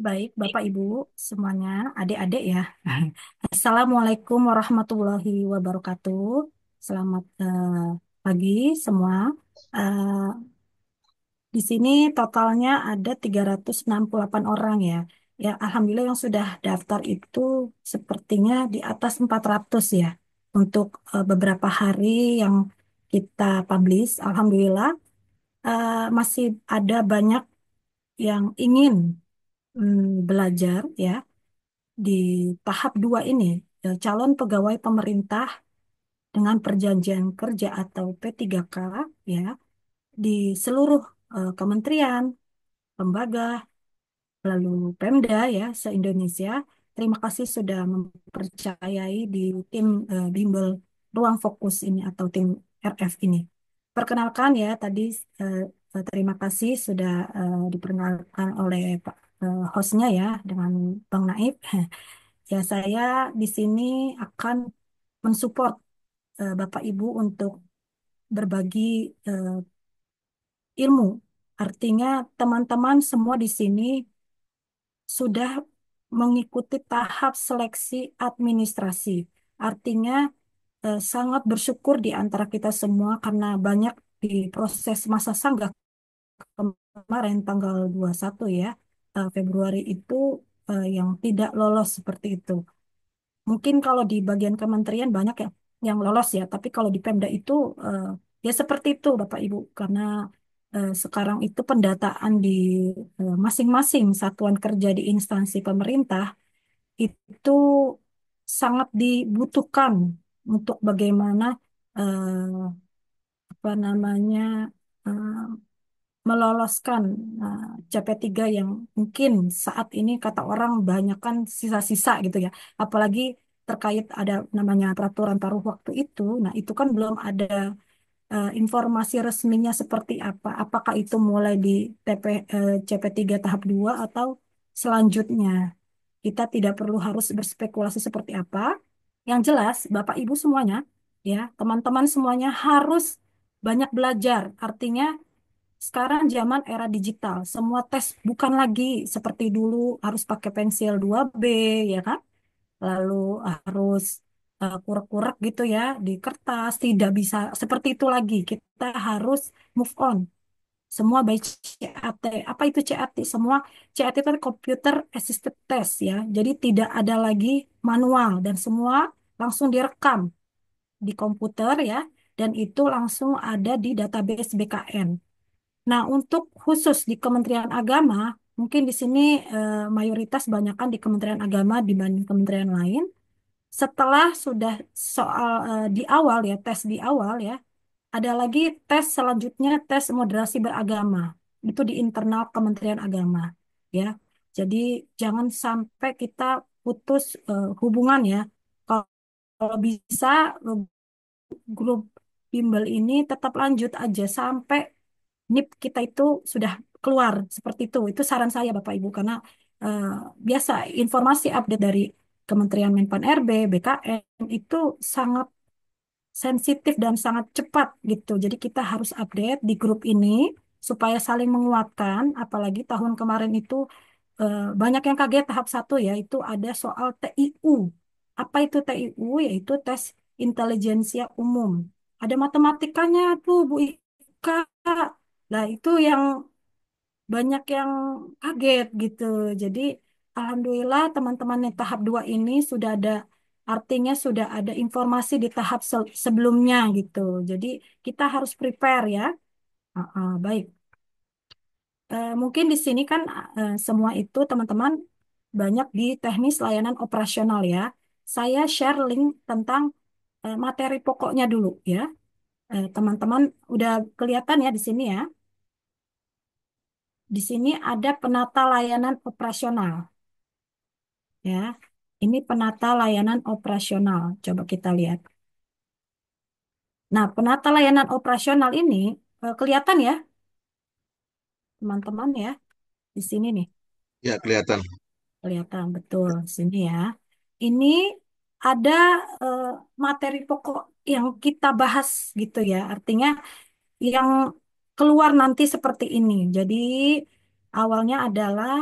Baik, Bapak Ibu semuanya, adik-adik ya. Assalamualaikum warahmatullahi wabarakatuh. Selamat pagi semua. Eh, di sini totalnya ada 368 orang ya. Ya, alhamdulillah yang sudah daftar itu sepertinya di atas 400 ya. Untuk beberapa hari yang kita publish, alhamdulillah masih ada banyak yang ingin belajar ya di tahap 2 ini, calon pegawai pemerintah dengan perjanjian kerja atau P3K ya di seluruh kementerian, lembaga, lalu Pemda ya se-Indonesia. Terima kasih sudah mempercayai di tim Bimbel Ruang Fokus ini atau tim RF ini. Perkenalkan ya tadi eh, terima kasih sudah diperkenalkan oleh Pak hostnya ya dengan Bang Naif. Ya, saya di sini akan mensupport Bapak Ibu untuk berbagi eh, ilmu. Artinya teman-teman semua di sini sudah mengikuti tahap seleksi administrasi. Artinya sangat bersyukur di antara kita semua karena banyak di proses masa sanggah kemarin tanggal 21 ya Februari itu yang tidak lolos seperti itu. Mungkin kalau di bagian kementerian banyak yang lolos ya, tapi kalau di Pemda itu eh, ya seperti itu Bapak Ibu, karena sekarang itu pendataan di masing-masing satuan kerja di instansi pemerintah itu sangat dibutuhkan untuk bagaimana apa namanya eh, meloloskan eh, CP3 yang mungkin saat ini kata orang banyak kan sisa-sisa gitu ya. Apalagi terkait ada namanya peraturan paruh waktu itu. Nah, itu kan belum ada informasi resminya seperti apa. Apakah itu mulai di CP3 tahap 2 atau selanjutnya. Kita tidak perlu harus berspekulasi seperti apa. Yang jelas, Bapak Ibu semuanya, ya, teman-teman semuanya harus banyak belajar. Artinya sekarang zaman era digital, semua tes bukan lagi seperti dulu harus pakai pensil 2B, ya kan? Lalu harus kurek-kurek gitu ya di kertas, tidak bisa seperti itu lagi. Kita harus move on. Semua by CAT. Apa itu CAT? Semua CAT itu kan Computer Assisted Test ya. Jadi tidak ada lagi manual dan semua langsung direkam di komputer ya. Dan itu langsung ada di database BKN. Nah, untuk khusus di Kementerian Agama, mungkin di sini mayoritas banyakkan di Kementerian Agama dibanding kementerian lain. Setelah sudah soal di awal ya, tes di awal ya, ada lagi tes selanjutnya, tes moderasi beragama. Itu di internal Kementerian Agama ya. Jadi jangan sampai kita putus hubungan ya. Kalau kalau bisa grup bimbel ini tetap lanjut aja sampai NIP kita itu sudah keluar seperti itu. Itu saran saya Bapak Ibu karena eh, biasa informasi update dari Kementerian Menpan RB, BKN itu sangat sensitif dan sangat cepat gitu. Jadi kita harus update di grup ini supaya saling menguatkan. Apalagi tahun kemarin itu banyak yang kaget tahap 1 ya, itu ada soal TIU. Apa itu TIU? Yaitu tes intelijensia umum. Ada matematikanya tuh Bu Ika. Nah, itu yang banyak yang kaget gitu. Jadi, alhamdulillah teman-teman yang tahap 2 ini sudah ada artinya sudah ada informasi di tahap sebelumnya gitu. Jadi, kita harus prepare ya. Baik. Mungkin di sini kan semua itu teman-teman banyak di teknis layanan operasional ya. Saya share link tentang materi pokoknya dulu ya. Teman-teman udah kelihatan ya di sini ya. Di sini ada penata layanan operasional ya. Ini penata layanan operasional. Coba kita lihat. Nah, penata layanan operasional ini kelihatan ya, teman-teman ya. Di sini nih. Ya, kelihatan. Kelihatan betul sini ya. Ini ada eh, materi pokok yang kita bahas gitu ya. Artinya yang keluar nanti seperti ini. Jadi awalnya adalah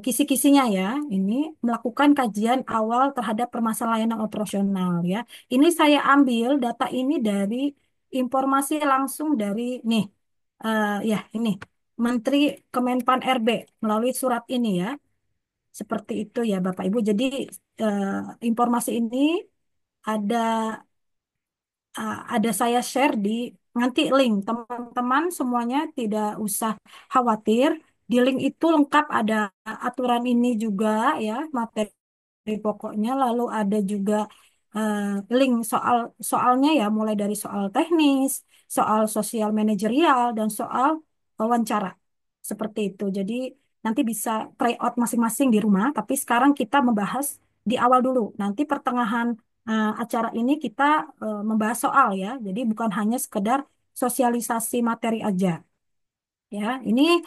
kisi-kisinya ya. Ini melakukan kajian awal terhadap permasalahan layanan operasional ya. Ini saya ambil data ini dari informasi langsung dari nih ya ini Menteri Kemenpan RB melalui surat ini ya. Seperti itu ya Bapak Ibu. Jadi eh, informasi ini ada ada saya share di nanti link teman-teman semuanya tidak usah khawatir. Di link itu lengkap ada aturan ini juga ya materi pokoknya. Lalu ada juga eh, link soalnya ya mulai dari soal teknis, soal sosial manajerial dan soal wawancara seperti itu. Jadi nanti bisa try out masing-masing di rumah. Tapi sekarang kita membahas di awal dulu. Nanti pertengahan acara ini kita membahas soal ya. Jadi bukan hanya sekedar sosialisasi materi aja ya. Ini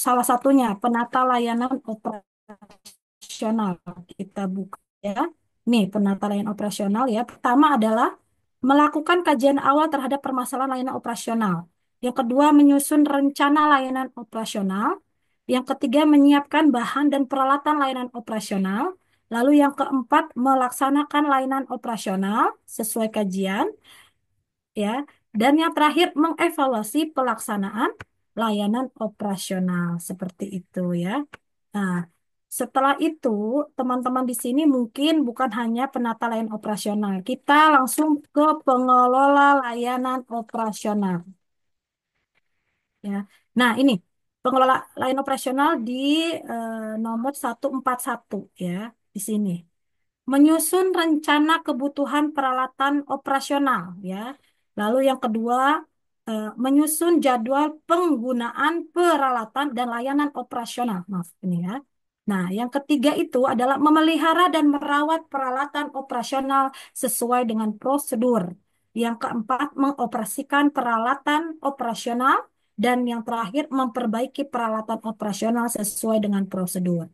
salah satunya penata layanan operasional kita buka ya. Nih penata layanan operasional ya. Pertama adalah melakukan kajian awal terhadap permasalahan layanan operasional. Yang kedua menyusun rencana layanan operasional. Yang ketiga menyiapkan bahan dan peralatan layanan operasional. Lalu yang keempat melaksanakan layanan operasional sesuai kajian ya. Dan yang terakhir mengevaluasi pelaksanaan layanan operasional seperti itu ya. Nah, setelah itu teman-teman di sini mungkin bukan hanya penata layanan operasional. Kita langsung ke pengelola layanan operasional ya. Nah, ini pengelola layanan operasional di nomor 141 ya di sini menyusun rencana kebutuhan peralatan operasional ya. Lalu yang kedua, menyusun jadwal penggunaan peralatan dan layanan operasional. Maaf ini ya. Nah, yang ketiga itu adalah memelihara dan merawat peralatan operasional sesuai dengan prosedur. Yang keempat, mengoperasikan peralatan operasional dan yang terakhir memperbaiki peralatan operasional sesuai dengan prosedur.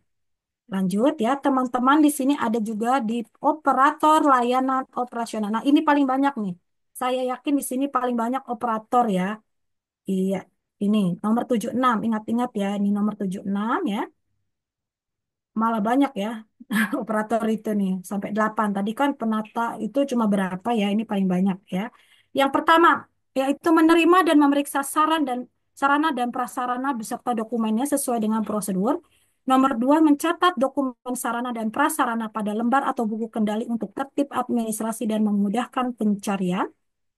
Lanjut ya, teman-teman di sini ada juga di operator layanan operasional. Nah, ini paling banyak nih. Saya yakin di sini paling banyak operator ya. Iya, ini nomor 76. Ingat-ingat ya, ini nomor 76 ya. Malah banyak ya operator itu nih, sampai 8. Tadi kan penata itu cuma berapa ya, ini paling banyak ya. Yang pertama, yaitu menerima dan memeriksa sarana dan prasarana beserta dokumennya sesuai dengan prosedur. Nomor 2, mencatat dokumen sarana dan prasarana pada lembar atau buku kendali untuk tertib administrasi dan memudahkan pencarian.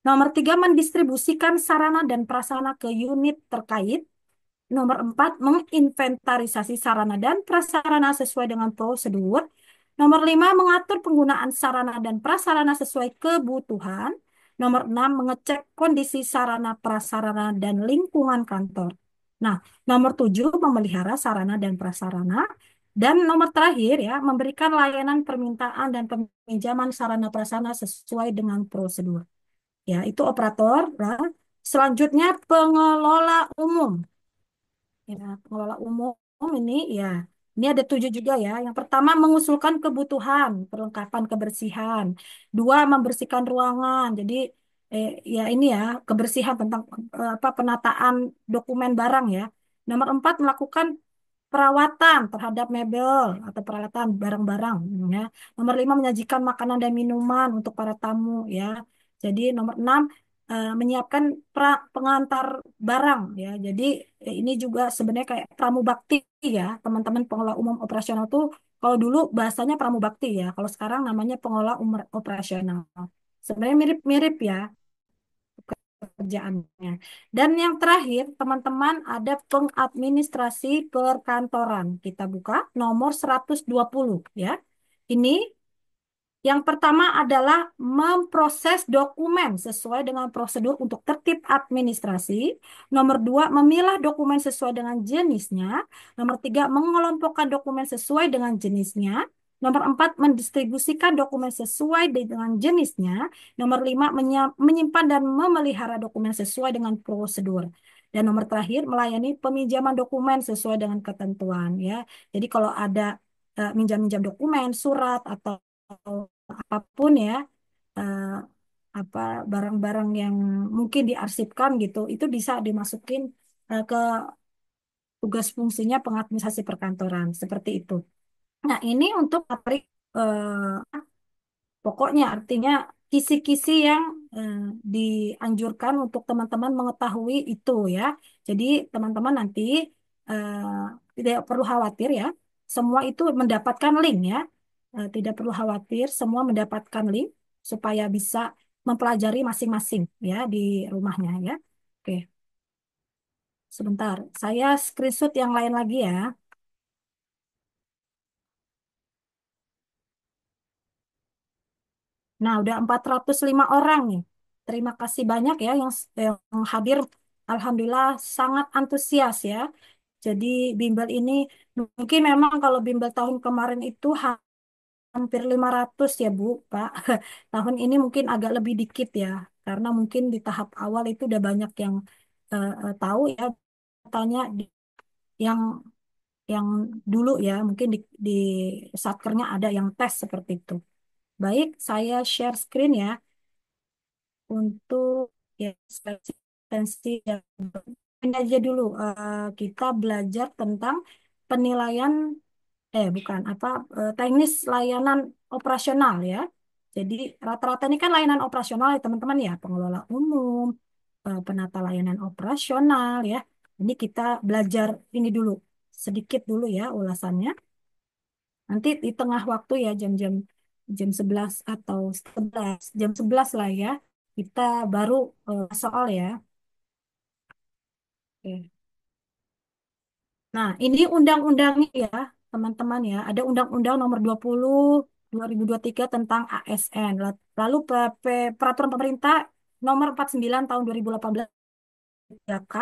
Nomor 3, mendistribusikan sarana dan prasarana ke unit terkait. Nomor 4, menginventarisasi sarana dan prasarana sesuai dengan prosedur. Nomor 5, mengatur penggunaan sarana dan prasarana sesuai kebutuhan. Nomor 6, mengecek kondisi sarana prasarana dan lingkungan kantor. Nah, nomor 7, memelihara sarana dan prasarana. Dan nomor terakhir ya, memberikan layanan permintaan dan peminjaman sarana prasarana sesuai dengan prosedur. Ya, itu operator. Nah, selanjutnya pengelola umum. Ya, pengelola umum ini ya, ini ada 7 juga ya. Yang pertama mengusulkan kebutuhan, perlengkapan kebersihan. Dua, membersihkan ruangan. Jadi ya ini ya kebersihan tentang apa penataan dokumen barang ya. Nomor 4, melakukan perawatan terhadap mebel atau peralatan barang-barang ya. Nomor 5, menyajikan makanan dan minuman untuk para tamu ya. Jadi nomor 6, menyiapkan pengantar barang ya. Jadi ini juga sebenarnya kayak pramubakti ya. Teman-teman pengelola umum operasional tuh kalau dulu bahasanya pramubakti ya. Kalau sekarang namanya pengelola umum operasional. Sebenarnya mirip-mirip ya kerjaannya. Dan yang terakhir, teman-teman ada pengadministrasi perkantoran. Kita buka nomor 120 ya. Ini yang pertama adalah memproses dokumen sesuai dengan prosedur untuk tertib administrasi. Nomor 2, memilah dokumen sesuai dengan jenisnya. Nomor 3, mengelompokkan dokumen sesuai dengan jenisnya. Nomor 4, mendistribusikan dokumen sesuai dengan jenisnya. Nomor 5, menyimpan dan memelihara dokumen sesuai dengan prosedur. Dan nomor terakhir, melayani peminjaman dokumen sesuai dengan ketentuan ya. Jadi kalau ada minjam-minjam dokumen, surat atau apapun ya eh, apa barang-barang yang mungkin diarsipkan gitu itu bisa dimasukin ke tugas fungsinya pengadministrasi perkantoran seperti itu. Nah, ini untuk materi pokoknya artinya kisi-kisi yang eh, dianjurkan untuk teman-teman mengetahui itu ya. Jadi teman-teman nanti eh, tidak perlu khawatir ya. Semua itu mendapatkan link ya. Tidak perlu khawatir, semua mendapatkan link supaya bisa mempelajari masing-masing ya di rumahnya ya. Oke, sebentar. Saya screenshot yang lain lagi ya. Nah, udah 405 orang nih. Terima kasih banyak ya yang hadir. Alhamdulillah sangat antusias ya. Jadi bimbel ini mungkin memang kalau bimbel tahun kemarin itu hampir 500 ya Bu, Pak. Tahun ini mungkin agak lebih dikit ya. Karena mungkin di tahap awal itu udah banyak yang tahu ya. Tanya yang yang dulu ya, mungkin di satkernya ada yang tes seperti itu. Baik, saya share screen ya. Untuk ya pensi dan ini aja dulu kita belajar tentang penilaian bukan apa teknis layanan operasional ya. Jadi rata-rata ini kan layanan operasional ya teman-teman ya, pengelola umum, penata layanan operasional ya. Ini kita belajar ini dulu sedikit dulu ya ulasannya. Nanti di tengah waktu ya jam 11 atau 11 jam 11 lah ya kita baru soal ya. Oke. Nah, ini undang-undangnya ya, teman-teman ya. Ada Undang-Undang Nomor 20 2023 tentang ASN. Lalu Peraturan Pemerintah Nomor 49 Tahun 2018 YK.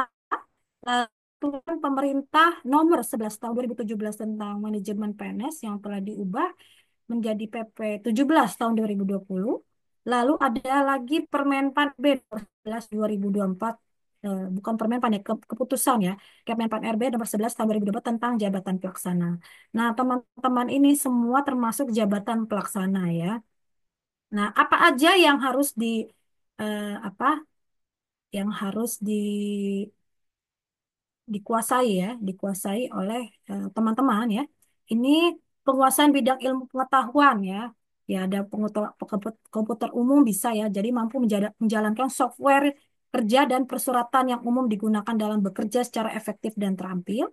Peraturan Pemerintah Nomor 11 Tahun 2017 tentang Manajemen PNS yang telah diubah menjadi PP 17 tahun 2020. Lalu ada lagi Permenpan B 11 2024 bukan Permenpan ya, keputusan ya. Kemenpan RB nomor 11 tahun 2024 tentang jabatan pelaksana. Nah, teman-teman ini semua termasuk jabatan pelaksana ya. Nah, apa aja yang harus apa yang harus dikuasai ya, dikuasai oleh teman-teman ya. Ini penguasaan bidang ilmu pengetahuan ya. Ya ada komputer umum bisa ya. Jadi mampu menjalankan software kerja dan persuratan yang umum digunakan dalam bekerja secara efektif dan terampil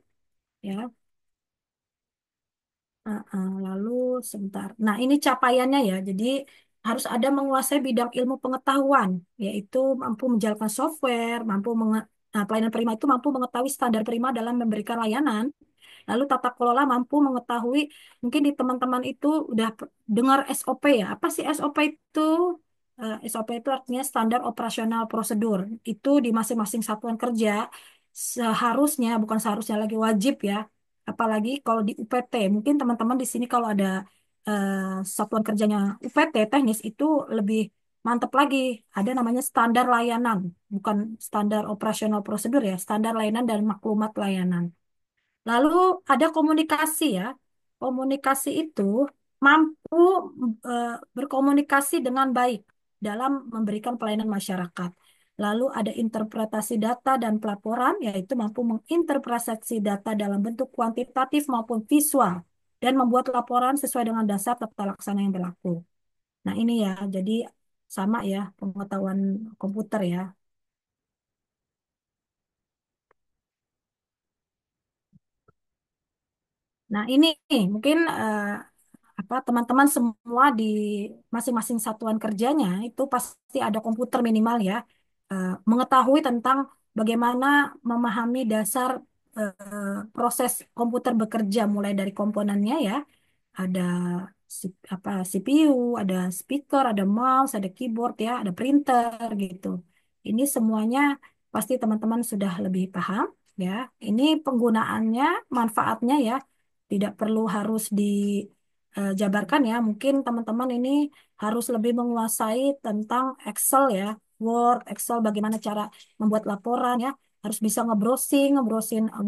ya. Lalu sebentar. Nah, ini capaiannya ya. Jadi harus ada menguasai bidang ilmu pengetahuan, yaitu mampu menjalankan software, pelayanan prima itu mampu mengetahui standar prima dalam memberikan layanan. Lalu tata kelola mampu mengetahui, mungkin di teman-teman itu udah dengar SOP ya. Apa sih SOP itu? SOP itu artinya standar operasional prosedur. Itu di masing-masing satuan kerja seharusnya, bukan seharusnya lagi wajib ya. Apalagi kalau di UPT, mungkin teman-teman di sini kalau ada eh, satuan kerjanya UPT teknis itu lebih mantap lagi. Ada namanya standar layanan, bukan standar operasional prosedur ya, standar layanan dan maklumat layanan. Lalu ada komunikasi ya. Komunikasi itu mampu eh, berkomunikasi dengan baik dalam memberikan pelayanan masyarakat. Lalu ada interpretasi data dan pelaporan, yaitu mampu menginterpretasi data dalam bentuk kuantitatif maupun visual dan membuat laporan sesuai dengan dasar tata laksana yang berlaku. Nah, ini ya, jadi sama ya pengetahuan komputer ya. Nah, ini mungkin apa teman-teman semua di masing-masing satuan kerjanya itu pasti ada komputer minimal ya. Mengetahui tentang bagaimana memahami dasar proses komputer bekerja mulai dari komponennya ya. Ada apa CPU, ada speaker, ada mouse, ada keyboard ya, ada printer gitu. Ini semuanya pasti teman-teman sudah lebih paham ya. Ini penggunaannya, manfaatnya ya. Tidak perlu harus dijabarkan ya. Mungkin teman-teman ini harus lebih menguasai tentang Excel ya, Word, Excel, bagaimana cara membuat laporan ya. Harus bisa ngebrowsing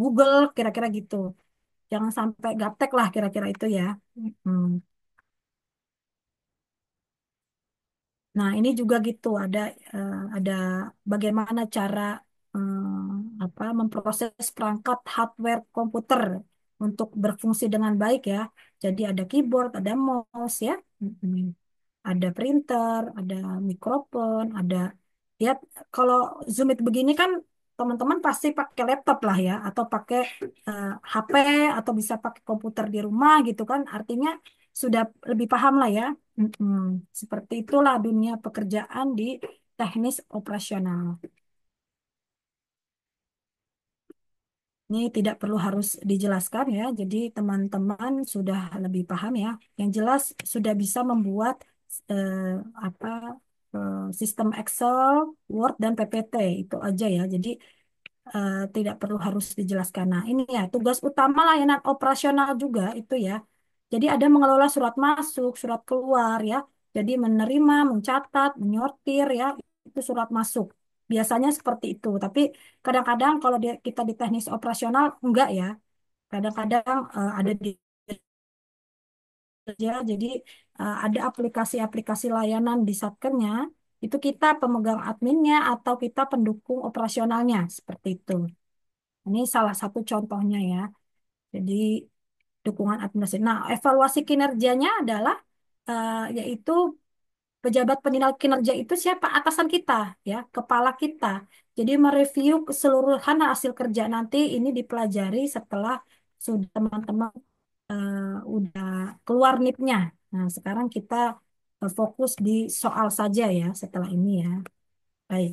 Google, kira-kira gitu. Jangan sampai gaptek lah kira-kira itu ya. Hmm. Nah, ini juga gitu ada bagaimana cara memproses perangkat hardware komputer untuk berfungsi dengan baik ya. Jadi ada keyboard, ada mouse ya. Mm-mm. Ada printer, ada mikrofon, ada ya kalau Zoom itu begini kan teman-teman pasti pakai laptop lah ya atau pakai HP atau bisa pakai komputer di rumah gitu kan. Artinya sudah lebih paham lah ya. Mm-mm. Seperti itulah dunia pekerjaan di teknis operasional. Ini tidak perlu harus dijelaskan ya. Jadi teman-teman sudah lebih paham ya. Yang jelas sudah bisa membuat eh, apa sistem Excel, Word dan PPT itu aja ya. Jadi tidak perlu harus dijelaskan. Nah, ini ya tugas utama layanan operasional juga itu ya. Jadi ada mengelola surat masuk, surat keluar ya. Jadi menerima, mencatat, menyortir ya, itu surat masuk. Biasanya seperti itu. Tapi kadang-kadang kalau kita di teknis operasional enggak ya. Kadang-kadang ada di kerja. Jadi ada aplikasi-aplikasi layanan di satkernya. Itu kita pemegang adminnya atau kita pendukung operasionalnya seperti itu. Ini salah satu contohnya ya. Jadi dukungan administrasi. Nah, evaluasi kinerjanya adalah yaitu pejabat penilai kinerja itu siapa? Atasan kita, ya, kepala kita. Jadi mereview keseluruhan hasil kerja nanti ini dipelajari setelah sudah teman-teman udah keluar NIP-nya. Nah, sekarang kita fokus di soal saja ya setelah ini ya. Baik.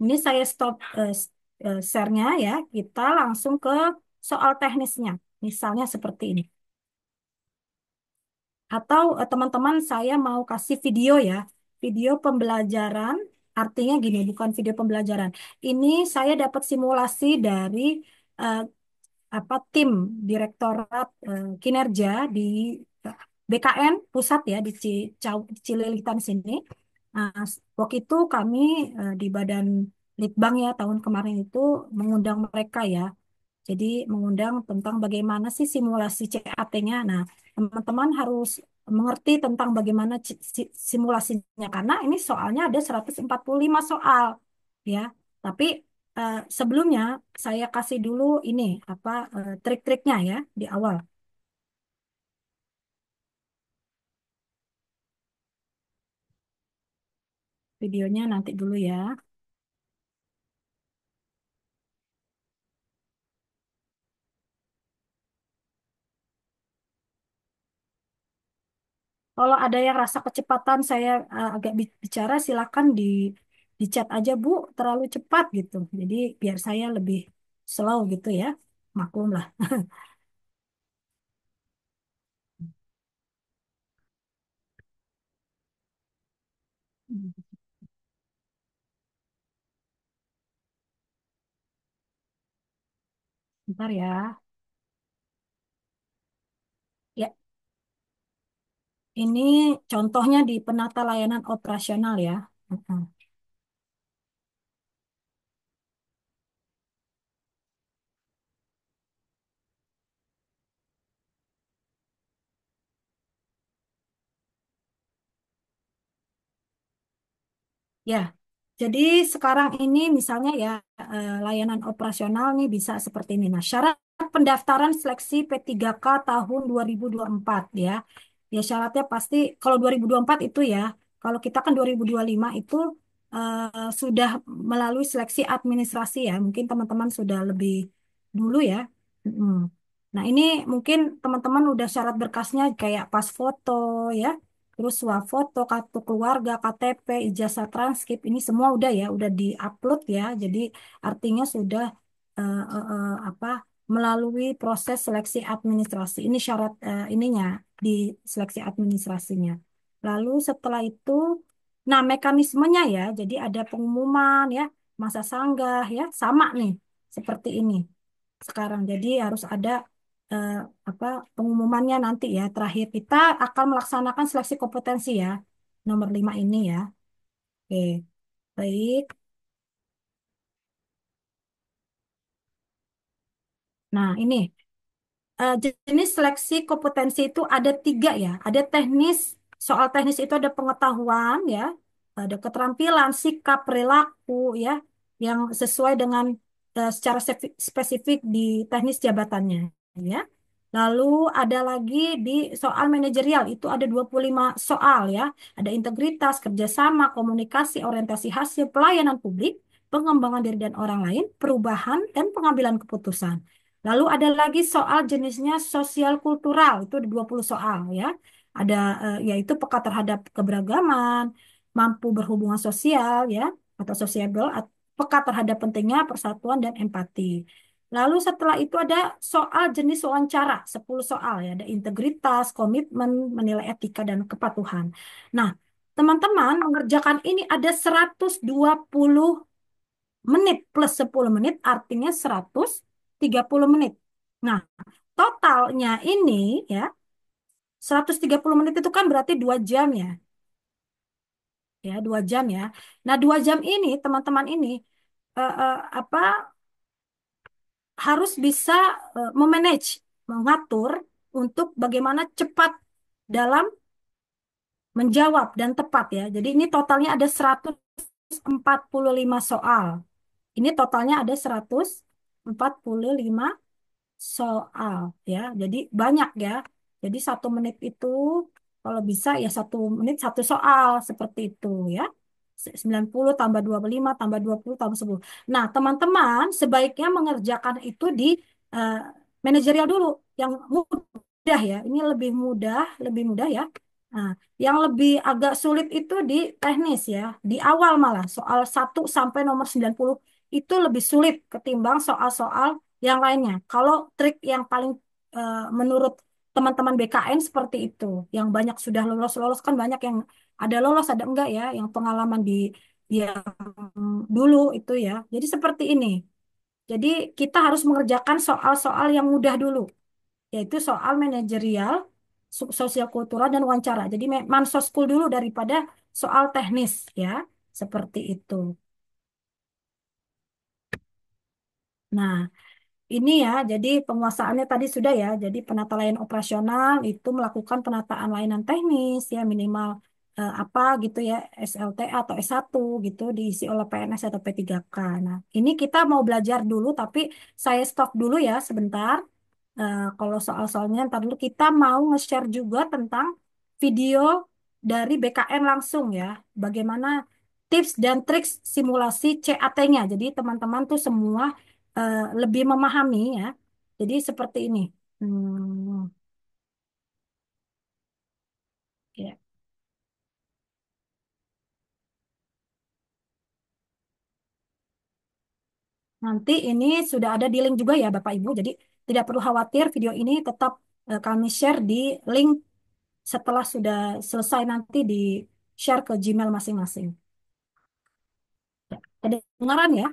Ini saya stop share-nya ya. Kita langsung ke soal teknisnya. Misalnya seperti ini. Atau teman-teman saya mau kasih video ya. Video pembelajaran. Artinya gini, bukan video pembelajaran. Ini saya dapat simulasi dari eh, tim Direktorat Kinerja di BKN Pusat ya di Cililitan sini. Nah, waktu itu kami di Badan Litbang ya tahun kemarin itu mengundang mereka ya. Jadi mengundang tentang bagaimana sih simulasi CAT-nya. Nah, teman-teman harus mengerti tentang bagaimana simulasinya karena ini soalnya ada 145 soal ya. Tapi sebelumnya saya kasih dulu ini trik-triknya ya di awal. Videonya nanti dulu ya. Kalau ada yang rasa kecepatan saya agak bicara silakan di chat aja Bu, terlalu cepat gitu. Jadi biar saya lebih slow gitu ya. Maklum lah. Bentar ya. Ya, ini contohnya di penata layanan operasional ya. Mm-mm. Ya, jadi sekarang ini misalnya ya layanan operasional nih bisa seperti ini. Nah, syarat pendaftaran seleksi P3K tahun 2024 ya. Ya syaratnya pasti kalau 2024 itu ya, kalau kita kan 2025 itu sudah melalui seleksi administrasi ya. Mungkin teman-teman sudah lebih dulu ya. Mm. Nah, ini mungkin teman-teman udah syarat berkasnya kayak pas foto ya. Terus swafoto, kartu keluarga, KTP, ijazah transkrip, ini semua udah diupload ya. Jadi artinya sudah apa melalui proses seleksi administrasi. Ini syarat ininya di seleksi administrasinya. Lalu setelah itu, nah mekanismenya ya, jadi ada pengumuman ya, masa sanggah ya, sama nih seperti ini sekarang. Jadi harus ada eh, apa pengumumannya nanti ya. Terakhir kita akan melaksanakan seleksi kompetensi ya. Nomor 5 ini ya. Oke, baik. Nah, ini jenis seleksi kompetensi itu ada 3 ya. Ada teknis, soal teknis itu ada pengetahuan ya, ada keterampilan, sikap, perilaku ya. yang sesuai dengan secara spesifik di teknis jabatannya, ya. Lalu ada lagi di soal manajerial itu ada 25 soal ya. Ada integritas, kerjasama, komunikasi, orientasi hasil, pelayanan publik, pengembangan diri dan orang lain, perubahan dan pengambilan keputusan. Lalu ada lagi soal jenisnya sosial kultural itu ada 20 soal ya. Ada yaitu peka terhadap keberagaman, mampu berhubungan sosial ya atau sociable, peka terhadap pentingnya persatuan dan empati. Lalu setelah itu ada soal jenis wawancara, 10 soal ya. Ada integritas, komitmen, menilai etika dan kepatuhan. Nah, teman-teman mengerjakan ini ada 120 menit plus 10 menit artinya 130 menit. Nah, totalnya ini ya 130 menit itu kan berarti 2 jam ya. Ya, 2 jam ya. Nah, 2 jam ini teman-teman ini apa harus bisa memanage, mengatur untuk bagaimana cepat dalam menjawab dan tepat ya. Jadi ini totalnya ada 145 soal. Ini totalnya ada 145 soal ya. Jadi banyak ya. Jadi 1 menit itu kalau bisa ya 1 menit satu soal seperti itu ya. 90 tambah 25 tambah 20 tambah 10. Nah, teman-teman sebaiknya mengerjakan itu di eh, manajerial dulu yang mudah ya. Ini lebih mudah ya. Nah, yang lebih agak sulit itu di teknis ya. Di awal malah soal 1 sampai nomor 90 itu lebih sulit ketimbang soal-soal yang lainnya. Kalau trik yang paling menurut teman-teman BKN seperti itu, yang banyak sudah lolos-lolos kan banyak yang ada lolos ada enggak ya, yang pengalaman di yang dulu itu ya. Jadi seperti ini. Jadi kita harus mengerjakan soal-soal yang mudah dulu, yaitu soal manajerial, sosial kultural dan wawancara. Jadi mansoskul dulu daripada soal teknis ya, seperti itu. Nah, ini ya, jadi penguasaannya tadi sudah ya. Jadi penata layanan operasional itu melakukan penataan layanan teknis ya minimal apa gitu ya SLTA atau S1 gitu diisi oleh PNS atau P3K. Nah, ini kita mau belajar dulu tapi saya stop dulu ya sebentar. Kalau soal-soalnya ntar dulu kita mau nge-share juga tentang video dari BKN langsung ya. Bagaimana tips dan trik simulasi CAT-nya. Jadi teman-teman tuh semua lebih memahami ya. Jadi seperti ini. Hmm, ya. Nanti ini sudah ada di link juga ya Bapak Ibu. Jadi tidak perlu khawatir video ini tetap kami share di link setelah sudah selesai nanti di share ke Gmail masing-masing. Ya. Kedengaran ya?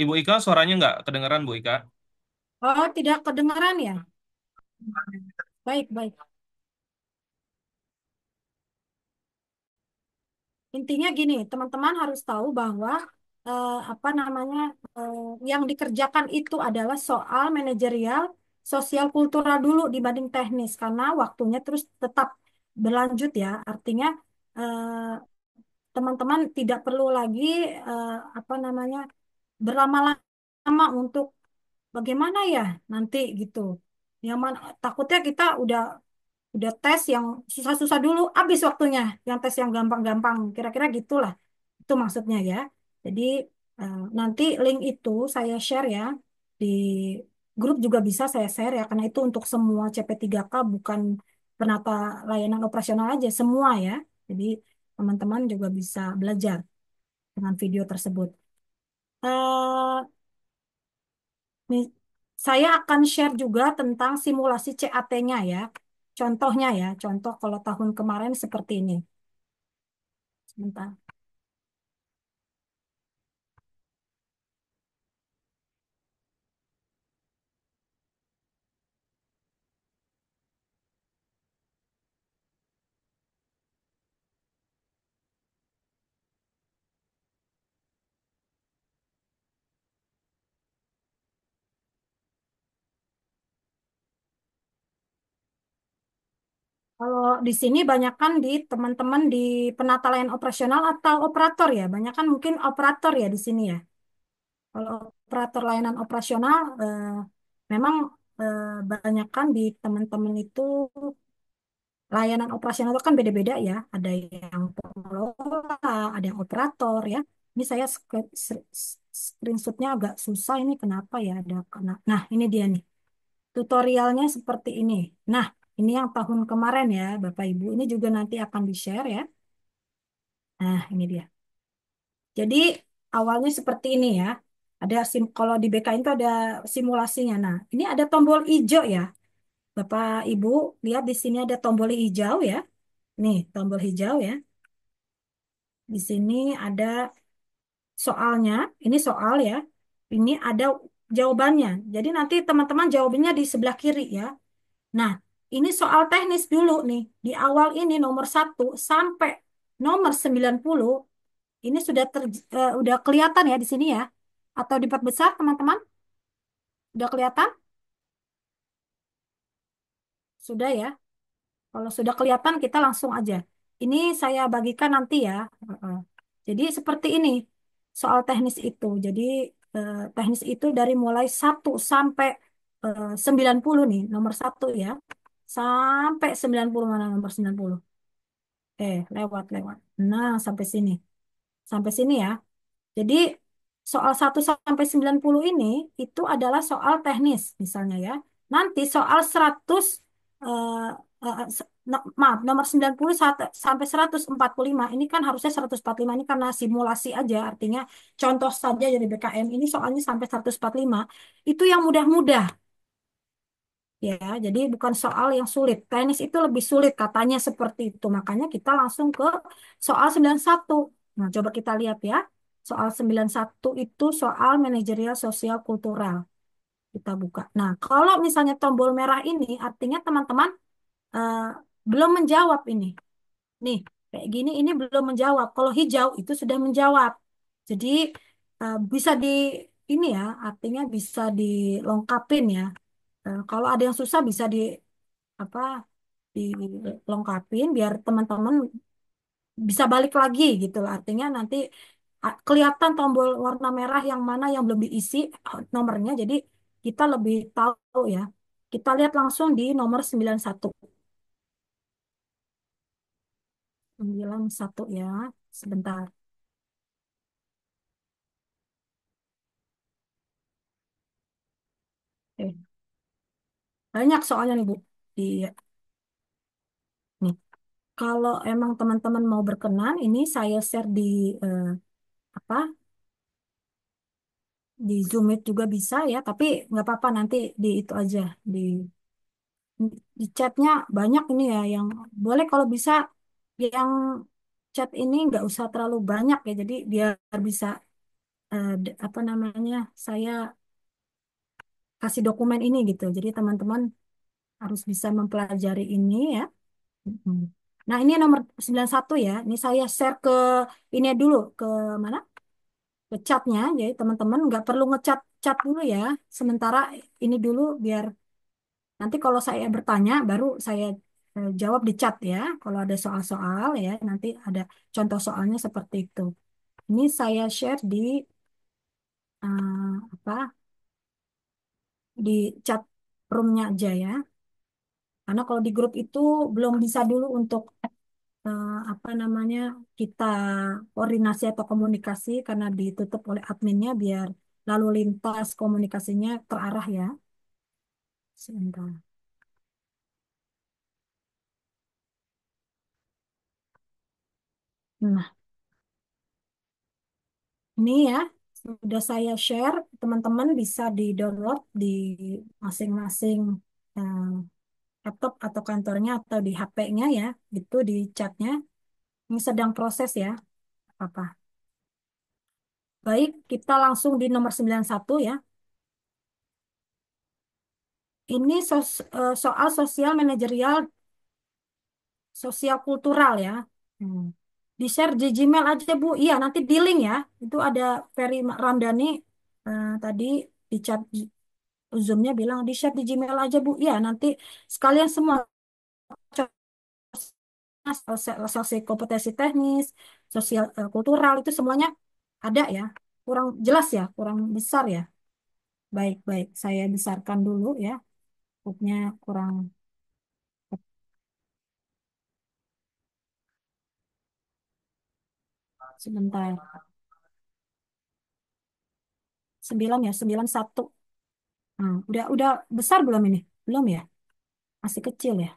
Ibu Ika, suaranya nggak kedengeran, Bu Ika. Oh, tidak kedengaran ya? Baik, baik. Intinya gini, teman-teman harus tahu bahwa apa namanya eh, yang dikerjakan itu adalah soal manajerial, sosial kultural dulu dibanding teknis karena waktunya terus tetap berlanjut ya. Artinya eh, teman-teman tidak perlu lagi apa namanya berlama-lama untuk bagaimana ya nanti gitu. Yang mana takutnya kita udah tes yang susah-susah dulu, habis waktunya. Yang tes yang gampang-gampang, kira-kira gitulah. Itu maksudnya ya. Jadi nanti link itu saya share ya di grup juga bisa saya share ya karena itu untuk semua CP3K bukan penata layanan operasional aja semua ya. Jadi teman-teman juga bisa belajar dengan video tersebut. Eh, nih, saya akan share juga tentang simulasi CAT-nya ya. Contohnya ya, contoh kalau tahun kemarin seperti ini. Sebentar. Kalau di sini banyak kan di teman-teman di penata layanan operasional atau operator ya. Banyak kan mungkin operator ya di sini ya. Kalau operator layanan operasional memang banyak kan di teman-teman itu layanan operasional itu kan beda-beda ya. Ada yang pengelola, ada yang operator ya. Ini saya screenshotnya agak susah ini kenapa ya ada kena. Nah ini dia nih tutorialnya seperti ini. Nah ini yang tahun kemarin ya Bapak Ibu. Ini juga nanti akan di-share ya. Nah ini dia. Jadi awalnya seperti ini ya. Ada kalau di BKN itu ada simulasinya. Nah ini ada tombol hijau ya. Bapak Ibu lihat di sini ada tombol hijau ya. Nih tombol hijau ya. Di sini ada soalnya, ini soal ya. Ini ada jawabannya. Jadi nanti teman-teman jawabannya di sebelah kiri ya. Nah, ini soal teknis dulu nih. Di awal ini nomor 1 sampai nomor 90 ini udah kelihatan ya di sini ya. Atau diperbesar teman-teman? Udah kelihatan? Sudah ya. Kalau sudah kelihatan kita langsung aja. Ini saya bagikan nanti ya. Heeh. Jadi seperti ini soal teknis itu. Jadi teknis itu dari mulai 1 sampai 90 nih, nomor 1 ya. Sampai 90 mana nomor 90? Lewat. Nah, sampai sini. Sampai sini ya. Jadi soal 1 sampai 90 ini itu adalah soal teknis misalnya ya. Nanti soal 100 eh, maaf nomor 90 sampai 145 ini kan harusnya 145 ini karena simulasi aja artinya contoh saja dari BKM ini soalnya sampai 145 itu yang mudah-mudah ya. Jadi bukan soal yang sulit. Teknis itu lebih sulit katanya seperti itu. Makanya kita langsung ke soal 91. Nah, coba kita lihat ya. Soal 91 itu soal manajerial sosial kultural. Kita buka. Nah, kalau misalnya tombol merah ini artinya teman-teman eh, belum menjawab ini. Nih, kayak gini ini belum menjawab. Kalau hijau itu sudah menjawab. Jadi bisa di ini ya, artinya bisa dilengkapin ya. Kalau ada yang susah bisa di apa dilengkapin biar teman-teman bisa balik lagi gitu loh. Artinya nanti kelihatan tombol warna merah yang mana yang belum diisi nomornya. Jadi kita lebih tahu ya. Kita lihat langsung di nomor 91. 91 ya. Sebentar. Eh, banyak soalnya nih Bu. Di nih. Kalau emang teman-teman mau berkenan, ini saya share di eh, apa di Zoom Meet juga bisa ya. Tapi nggak apa-apa nanti di itu aja di chatnya banyak ini ya yang boleh kalau bisa yang chat ini nggak usah terlalu banyak ya jadi biar bisa apa namanya saya kasih dokumen ini gitu jadi teman-teman harus bisa mempelajari ini ya. Mm. Nah ini nomor 91 ya ini saya share ke ini dulu ke mana ke chatnya jadi teman-teman nggak perlu ngecat chat dulu ya sementara ini dulu biar nanti kalau saya bertanya, baru saya jawab di chat ya. Kalau ada soal-soal ya, nanti ada contoh soalnya seperti itu. Ini saya share di apa di chat roomnya aja ya. Karena kalau di grup itu belum bisa dulu untuk apa namanya kita koordinasi atau komunikasi karena ditutup oleh adminnya biar lalu lintas komunikasinya terarah ya. Sebentar. Nah, ini ya sudah saya share, teman-teman bisa di-download di masing-masing eh, laptop atau kantornya atau di HP-nya ya, itu di chatnya. Ini sedang proses ya, apa? Baik, kita langsung di nomor 91 ya. Ini soal sosial manajerial, sosial kultural ya. Hmm. Di-share di Gmail aja Bu. Iya, nanti di link ya. Itu ada Ferry Ramdhani tadi di chat Zoom-nya bilang di-share di Gmail aja Bu. Iya, nanti sekalian semua sosial kompetensi teknis, sosial kultural itu semuanya ada ya. Kurang jelas ya, kurang besar ya. Baik, baik. Saya besarkan dulu ya. Booknya kurang sebentar. 9 ya, 91. Udah besar belum ini? Belum ya? Masih kecil ya.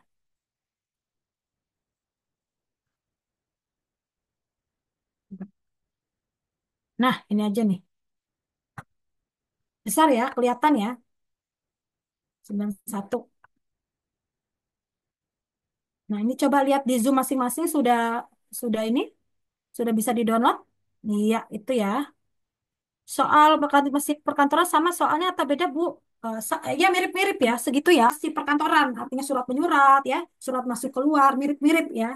Nah, ini aja nih. Besar ya, kelihatan ya. 91. Nah, ini coba lihat di Zoom masing-masing sudah ini, sudah bisa di-download. Iya, itu ya. Soal masih perkantoran sama soalnya atau beda, Bu? Ya mirip-mirip ya, segitu ya. Si perkantoran, artinya surat menyurat ya, surat masuk keluar, mirip-mirip ya.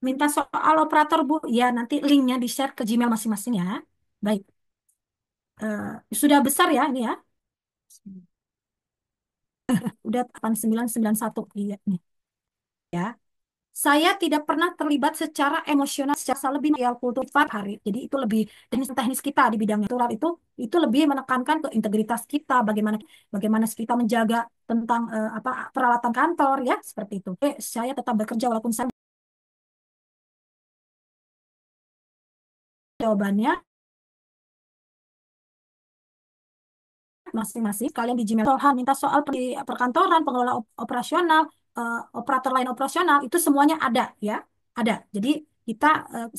Minta soal operator, Bu. Ya, nanti linknya di-share ke Gmail masing-masing ya. Baik. Sudah besar ya ini ya. Udah 8991. Iya nih ya. Saya tidak pernah terlibat secara emosional secara lebih material kultur hari. Jadi itu lebih teknis-teknis kita di bidang kultural itu lebih menekankan ke integritas kita, bagaimana bagaimana kita menjaga tentang apa peralatan kantor ya seperti itu. Saya tetap bekerja walaupun saya jawabannya masing-masing kalian di Gmail soal minta soal di perkantoran pengelola operasional operator lain operasional itu semuanya ada ya ada jadi kita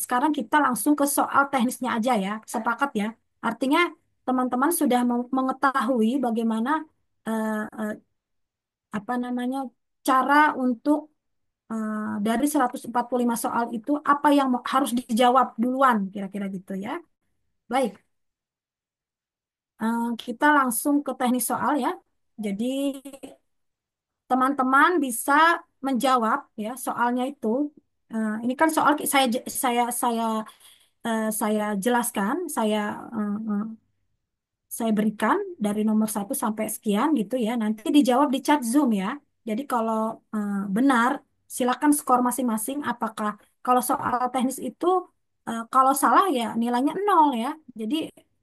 sekarang kita langsung ke soal teknisnya aja ya sepakat ya artinya teman-teman sudah mengetahui bagaimana eh, eh, apa namanya cara untuk dari 145 soal itu apa yang harus dijawab duluan kira-kira gitu ya baik. Kita langsung ke teknis soal ya. Jadi teman-teman bisa menjawab ya soalnya itu. Ini kan soal saya jelaskan, saya berikan dari nomor 1 sampai sekian gitu ya. Nanti dijawab di chat Zoom ya. Jadi kalau benar, silakan skor masing-masing. Apakah kalau soal teknis itu kalau salah ya nilainya nol ya. Jadi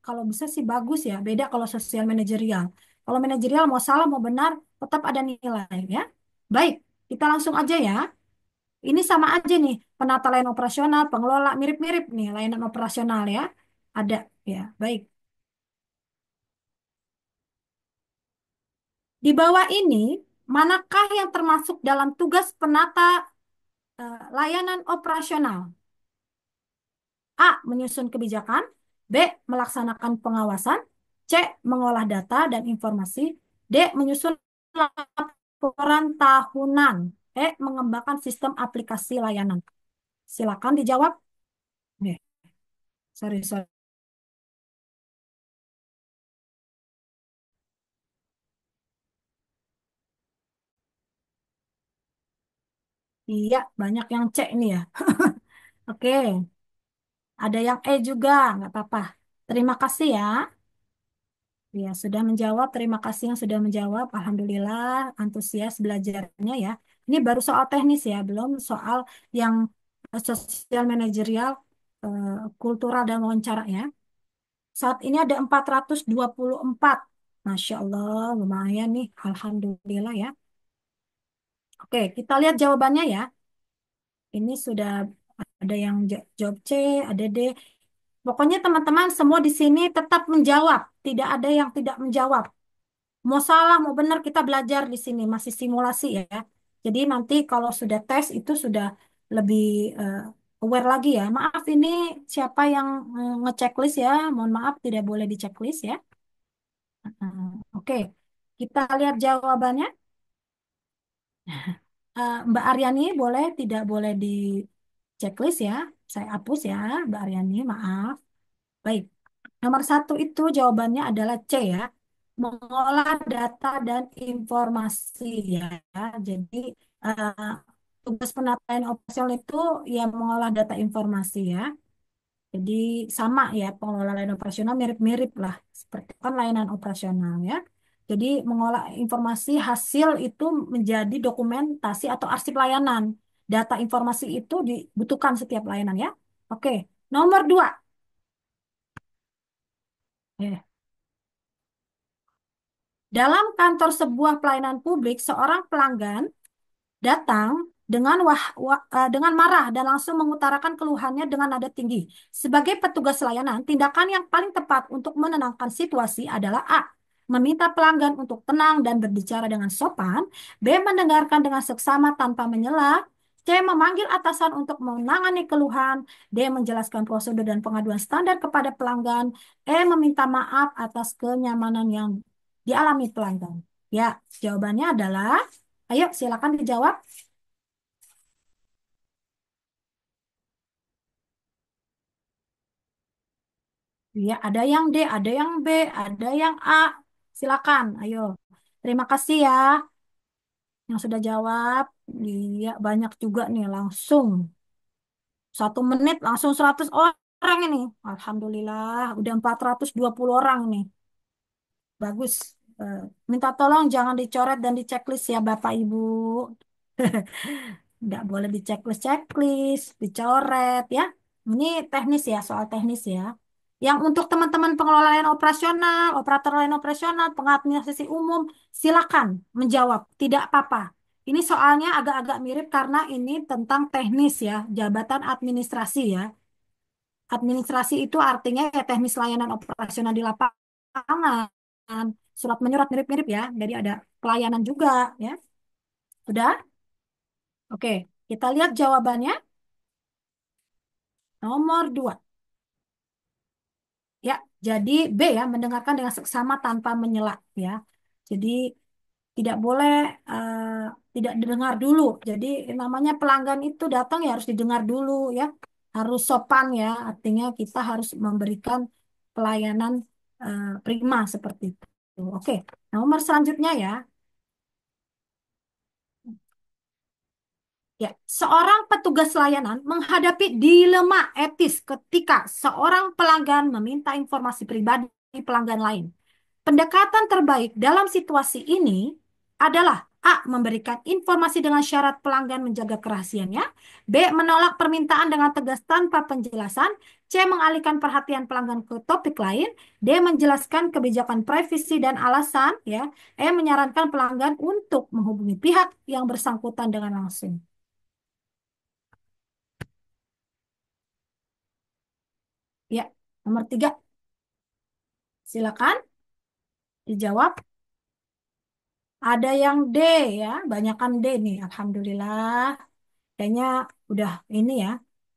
kalau bisa sih bagus ya. Beda kalau sosial manajerial. Kalau manajerial mau salah mau benar tetap ada nilai ya. Baik, kita langsung aja ya. Ini sama aja nih penata layanan operasional, pengelola mirip-mirip nih layanan operasional ya. Ada ya. Baik. Di bawah ini, manakah yang termasuk dalam tugas penata layanan operasional? A. Menyusun kebijakan. B. Melaksanakan pengawasan. C. Mengolah data dan informasi. D. Menyusun laporan tahunan. E. Mengembangkan sistem aplikasi layanan. Silakan dijawab. Sorry, sorry. Iya, banyak yang C ini ya. Oke, ada yang E juga, nggak apa-apa. Terima kasih ya. Ya, sudah menjawab. Terima kasih yang sudah menjawab. Alhamdulillah, antusias belajarnya ya. Ini baru soal teknis ya, belum soal yang sosial manajerial, kultural dan wawancara ya. Saat ini ada 424. Masya Allah, lumayan nih. Alhamdulillah ya. Oke, kita lihat jawabannya ya. Ini sudah ada yang jawab C, ada D. Pokoknya teman-teman semua di sini tetap menjawab. Tidak ada yang tidak menjawab. Mau salah, mau benar kita belajar di sini. Masih simulasi ya. Jadi nanti kalau sudah tes itu sudah lebih eh, aware lagi ya. Maaf ini siapa yang ngechecklist ya. Mohon maaf tidak boleh diceklis ya. Oke, kita lihat jawabannya. Mbak Aryani boleh tidak boleh di checklist ya. Saya hapus ya, Mbak Aryani, maaf. Baik, nomor satu itu jawabannya adalah C ya. Mengolah data dan informasi ya. Jadi eh, tugas penataan operasional itu ya mengolah data informasi ya. Jadi sama ya pengelola layanan operasional mirip-mirip lah seperti kan layanan operasional ya. Jadi mengolah informasi hasil itu menjadi dokumentasi atau arsip layanan. Data informasi itu dibutuhkan setiap layanan ya. Oke, nomor dua. Eh, Dalam kantor sebuah pelayanan publik, seorang pelanggan datang dengan marah dan langsung mengutarakan keluhannya dengan nada tinggi. Sebagai petugas layanan, tindakan yang paling tepat untuk menenangkan situasi adalah A. Meminta pelanggan untuk tenang dan berbicara dengan sopan. B. Mendengarkan dengan seksama tanpa menyela. C. Memanggil atasan untuk menangani keluhan. D. Menjelaskan prosedur dan pengaduan standar kepada pelanggan. E. Meminta maaf atas kenyamanan yang dialami pelanggan. Ya, jawabannya adalah, ayo silakan dijawab. Ya, ada yang D, ada yang B, ada yang A. Silakan, ayo. Terima kasih ya yang sudah jawab. Iya, banyak juga nih langsung. 1 menit langsung 100 orang ini. Alhamdulillah, udah 420 orang nih. Bagus. Eh, Minta tolong jangan dicoret dan diceklis ya Bapak Ibu. Nggak boleh di-checklist, dicoret ya. Ini teknis ya, soal teknis ya. Yang untuk teman-teman pengelola layanan operasional, operator layanan operasional, pengadministrasi umum, silakan menjawab. Tidak apa-apa. Ini soalnya agak-agak mirip karena ini tentang teknis ya, jabatan administrasi ya. Administrasi itu artinya ya teknis layanan operasional di lapangan. Surat menyurat mirip-mirip ya. Jadi ada pelayanan juga ya. Sudah? Oke, kita lihat jawabannya. Nomor 2. Ya, jadi B ya, mendengarkan dengan seksama tanpa menyela ya. Jadi tidak boleh tidak didengar dulu. Jadi namanya pelanggan itu datang ya harus didengar dulu ya. Harus sopan ya, artinya kita harus memberikan pelayanan prima seperti itu. Oke, nomor selanjutnya ya. Ya, seorang petugas layanan menghadapi dilema etis ketika seorang pelanggan meminta informasi pribadi pelanggan lain. Pendekatan terbaik dalam situasi ini adalah A. Memberikan informasi dengan syarat pelanggan menjaga kerahasiaannya. B. Menolak permintaan dengan tegas tanpa penjelasan. C. Mengalihkan perhatian pelanggan ke topik lain. D. Menjelaskan kebijakan privasi dan alasan. Ya. E. Menyarankan pelanggan untuk menghubungi pihak yang bersangkutan dengan langsung. Ya, nomor 3. Silakan dijawab. Ada yang D ya, banyakan D nih. Alhamdulillah. Kayaknya udah ini ya.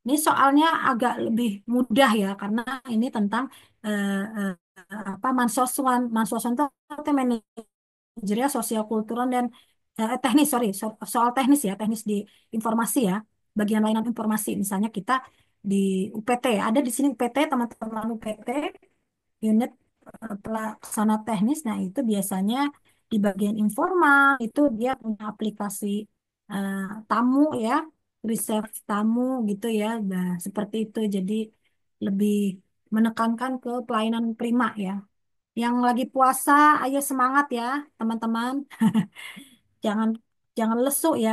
Ini soalnya agak lebih mudah ya karena ini tentang eh, eh, apa mansosuan itu manajerial sosial kultural dan teknis sorry soal teknis ya teknis di informasi ya bagian layanan informasi misalnya kita di UPT ada di sini UPT teman-teman UPT unit pelaksana teknis. Nah, itu biasanya di bagian informal itu dia punya aplikasi eh, tamu ya, reserve tamu gitu ya. Nah, seperti itu. Jadi lebih menekankan ke pelayanan prima ya. Yang lagi puasa, ayo semangat ya, teman-teman. Jangan jangan lesu ya.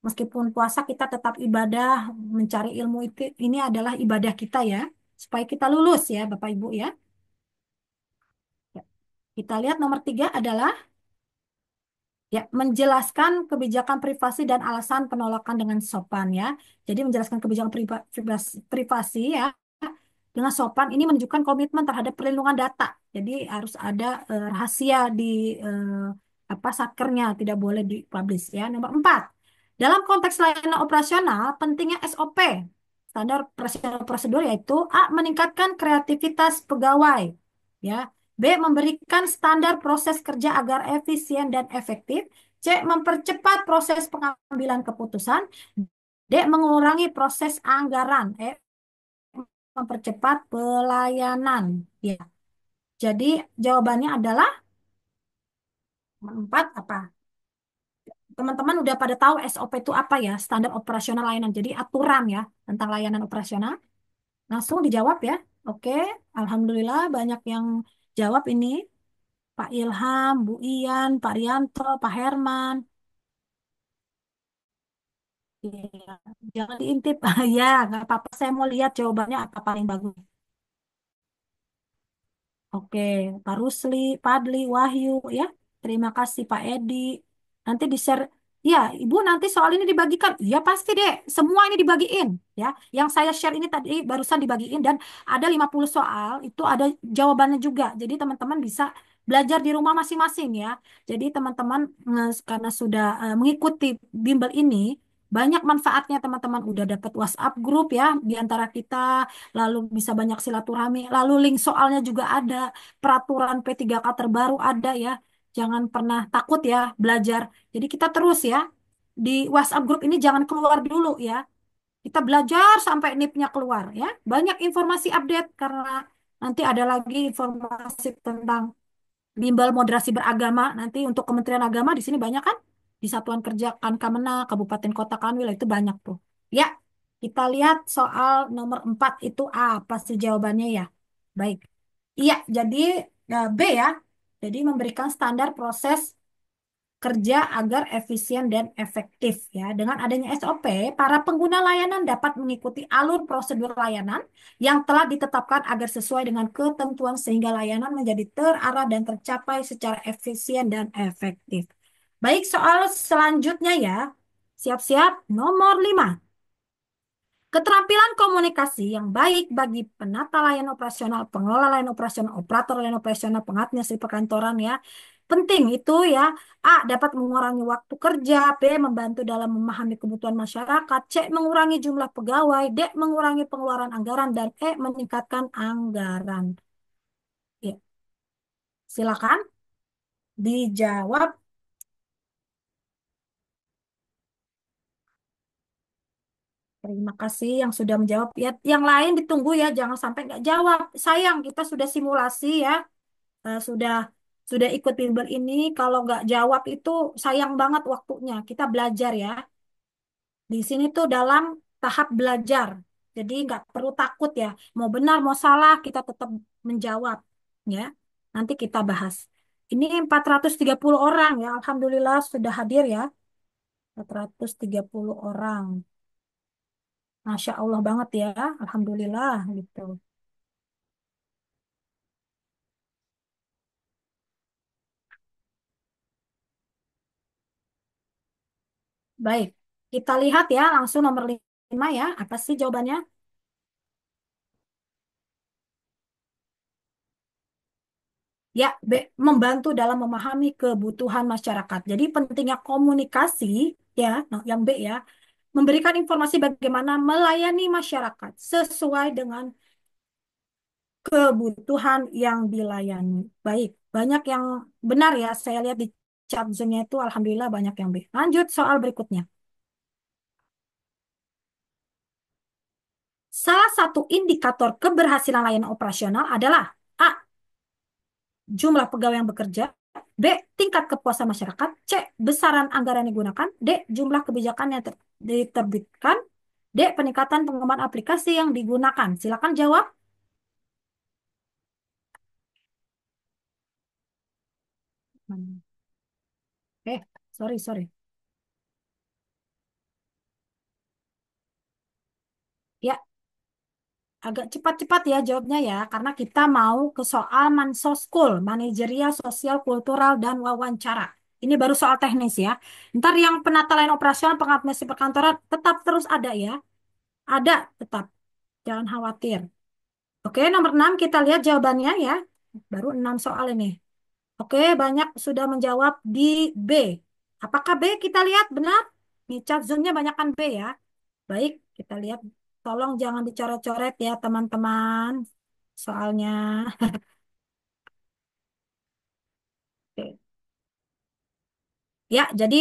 Meskipun puasa kita tetap ibadah, mencari ilmu itu ini adalah ibadah kita ya, supaya kita lulus ya, Bapak Ibu ya. Kita lihat nomor tiga adalah ya, menjelaskan kebijakan privasi dan alasan penolakan dengan sopan ya. Jadi menjelaskan kebijakan privasi ya dengan sopan ini menunjukkan komitmen terhadap perlindungan data. Jadi harus ada rahasia di apa sakernya, tidak boleh dipublish ya. Nomor empat, dalam konteks layanan operasional pentingnya SOP, standar operasional prosedur yaitu A, meningkatkan kreativitas pegawai ya. B, memberikan standar proses kerja agar efisien dan efektif. C, mempercepat proses pengambilan keputusan. D, mengurangi proses anggaran. E, mempercepat pelayanan. Ya, jadi jawabannya adalah empat apa? Teman-teman udah pada tahu SOP itu apa ya? Standar operasional layanan. Jadi aturan ya tentang layanan operasional. Langsung dijawab ya. Oke, Alhamdulillah banyak yang jawab ini. Pak Ilham, Bu Ian, Pak Rianto, Pak Herman. Iya, jangan diintip. Ya, nggak apa-apa. Saya mau lihat jawabannya apa paling bagus. Oke, Pak Rusli, Padli, Wahyu, ya. Terima kasih Pak Edi. Nanti di-share. Ya, Ibu nanti soal ini dibagikan. Ya pasti deh, semua ini dibagiin. Ya, yang saya share ini tadi barusan dibagiin dan ada 50 soal, itu ada jawabannya juga. Jadi teman-teman bisa belajar di rumah masing-masing ya. Jadi teman-teman karena sudah mengikuti bimbel ini, banyak manfaatnya teman-teman. Udah dapat WhatsApp grup ya di antara kita, lalu bisa banyak silaturahmi, lalu link soalnya juga ada, peraturan P3K terbaru ada ya. Jangan pernah takut ya belajar. Jadi kita terus ya di WhatsApp grup ini jangan keluar dulu ya. Kita belajar sampai NIP-nya keluar ya. Banyak informasi update karena nanti ada lagi informasi tentang bimbel moderasi beragama. Nanti untuk Kementerian Agama di sini banyak kan? Di Satuan Kerja Kankamena, Kabupaten Kota Kanwil itu banyak tuh. Ya, kita lihat soal nomor 4 itu apa sih jawabannya ya? Baik. Iya, jadi B ya. Jadi memberikan standar proses kerja agar efisien dan efektif ya. Dengan adanya SOP, para pengguna layanan dapat mengikuti alur prosedur layanan yang telah ditetapkan agar sesuai dengan ketentuan sehingga layanan menjadi terarah dan tercapai secara efisien dan efektif. Baik, soal selanjutnya ya. Siap-siap nomor 5. Keterampilan komunikasi yang baik bagi penata layanan operasional, pengelola layanan operasional, operator layanan operasional, pengadministrasi perkantoran ya. Penting itu ya. A. Dapat mengurangi waktu kerja. B. Membantu dalam memahami kebutuhan masyarakat. C. Mengurangi jumlah pegawai. D. Mengurangi pengeluaran anggaran. Dan E. Meningkatkan anggaran. Ya, silakan dijawab. Terima kasih yang sudah menjawab. Ya, yang lain ditunggu ya, jangan sampai nggak jawab. Sayang, kita sudah simulasi ya. Sudah ikut bimbel ini, kalau nggak jawab itu sayang banget waktunya. Kita belajar ya. Di sini tuh dalam tahap belajar. Jadi nggak perlu takut ya. Mau benar mau salah kita tetap menjawab ya. Nanti kita bahas. Ini 430 orang ya. Alhamdulillah sudah hadir ya. 430 orang. Masya Allah banget ya. Alhamdulillah gitu. Baik. Kita lihat ya langsung nomor 5 ya. Apa sih jawabannya? Ya, B, membantu dalam memahami kebutuhan masyarakat. Jadi pentingnya komunikasi, ya, nah, yang B ya, memberikan informasi bagaimana melayani masyarakat sesuai dengan kebutuhan yang dilayani. Baik, banyak yang benar ya, saya lihat di chat Zoom-nya itu Alhamdulillah banyak yang B. Lanjut soal berikutnya. Salah satu indikator keberhasilan layanan operasional adalah A, jumlah pegawai yang bekerja, B, tingkat kepuasan masyarakat, C, besaran anggaran yang digunakan, D, jumlah kebijakan yang diterbitkan, D, peningkatan pengembangan aplikasi yang digunakan. Silakan jawab. Sorry, sorry. Ya, agak cepat-cepat ya jawabnya ya, karena kita mau ke soal Mansoskul, manajerial, sosial, kultural, dan wawancara. Ini baru soal teknis ya. Ntar yang penata layanan operasional, pengadministrasi perkantoran tetap terus ada ya. Ada tetap, jangan khawatir. Oke, nomor 6 kita lihat jawabannya ya. Baru 6 soal ini. Oke, banyak sudah menjawab di B. Apakah B kita lihat benar? Nih chat zoom-nya banyakkan B ya. Baik, kita lihat. Tolong jangan dicoret-coret ya teman-teman. Soalnya. Oke. Ya, jadi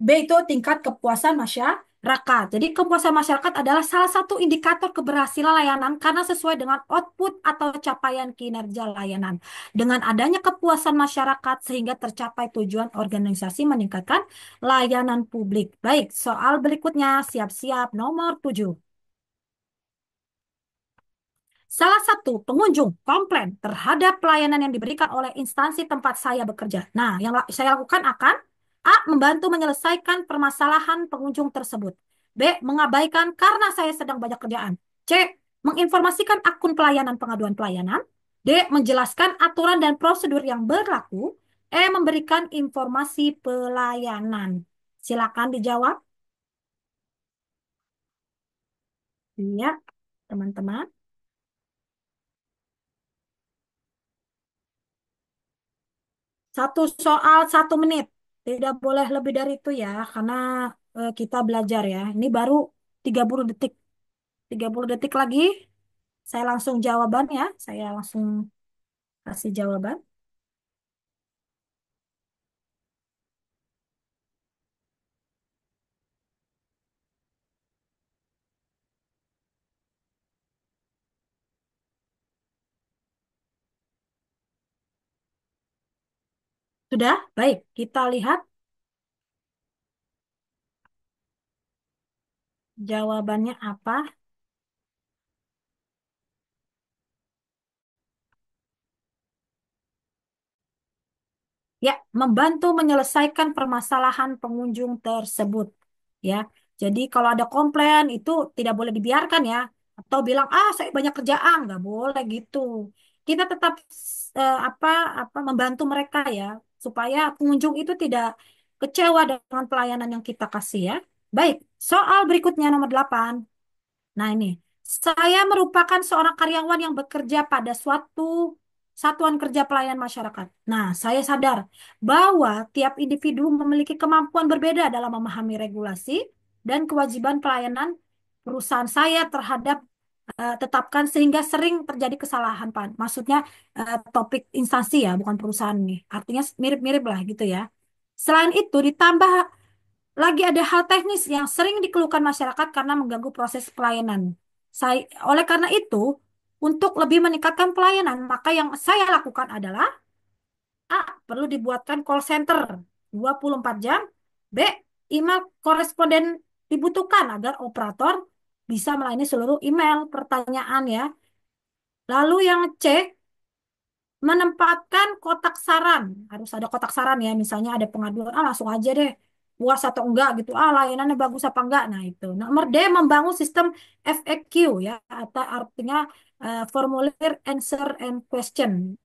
B itu tingkat kepuasan masyarakat. Jadi kepuasan masyarakat adalah salah satu indikator keberhasilan layanan karena sesuai dengan output atau capaian kinerja layanan. Dengan adanya kepuasan masyarakat sehingga tercapai tujuan organisasi meningkatkan layanan publik. Baik, soal berikutnya siap-siap nomor 7. Salah satu pengunjung komplain terhadap pelayanan yang diberikan oleh instansi tempat saya bekerja. Nah, yang saya lakukan akan A. Membantu menyelesaikan permasalahan pengunjung tersebut. B. Mengabaikan karena saya sedang banyak kerjaan. C. Menginformasikan akun pelayanan pengaduan pelayanan. D. Menjelaskan aturan dan prosedur yang berlaku. E. Memberikan informasi pelayanan. Silakan dijawab. Iya, teman-teman. Satu soal 1 menit. Tidak boleh lebih dari itu ya, karena kita belajar ya. Ini baru 30 detik. 30 detik lagi, saya langsung jawaban ya. Saya langsung kasih jawaban. Sudah? Baik, kita lihat jawabannya apa. Ya, membantu menyelesaikan permasalahan pengunjung tersebut. Ya, jadi kalau ada komplain itu tidak boleh dibiarkan ya. Atau bilang, ah saya banyak kerjaan, nggak boleh gitu. Kita tetap apa apa membantu mereka ya, supaya pengunjung itu tidak kecewa dengan pelayanan yang kita kasih ya. Baik, soal berikutnya nomor 8. Nah, ini. Saya merupakan seorang karyawan yang bekerja pada suatu satuan kerja pelayanan masyarakat. Nah, saya sadar bahwa tiap individu memiliki kemampuan berbeda dalam memahami regulasi dan kewajiban pelayanan perusahaan saya terhadap tetapkan sehingga sering terjadi kesalahan, Pak. Maksudnya topik instansi ya, bukan perusahaan nih. Artinya mirip-mirip lah gitu ya. Selain itu, ditambah lagi ada hal teknis yang sering dikeluhkan masyarakat karena mengganggu proses pelayanan. Saya, oleh karena itu, untuk lebih meningkatkan pelayanan, maka yang saya lakukan adalah A. Perlu dibuatkan call center 24 jam. B. Email koresponden dibutuhkan agar operator bisa melayani seluruh email pertanyaan ya. Lalu yang C. Menempatkan kotak saran. Harus ada kotak saran ya. Misalnya ada pengaduan, ah langsung aja deh. Puas atau enggak gitu. Ah layanannya bagus apa enggak. Nah itu. Nomor D, membangun sistem FAQ ya. Atau artinya formulir answer and question.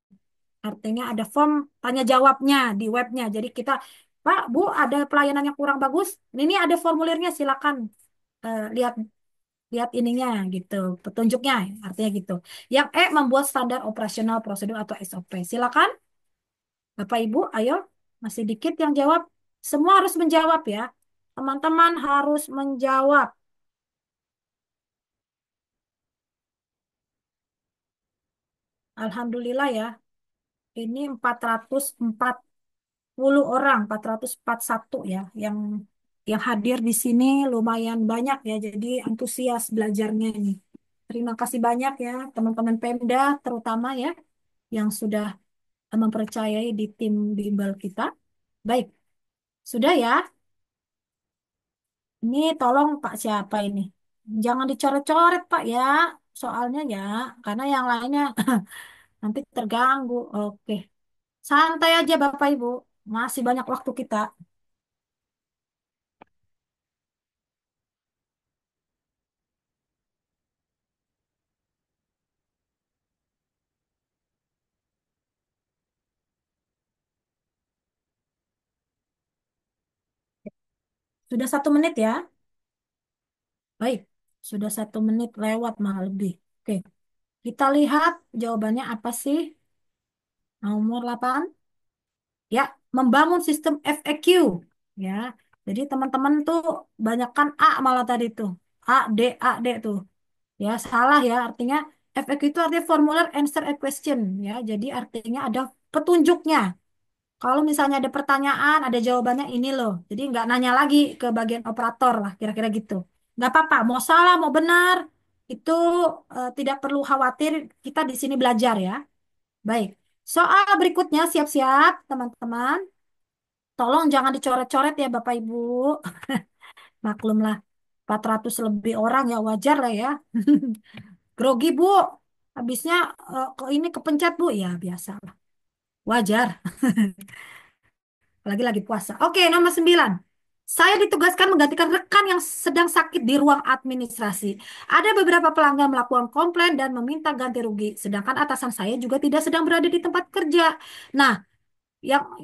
Artinya ada form tanya jawabnya di webnya. Jadi kita, Pak, Bu, ada pelayanan yang kurang bagus. Ini ada formulirnya, silakan lihat lihat ininya gitu, petunjuknya artinya gitu. Yang E, membuat standar operasional prosedur atau SOP. Silakan Bapak Ibu, ayo masih dikit yang jawab. Semua harus menjawab ya. Teman-teman harus menjawab. Alhamdulillah ya. Ini 440 orang, 441 ya yang hadir di sini lumayan banyak ya. Jadi antusias belajarnya ini. Terima kasih banyak ya teman-teman Pemda terutama ya yang sudah mempercayai di tim bimbel kita. Baik, sudah ya. Ini tolong Pak siapa ini? Jangan dicoret-coret Pak ya, soalnya ya, karena yang lainnya nanti terganggu. Oke, santai aja Bapak Ibu, masih banyak waktu kita. Sudah 1 menit ya. Baik, sudah 1 menit lewat malah lebih. Oke, kita lihat jawabannya apa sih? Nomor 8. Ya, membangun sistem FAQ. Ya, jadi teman-teman tuh banyakkan A malah tadi tuh. A, D tuh. Ya, salah ya. Artinya FAQ itu artinya formular answer a question. Ya, jadi artinya ada petunjuknya. Kalau misalnya ada pertanyaan, ada jawabannya ini loh. Jadi nggak nanya lagi ke bagian operator lah, kira-kira gitu. Nggak apa-apa, mau salah, mau benar, itu tidak perlu khawatir. Kita di sini belajar ya. Baik. Soal berikutnya siap-siap, teman-teman. Tolong jangan dicoret-coret ya, Bapak Ibu. Maklumlah, 400 lebih orang ya wajar lah ya. Grogi, Bu. Habisnya kok ini kepencet, Bu. Ya, biasa lah. Wajar. Apalagi lagi puasa. Oke, nomor 9. Saya ditugaskan menggantikan rekan yang sedang sakit di ruang administrasi. Ada beberapa pelanggan melakukan komplain dan meminta ganti rugi, sedangkan atasan saya juga tidak sedang berada di tempat kerja. Nah,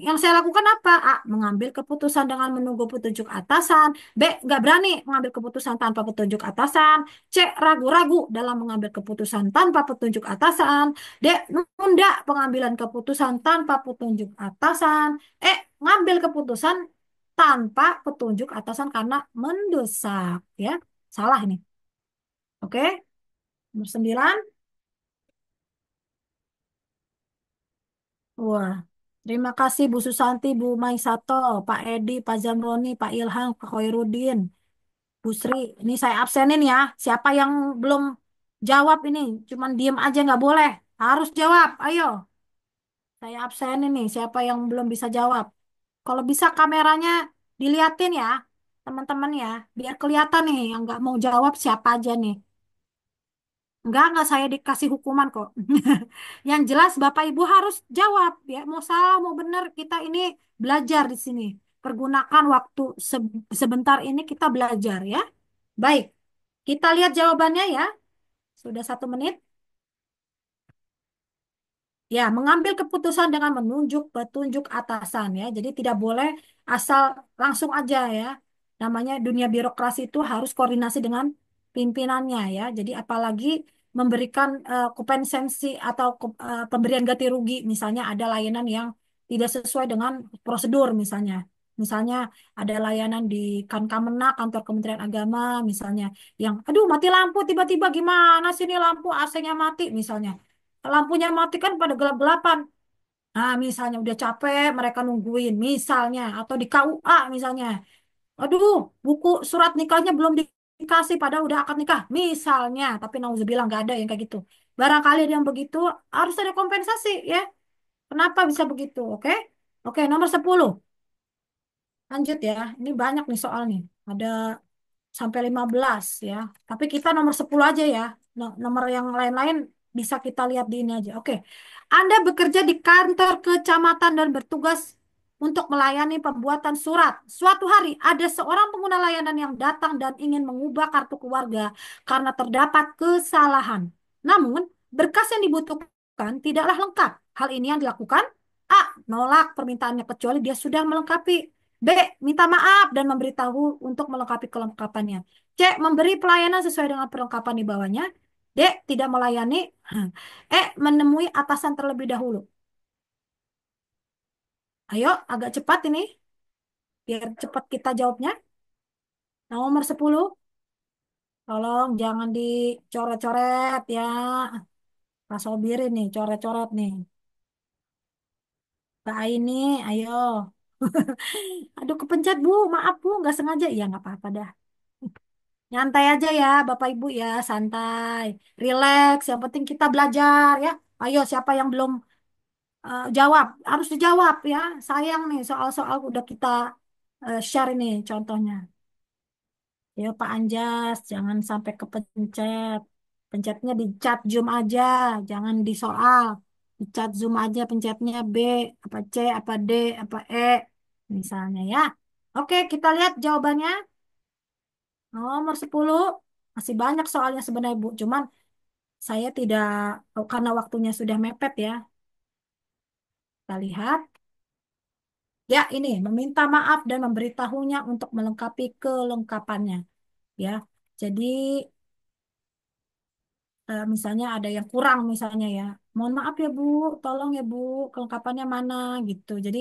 yang saya lakukan apa? A. Mengambil keputusan dengan menunggu petunjuk atasan. B. Nggak berani mengambil keputusan tanpa petunjuk atasan. C. Ragu-ragu dalam mengambil keputusan tanpa petunjuk atasan. D. Menunda pengambilan keputusan tanpa petunjuk atasan. E. Ngambil keputusan tanpa petunjuk atasan karena mendesak. Ya, salah ini. Oke, nomor 9. Wah, terima kasih Bu Susanti, Bu Maisato, Pak Edi, Pak Zamroni, Pak Ilham, Pak Khairuddin, Bu Sri. Ini saya absenin ya. Siapa yang belum jawab ini, cuman diem aja nggak boleh. Harus jawab. Ayo, saya absenin nih. Siapa yang belum bisa jawab? Kalau bisa kameranya diliatin ya, teman-teman ya, biar kelihatan nih yang nggak mau jawab siapa aja nih. Enggak, saya dikasih hukuman kok. Yang jelas Bapak Ibu harus jawab ya. Mau salah, mau benar, kita ini belajar di sini. Pergunakan waktu sebentar ini kita belajar ya. Baik, kita lihat jawabannya ya. Sudah 1 menit. Ya, mengambil keputusan dengan menunjuk petunjuk atasan ya. Jadi tidak boleh asal langsung aja ya. Namanya dunia birokrasi itu harus koordinasi dengan pimpinannya ya. Jadi apalagi memberikan kompensensi atau pemberian ganti rugi. Misalnya ada layanan yang tidak sesuai dengan prosedur misalnya. Misalnya ada layanan di Kankemenak, kantor Kementerian Agama misalnya. Yang, aduh mati lampu tiba-tiba gimana sih ini lampu AC-nya mati misalnya. Lampunya mati kan pada gelap-gelapan. Nah, misalnya udah capek mereka nungguin, misalnya atau di KUA misalnya. Aduh, buku surat nikahnya belum dikasih padahal udah akad nikah, misalnya. Tapi nauzubillah nggak ada yang kayak gitu. Barangkali ada yang begitu, harus ada kompensasi ya. Kenapa bisa begitu? Oke? Oke, nomor 10. Lanjut ya. Ini banyak nih soal nih. Ada sampai 15 ya. Tapi kita nomor 10 aja ya. Nomor yang lain-lain bisa kita lihat di ini aja. Oke. Anda bekerja di kantor kecamatan dan bertugas untuk melayani pembuatan surat. Suatu hari ada seorang pengguna layanan yang datang dan ingin mengubah kartu keluarga karena terdapat kesalahan. Namun, berkas yang dibutuhkan tidaklah lengkap. Hal ini yang dilakukan A. Nolak permintaannya kecuali dia sudah melengkapi. B. Minta maaf dan memberitahu untuk melengkapi kelengkapannya. C. Memberi pelayanan sesuai dengan perlengkapan di bawahnya. D. Tidak melayani. E. Menemui atasan terlebih dahulu. Ayo, agak cepat ini. Biar cepat kita jawabnya. Nomor 10. Tolong jangan dicoret-coret ya. Pak Sobir ini, coret-coret nih. Kak ini, ayo. Aduh, kepencet Bu. Maaf Bu, nggak sengaja. Ya, nggak apa-apa dah. Nyantai aja ya, Bapak Ibu ya, santai, relax. Yang penting kita belajar ya. Ayo, siapa yang belum jawab, harus dijawab ya. Sayang nih, soal-soal udah kita share ini contohnya. Ya Pak Anjas, jangan sampai kepencet. Pencetnya di chat Zoom aja, jangan di soal. Di chat Zoom aja pencetnya B, apa C, apa D, apa E, misalnya ya. Oke, kita lihat jawabannya. Nomor 10 masih banyak soalnya sebenarnya Bu. Cuman saya tidak, karena waktunya sudah mepet ya. Kita lihat. Ya, ini meminta maaf dan memberitahunya untuk melengkapi kelengkapannya. Ya, jadi misalnya ada yang kurang misalnya ya, mohon maaf ya Bu, tolong ya Bu, kelengkapannya mana gitu. Jadi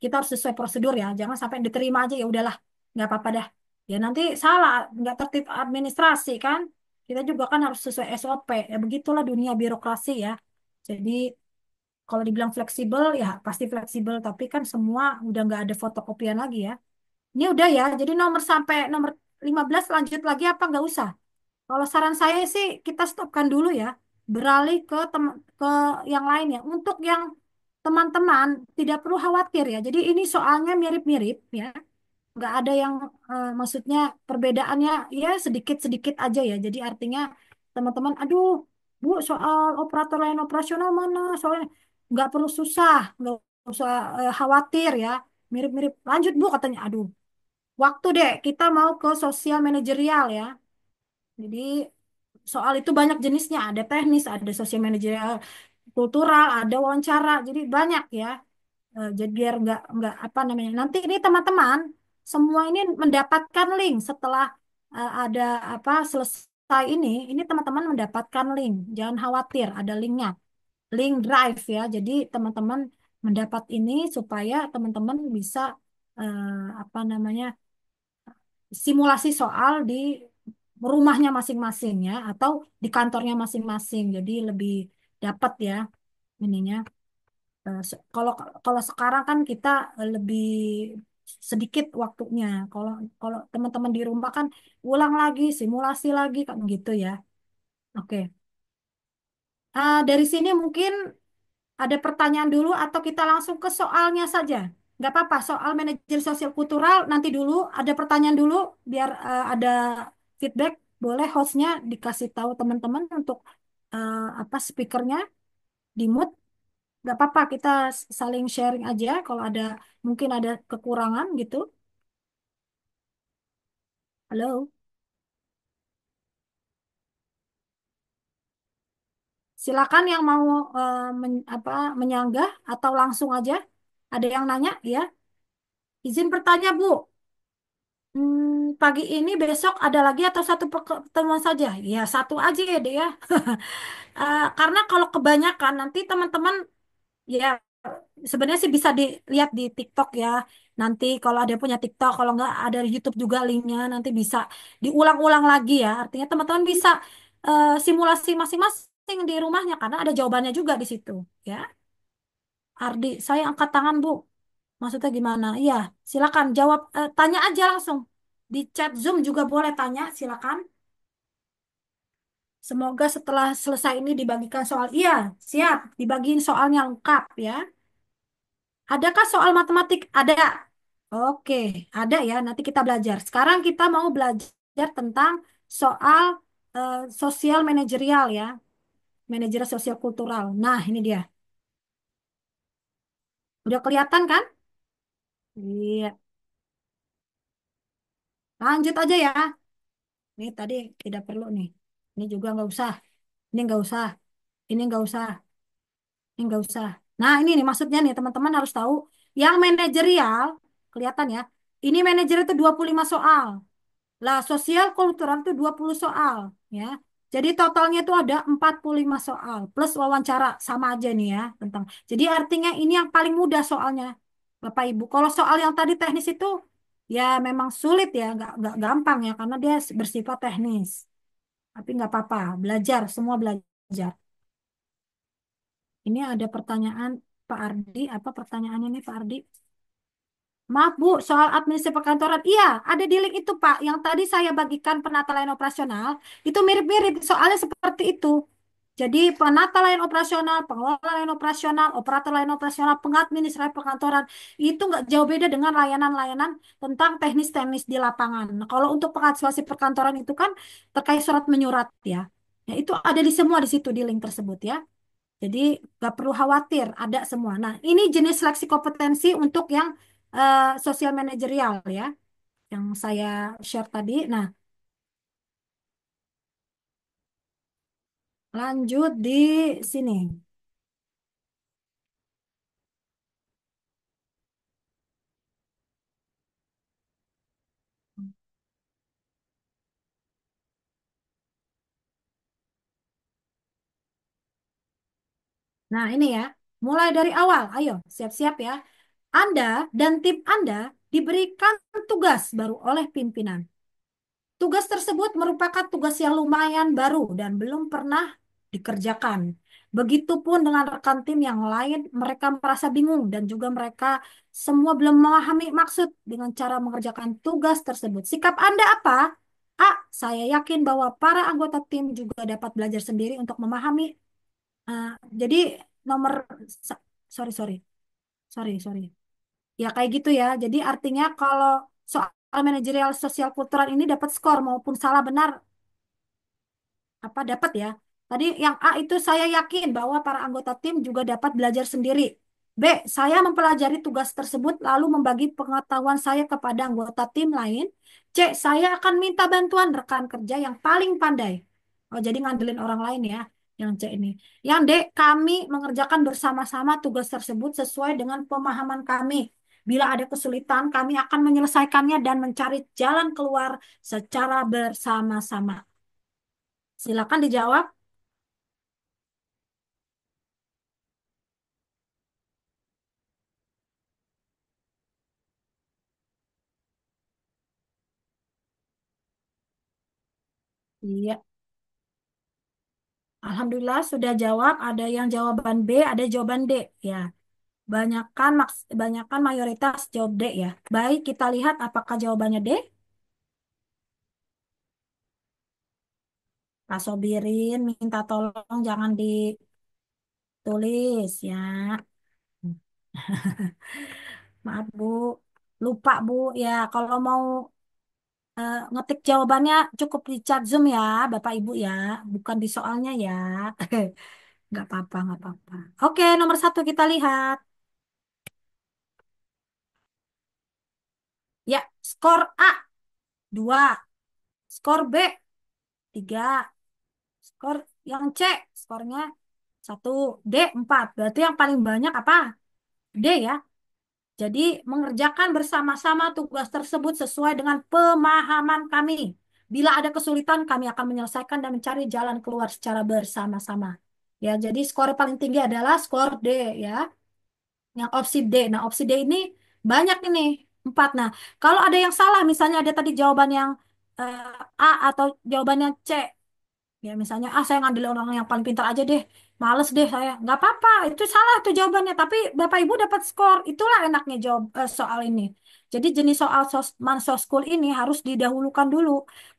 kita harus sesuai prosedur ya, jangan sampai diterima aja ya udahlah, nggak apa-apa dah. Ya nanti salah, nggak tertib administrasi kan. Kita juga kan harus sesuai SOP. Ya begitulah dunia birokrasi ya. Jadi kalau dibilang fleksibel ya pasti fleksibel, tapi kan semua udah nggak ada fotokopian lagi ya. Ini udah ya, jadi nomor sampai nomor 15 lanjut lagi apa nggak usah? Kalau saran saya sih kita stopkan dulu ya, beralih ke yang lain ya. Untuk yang teman-teman tidak perlu khawatir ya. Jadi ini soalnya mirip-mirip ya, nggak ada yang maksudnya perbedaannya ya sedikit-sedikit aja ya. Jadi artinya teman-teman, aduh Bu soal operator lain operasional mana? Soalnya nggak perlu susah, nggak usah khawatir ya. Mirip-mirip. Lanjut Bu katanya, aduh. Waktu deh kita mau ke sosial manajerial ya. Jadi soal itu banyak jenisnya, ada teknis, ada sosial manajerial, kultural, ada wawancara. Jadi banyak ya. Jadi biar nggak apa namanya. Nanti ini teman-teman semua ini mendapatkan link setelah ada apa selesai ini teman-teman mendapatkan link. Jangan khawatir, ada linknya. Link drive ya. Jadi teman-teman mendapat ini supaya teman-teman bisa apa namanya simulasi soal di rumahnya masing-masing ya atau di kantornya masing-masing. Jadi lebih dapat ya ininya. Kalau kalau sekarang kan kita lebih sedikit waktunya. Kalau kalau teman-teman di rumah kan ulang lagi, simulasi lagi kan gitu ya. Oke. Dari sini mungkin ada pertanyaan dulu atau kita langsung ke soalnya saja. Nggak apa-apa, soal manajer sosial kultural nanti dulu ada pertanyaan dulu biar ada feedback. Boleh hostnya dikasih tahu teman-teman untuk apa speakernya di mute. Nggak apa-apa, kita saling sharing aja kalau ada mungkin ada kekurangan gitu. Halo, silakan yang mau apa menyanggah atau langsung aja. Ada yang nanya ya? Izin bertanya, Bu. Pagi ini besok ada lagi atau satu pertemuan saja? Ya, satu aja ya, deh ya. Karena kalau kebanyakan nanti teman-teman ya sebenarnya sih bisa dilihat di TikTok ya. Nanti kalau ada yang punya TikTok, kalau nggak ada di YouTube juga linknya, nanti bisa diulang-ulang lagi ya. Artinya teman-teman bisa simulasi masing-masing di rumahnya karena ada jawabannya juga di situ ya. Ardi, saya angkat tangan Bu. Maksudnya gimana? Iya, silakan jawab. Tanya aja langsung. Di chat Zoom juga boleh tanya, silakan. Semoga setelah selesai ini dibagikan soal. Iya, siap. Dibagiin soalnya lengkap ya. Adakah soal matematik? Ada. Oke, ada ya. Nanti kita belajar. Sekarang kita mau belajar tentang soal sosial manajerial ya. Manajer sosial kultural. Nah, ini dia. Udah kelihatan kan? Iya. Lanjut aja ya. Ini tadi tidak perlu nih. Ini juga nggak usah. Ini nggak usah. Ini nggak usah. Ini nggak usah. Nah, ini nih maksudnya nih teman-teman harus tahu yang manajerial kelihatan ya. Ini manajer itu 25 soal. Lah, sosial kultural itu 20 soal ya. Jadi totalnya itu ada 45 soal plus wawancara sama aja nih ya tentang. Jadi artinya ini yang paling mudah soalnya. Bapak Ibu. Kalau soal yang tadi teknis itu ya memang sulit ya, nggak gampang ya karena dia bersifat teknis. Tapi nggak apa-apa, belajar, semua belajar. Ini ada pertanyaan Pak Ardi, apa pertanyaannya nih Pak Ardi? Maaf Bu, soal administrasi perkantoran. Iya, ada di link itu Pak. Yang tadi saya bagikan penata layanan operasional, itu mirip-mirip, soalnya seperti itu. Jadi penata layanan operasional, pengelola layanan operasional, operator layanan operasional, pengadministrasi perkantoran, itu nggak jauh beda dengan layanan-layanan tentang teknis-teknis di lapangan. Nah, kalau untuk pengadministrasi perkantoran itu kan terkait surat menyurat ya. Ya, itu ada di semua di situ di link tersebut ya. Jadi nggak perlu khawatir, ada semua. Nah, ini jenis seleksi kompetensi untuk yang sosial manajerial ya, yang saya share tadi. Nah, lanjut di sini. Nah, ini ya, mulai dari awal. Ayo, siap-siap ya. Anda dan tim Anda diberikan tugas baru oleh pimpinan. Tugas tersebut merupakan tugas yang lumayan baru dan belum pernah dikerjakan. Begitupun dengan rekan tim yang lain, mereka merasa bingung dan juga mereka semua belum memahami maksud dengan cara mengerjakan tugas tersebut. Sikap Anda apa? A. Saya yakin bahwa para anggota tim juga dapat belajar sendiri untuk memahami. eh, jadi nomor sa- sorry sorry sorry sorry. Ya kayak gitu ya. Jadi artinya kalau soal manajerial sosial kultural ini dapat skor maupun salah benar apa dapat ya. Tadi yang A itu saya yakin bahwa para anggota tim juga dapat belajar sendiri. B, saya mempelajari tugas tersebut lalu membagi pengetahuan saya kepada anggota tim lain. C, saya akan minta bantuan rekan kerja yang paling pandai. Oh, jadi ngandelin orang lain ya, yang C ini. Yang D, kami mengerjakan bersama-sama tugas tersebut sesuai dengan pemahaman kami. Bila ada kesulitan, kami akan menyelesaikannya dan mencari jalan keluar secara bersama-sama. Silakan dijawab. Iya, Alhamdulillah sudah jawab. Ada yang jawaban B, ada jawaban D. Ya, banyakan mayoritas jawab D ya. Baik, kita lihat apakah jawabannya D. Pak Sobirin minta tolong jangan ditulis ya. Maaf Bu, lupa Bu. Ya, kalau mau ngetik jawabannya cukup di chat Zoom ya, Bapak Ibu ya, bukan di soalnya ya. Nggak apa-apa, nggak apa-apa. Oke, nomor satu kita lihat. Ya, skor A 2, skor B 3, skor yang C skornya 1, D 4. Berarti yang paling banyak apa? D ya. Jadi mengerjakan bersama-sama tugas tersebut sesuai dengan pemahaman kami. Bila ada kesulitan, kami akan menyelesaikan dan mencari jalan keluar secara bersama-sama. Ya, jadi skor paling tinggi adalah skor D ya. Yang opsi D. Nah, opsi D ini banyak ini 4. Nah, kalau ada yang salah, misalnya ada tadi jawaban yang A atau jawabannya C. Ya misalnya, ah saya ngambil orang yang paling pintar aja deh. Males deh saya. Nggak apa-apa, itu salah tuh jawabannya. Tapi Bapak Ibu dapat skor. Itulah enaknya jawab soal ini. Jadi jenis soal School ini harus didahulukan dulu.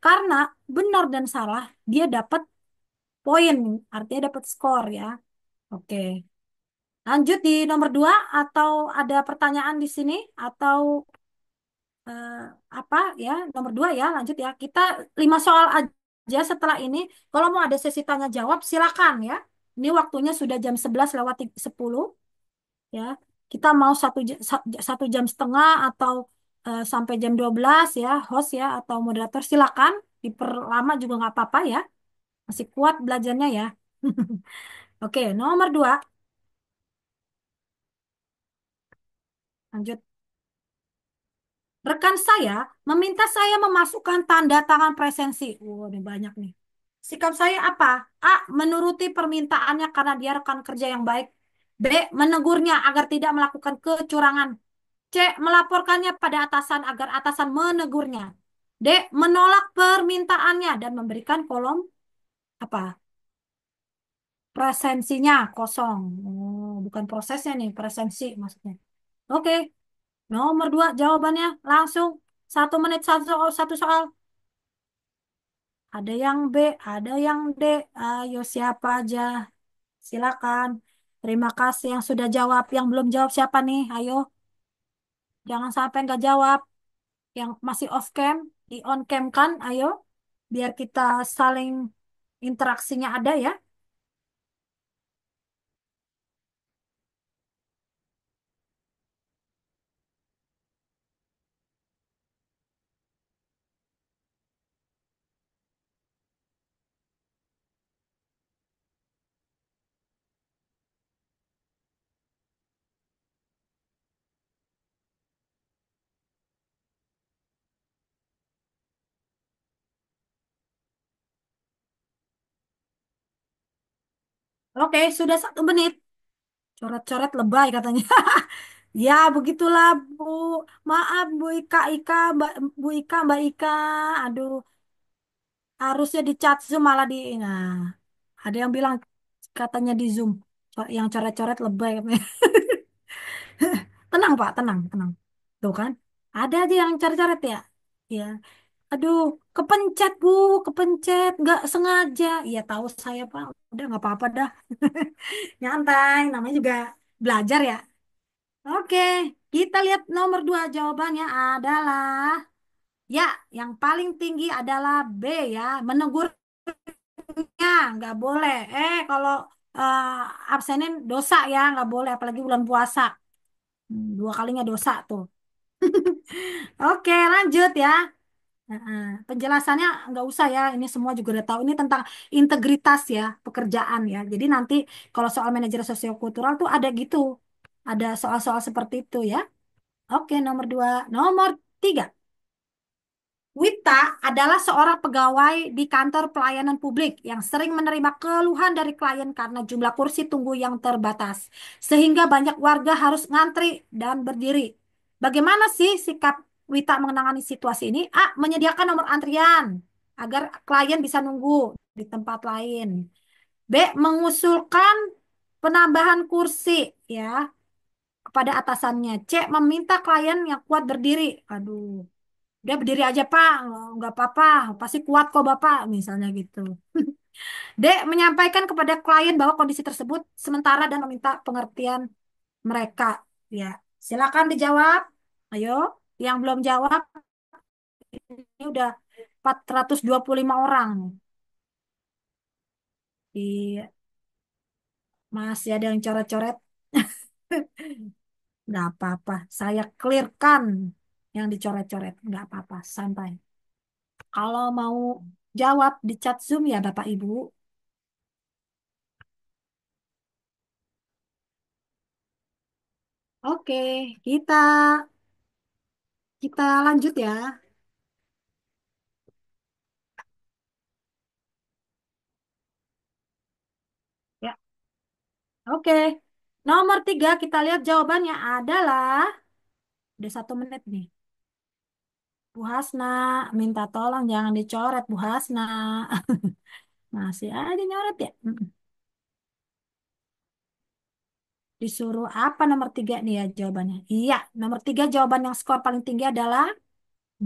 Karena benar dan salah, dia dapat poin. Artinya dapat skor ya. Oke. Lanjut di nomor 2 atau ada pertanyaan di sini? Atau eh, apa ya nomor 2 ya lanjut ya kita 5 soal aja setelah ini kalau mau ada sesi tanya jawab silakan ya ini waktunya sudah jam 11 lewat 10 ya kita mau 1 jam setengah atau sampai jam 12 ya host ya atau moderator silakan diperlama juga nggak apa-apa ya masih kuat belajarnya ya. Oke nomor 2 lanjut. Rekan saya meminta saya memasukkan tanda tangan presensi. Ini banyak nih. Sikap saya apa? A. Menuruti permintaannya karena dia rekan kerja yang baik. B. Menegurnya agar tidak melakukan kecurangan. C. Melaporkannya pada atasan agar atasan menegurnya. D. Menolak permintaannya dan memberikan kolom apa? Presensinya kosong. Oh, bukan prosesnya nih, presensi maksudnya. Oke, nomor 2 jawabannya langsung 1 menit satu soal. Ada yang B, ada yang D. Ayo siapa aja? Silakan. Terima kasih yang sudah jawab. Yang belum jawab siapa nih? Ayo, jangan sampai nggak jawab. Yang masih off cam, di on cam kan? Ayo, biar kita saling interaksinya ada ya. Oke, sudah 1 menit. Coret-coret lebay katanya. Ya, begitulah, Bu. Maaf, Bu Ika, Bu Ika, Mbak Ika. Aduh, harusnya di chat Zoom malah di... Nah, ada yang bilang katanya di Zoom. Yang coret-coret lebay katanya. Tenang, Pak, tenang, tenang. Tuh kan, ada aja yang coret-coret ya. Ya, aduh, kepencet, Bu, kepencet. Nggak sengaja. Iya, tahu saya, Pak. Udah, nggak apa-apa dah. Nyantai, namanya juga belajar ya. Oke, kita lihat nomor dua. Jawabannya adalah ya, yang paling tinggi adalah B ya. Menegurnya nggak boleh. Kalau absenin dosa ya, nggak boleh. Apalagi bulan puasa. Dua kalinya dosa tuh. Oke, lanjut ya. Heeh. Penjelasannya nggak usah ya. Ini semua juga udah tahu. Ini tentang integritas ya, pekerjaan ya. Jadi nanti kalau soal manajer sosiokultural tuh ada gitu. Ada soal-soal seperti itu ya. Oke, nomor dua. Nomor tiga. Wita adalah seorang pegawai di kantor pelayanan publik yang sering menerima keluhan dari klien karena jumlah kursi tunggu yang terbatas, sehingga banyak warga harus ngantri dan berdiri. Bagaimana sih sikap Wita mengenangani situasi ini? A. Menyediakan nomor antrian agar klien bisa nunggu di tempat lain. B. Mengusulkan penambahan kursi ya kepada atasannya. C. Meminta klien yang kuat berdiri. Aduh. Dia berdiri aja Pak, nggak apa-apa, pasti kuat kok Bapak, misalnya gitu. D. Menyampaikan kepada klien bahwa kondisi tersebut sementara dan meminta pengertian mereka. Ya, silakan dijawab. Ayo, yang belum jawab, ini udah 425 orang. Di, masih ada yang coret-coret. Nggak apa-apa, saya clearkan yang dicoret-coret. Nggak apa-apa, santai. Kalau mau jawab di chat Zoom ya Bapak Ibu. Oke, kita kita lanjut ya. Ya, oke. Nomor tiga kita lihat jawabannya adalah udah 1 menit nih. Bu Hasna minta tolong jangan dicoret Bu Hasna. Masih aja nyoret ya. Disuruh apa nomor tiga nih ya jawabannya? Iya, nomor tiga jawaban yang skor paling tinggi adalah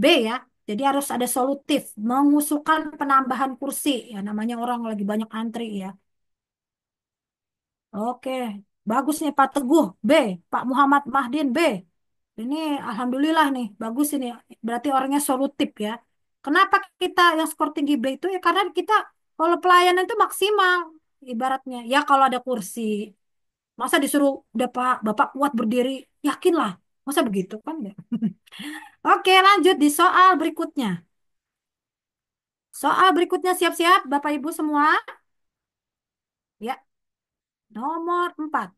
B ya. Jadi harus ada solutif, mengusulkan penambahan kursi. Ya namanya orang lagi banyak antri ya. Oke, bagus nih Pak Teguh B, Pak Muhammad Mahdin B. Ini alhamdulillah nih, bagus ini. Berarti orangnya solutif ya. Kenapa kita yang skor tinggi B itu ya karena kita kalau pelayanan itu maksimal ibaratnya. Ya kalau ada kursi, masa disuruh udah Pak, Bapak kuat berdiri, yakinlah. Masa begitu kan ya? Oke, lanjut di soal berikutnya. Soal berikutnya siap-siap Bapak Ibu semua. Ya, nomor 4.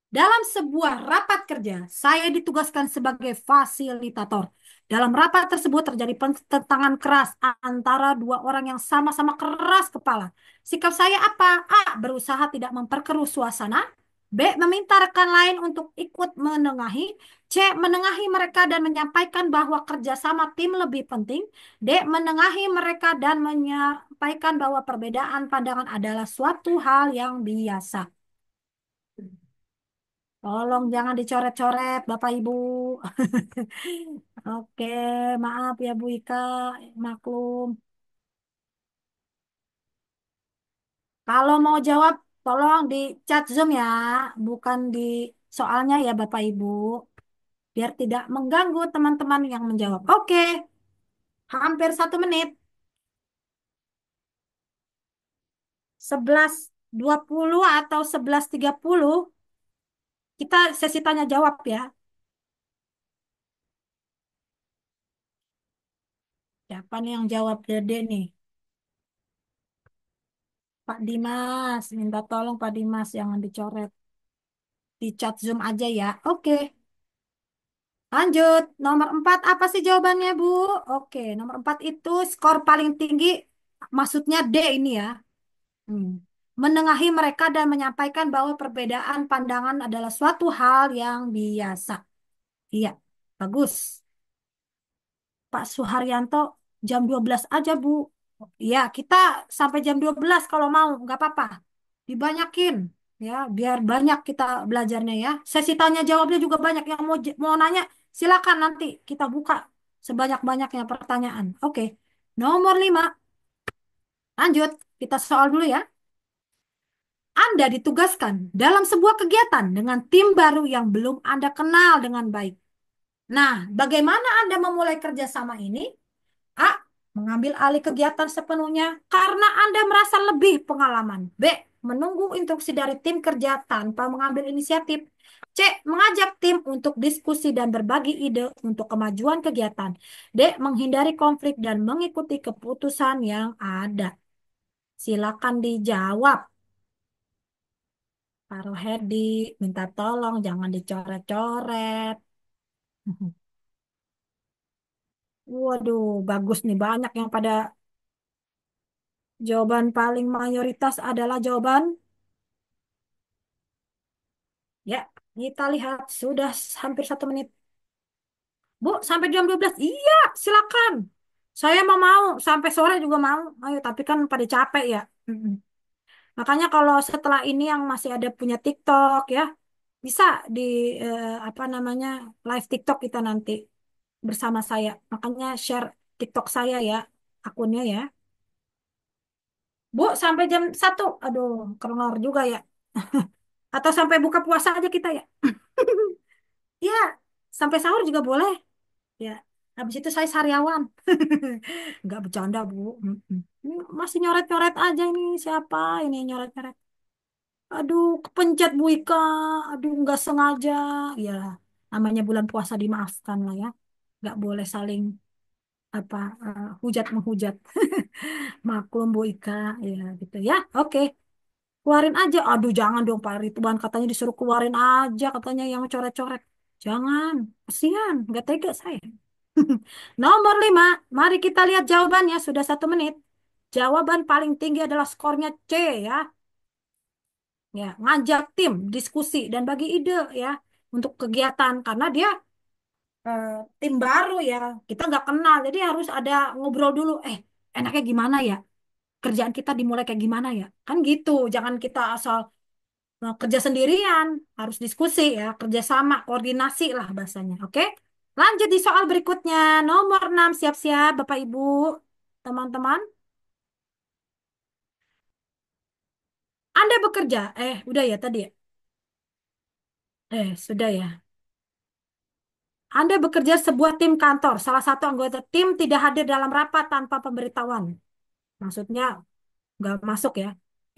Dalam sebuah rapat kerja, saya ditugaskan sebagai fasilitator. Dalam rapat tersebut terjadi pertentangan keras antara dua orang yang sama-sama keras kepala. Sikap saya apa? A. Berusaha tidak memperkeruh suasana. B. Meminta rekan lain untuk ikut menengahi. C. Menengahi mereka dan menyampaikan bahwa kerjasama tim lebih penting. D. Menengahi mereka dan menyampaikan bahwa perbedaan pandangan adalah suatu hal yang biasa. Tolong jangan dicoret-coret, Bapak Ibu. Oke, maaf ya Bu Ika, maklum. Kalau mau jawab, tolong di chat Zoom ya, bukan di soalnya ya Bapak Ibu, biar tidak mengganggu teman-teman yang menjawab. Oke, hampir 1 menit, 11.20 atau 11.30, kita sesi tanya jawab ya. Siapa nih yang jawab Dede nih? Pak Dimas, minta tolong Pak Dimas, jangan dicoret. Di chat Zoom aja ya. Oke, lanjut. Nomor 4 apa sih jawabannya, Bu? Oke, nomor 4 itu skor paling tinggi, maksudnya D ini ya. Hmm. menengahi mereka dan menyampaikan bahwa perbedaan pandangan adalah suatu hal yang biasa. Iya, bagus. Pak Suharyanto jam 12 aja, Bu. Iya, kita sampai jam 12 kalau mau, nggak apa-apa. Dibanyakin ya, biar banyak kita belajarnya ya. Sesi tanya jawabnya juga banyak yang mau nanya, silakan nanti kita buka sebanyak-banyaknya pertanyaan. Oke. Nomor 5, lanjut. Kita soal dulu ya. Anda ditugaskan dalam sebuah kegiatan dengan tim baru yang belum Anda kenal dengan baik. Nah, bagaimana Anda memulai kerjasama ini? A. Mengambil alih kegiatan sepenuhnya karena Anda merasa lebih pengalaman. B. Menunggu instruksi dari tim kerja tanpa mengambil inisiatif. C. Mengajak tim untuk diskusi dan berbagi ide untuk kemajuan kegiatan. D. Menghindari konflik dan mengikuti keputusan yang ada. Silakan dijawab. Pak Rohedi, minta tolong jangan dicoret-coret. Waduh, bagus nih. Banyak yang pada jawaban paling mayoritas adalah jawaban. Ya, kita lihat sudah hampir 1 menit. Bu, sampai jam 12. Iya, silakan. Saya mau sampai sore juga mau. Ayo, tapi kan pada capek ya. Mm-mm. Makanya kalau setelah ini yang masih ada punya TikTok ya, bisa di apa namanya live TikTok kita nanti bersama saya. Makanya share TikTok saya ya, akunnya ya. Bu, sampai jam 1. Aduh, kelongor juga ya. Atau sampai buka puasa aja kita ya. Ya, sampai sahur juga boleh. Ya, habis itu saya sariawan. Nggak bercanda, Bu. Mm-mm. Ini masih nyoret-nyoret aja ini. Siapa ini nyoret-nyoret? Aduh, kepencet Bu Ika. Aduh, nggak sengaja. Ya, namanya bulan puasa dimaafkan lah ya. Nggak boleh saling apa hujat menghujat. Maklum Bu Ika. Ya, gitu ya. Oke. Keluarin aja. Aduh, jangan dong Pak Ridwan. Katanya disuruh keluarin aja. Katanya yang coret-coret. Jangan. Kasihan. Nggak tega saya. Nomor 5, mari kita lihat jawabannya. Sudah 1 menit. Jawaban paling tinggi adalah skornya C ya. Ya, ngajak tim, diskusi dan bagi ide ya untuk kegiatan karena dia eh, tim baru ya. Kita nggak kenal, jadi harus ada ngobrol dulu. Enaknya gimana ya? Kerjaan kita dimulai kayak gimana ya? Kan gitu. Jangan kita asal kerja sendirian, harus diskusi ya, kerjasama, koordinasi lah bahasanya. Oke? Lanjut di soal berikutnya. Nomor 6, siap-siap Bapak Ibu, teman-teman. Anda bekerja. Udah ya tadi ya? Sudah ya. Anda bekerja sebuah tim kantor. Salah satu anggota tim tidak hadir dalam rapat tanpa pemberitahuan. Maksudnya nggak masuk ya.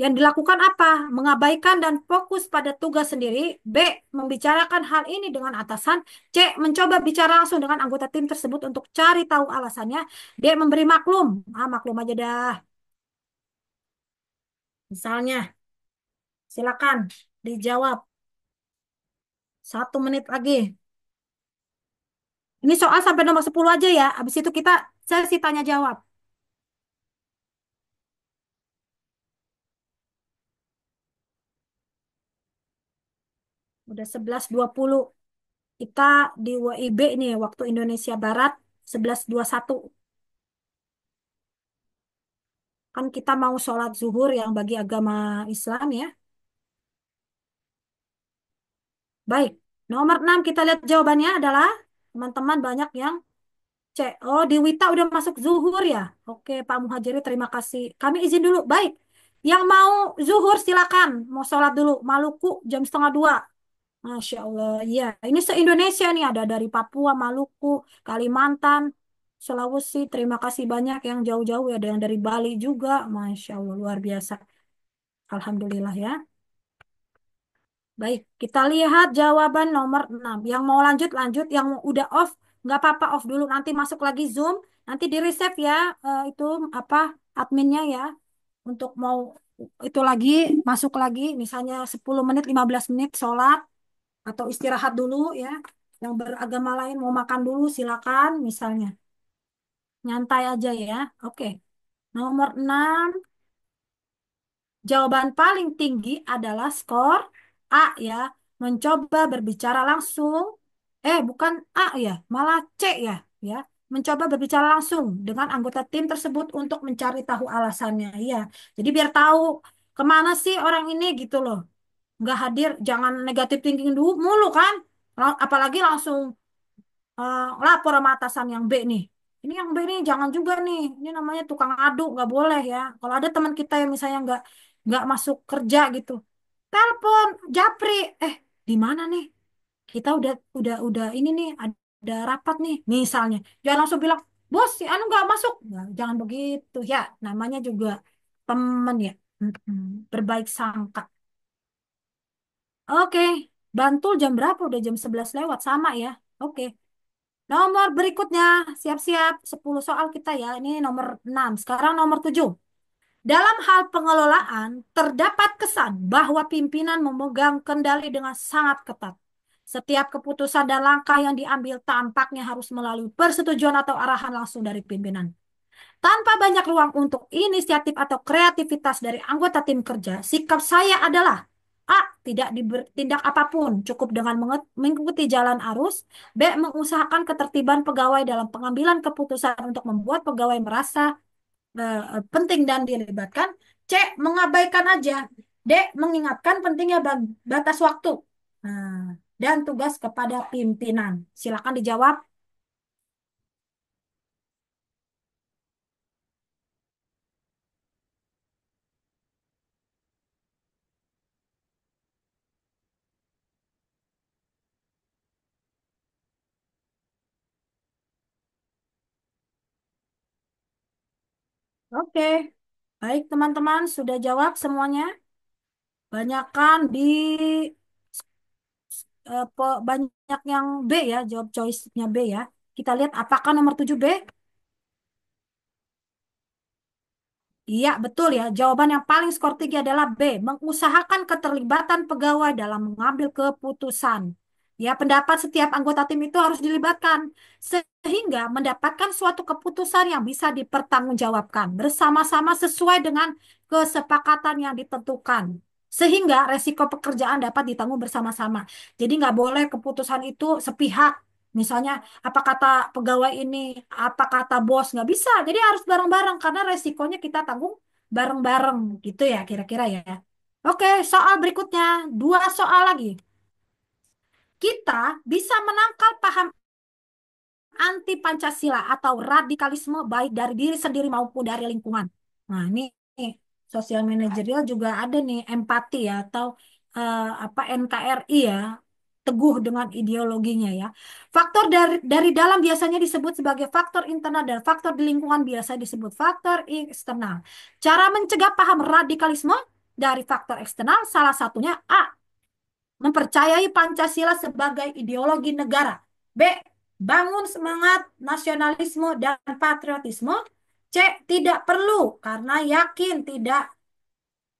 Yang dilakukan apa? Mengabaikan dan fokus pada tugas sendiri. B. Membicarakan hal ini dengan atasan. C. Mencoba bicara langsung dengan anggota tim tersebut untuk cari tahu alasannya. D. Memberi maklum. Maklum aja dah. Misalnya, silakan dijawab. 1 menit lagi. Ini soal sampai nomor 10 aja ya. Habis itu kita sesi tanya jawab. Udah 11.20. Kita di WIB nih, waktu Indonesia Barat 11.21. Kan kita mau sholat zuhur yang bagi agama Islam ya. Baik, nomor 6 kita lihat jawabannya adalah teman-teman banyak yang C. Oh, di Wita udah masuk zuhur ya. Oke, Pak Muhajiri terima kasih. Kami izin dulu. Baik, yang mau zuhur silakan. Mau sholat dulu. Maluku jam setengah 2. Masya Allah, iya. Ini se-Indonesia nih, ada dari Papua, Maluku, Kalimantan, Sulawesi. Terima kasih banyak yang jauh-jauh ya, ada yang dari Bali juga. Masya Allah, luar biasa. Alhamdulillah ya. Baik, kita lihat jawaban nomor 6. Yang mau lanjut, lanjut. Yang mau udah off, nggak apa-apa off dulu. Nanti masuk lagi Zoom, nanti di reset ya, itu apa adminnya ya. Untuk mau itu lagi, masuk lagi, misalnya 10 menit, 15 menit sholat. Atau istirahat dulu ya. Yang beragama lain mau makan dulu silakan misalnya. Nyantai aja ya. Oke. Nomor 6. Jawaban paling tinggi adalah skor A ya. Mencoba berbicara langsung. Bukan A ya, malah C ya. Ya, mencoba berbicara langsung dengan anggota tim tersebut untuk mencari tahu alasannya. Iya, jadi biar tahu kemana sih orang ini gitu loh. Nggak hadir, jangan negatif thinking dulu mulu kan. Apalagi langsung lapor sama atasan yang B nih. Ini yang B nih jangan juga nih. Ini namanya tukang adu, nggak boleh ya. Kalau ada teman kita yang misalnya nggak masuk kerja gitu, telepon, japri, di mana nih? Kita udah ini nih ada rapat nih, misalnya. Jangan langsung bilang, bos, si Anu nggak masuk. Nah, jangan begitu ya. Namanya juga teman ya. Mm-mm. Berbaik sangka. Oke, Bantul jam berapa? Udah jam 11 lewat sama ya. Oke. Nomor berikutnya, siap-siap 10 soal kita ya. Ini nomor 6. Sekarang nomor 7. Dalam hal pengelolaan, terdapat kesan bahwa pimpinan memegang kendali dengan sangat ketat. Setiap keputusan dan langkah yang diambil tampaknya harus melalui persetujuan atau arahan langsung dari pimpinan. Tanpa banyak ruang untuk inisiatif atau kreativitas dari anggota tim kerja, sikap saya adalah A. Tidak bertindak apapun, cukup dengan mengikuti jalan arus. B. Mengusahakan ketertiban pegawai dalam pengambilan keputusan untuk membuat pegawai merasa penting dan dilibatkan. C. Mengabaikan aja. D. Mengingatkan pentingnya batas waktu. Nah, dan tugas kepada pimpinan. Silakan dijawab. Oke, baik teman-teman, sudah jawab semuanya. Banyakan di banyak yang B ya, jawab choice-nya B ya. Kita lihat apakah nomor 7B? Iya, betul ya. Jawaban yang paling skor tinggi adalah B. Mengusahakan keterlibatan pegawai dalam mengambil keputusan. Ya, pendapat setiap anggota tim itu harus dilibatkan. Sehingga mendapatkan suatu keputusan yang bisa dipertanggungjawabkan. Bersama-sama sesuai dengan kesepakatan yang ditentukan. Sehingga resiko pekerjaan dapat ditanggung bersama-sama. Jadi nggak boleh keputusan itu sepihak. Misalnya apa kata pegawai ini, apa kata bos, nggak bisa. Jadi harus bareng-bareng karena resikonya kita tanggung bareng-bareng gitu ya kira-kira ya. Oke, soal berikutnya, dua soal lagi. Kita bisa menangkal paham anti Pancasila atau radikalisme baik dari diri sendiri maupun dari lingkungan. Nah, ini sosial manajerial juga ada nih empati ya atau apa NKRI ya, teguh dengan ideologinya ya. Faktor dari dalam biasanya disebut sebagai faktor internal dan faktor di lingkungan biasa disebut faktor eksternal. Cara mencegah paham radikalisme dari faktor eksternal salah satunya A. Mempercayai Pancasila sebagai ideologi negara. B. Bangun semangat nasionalisme dan patriotisme. C. Tidak perlu karena yakin tidak.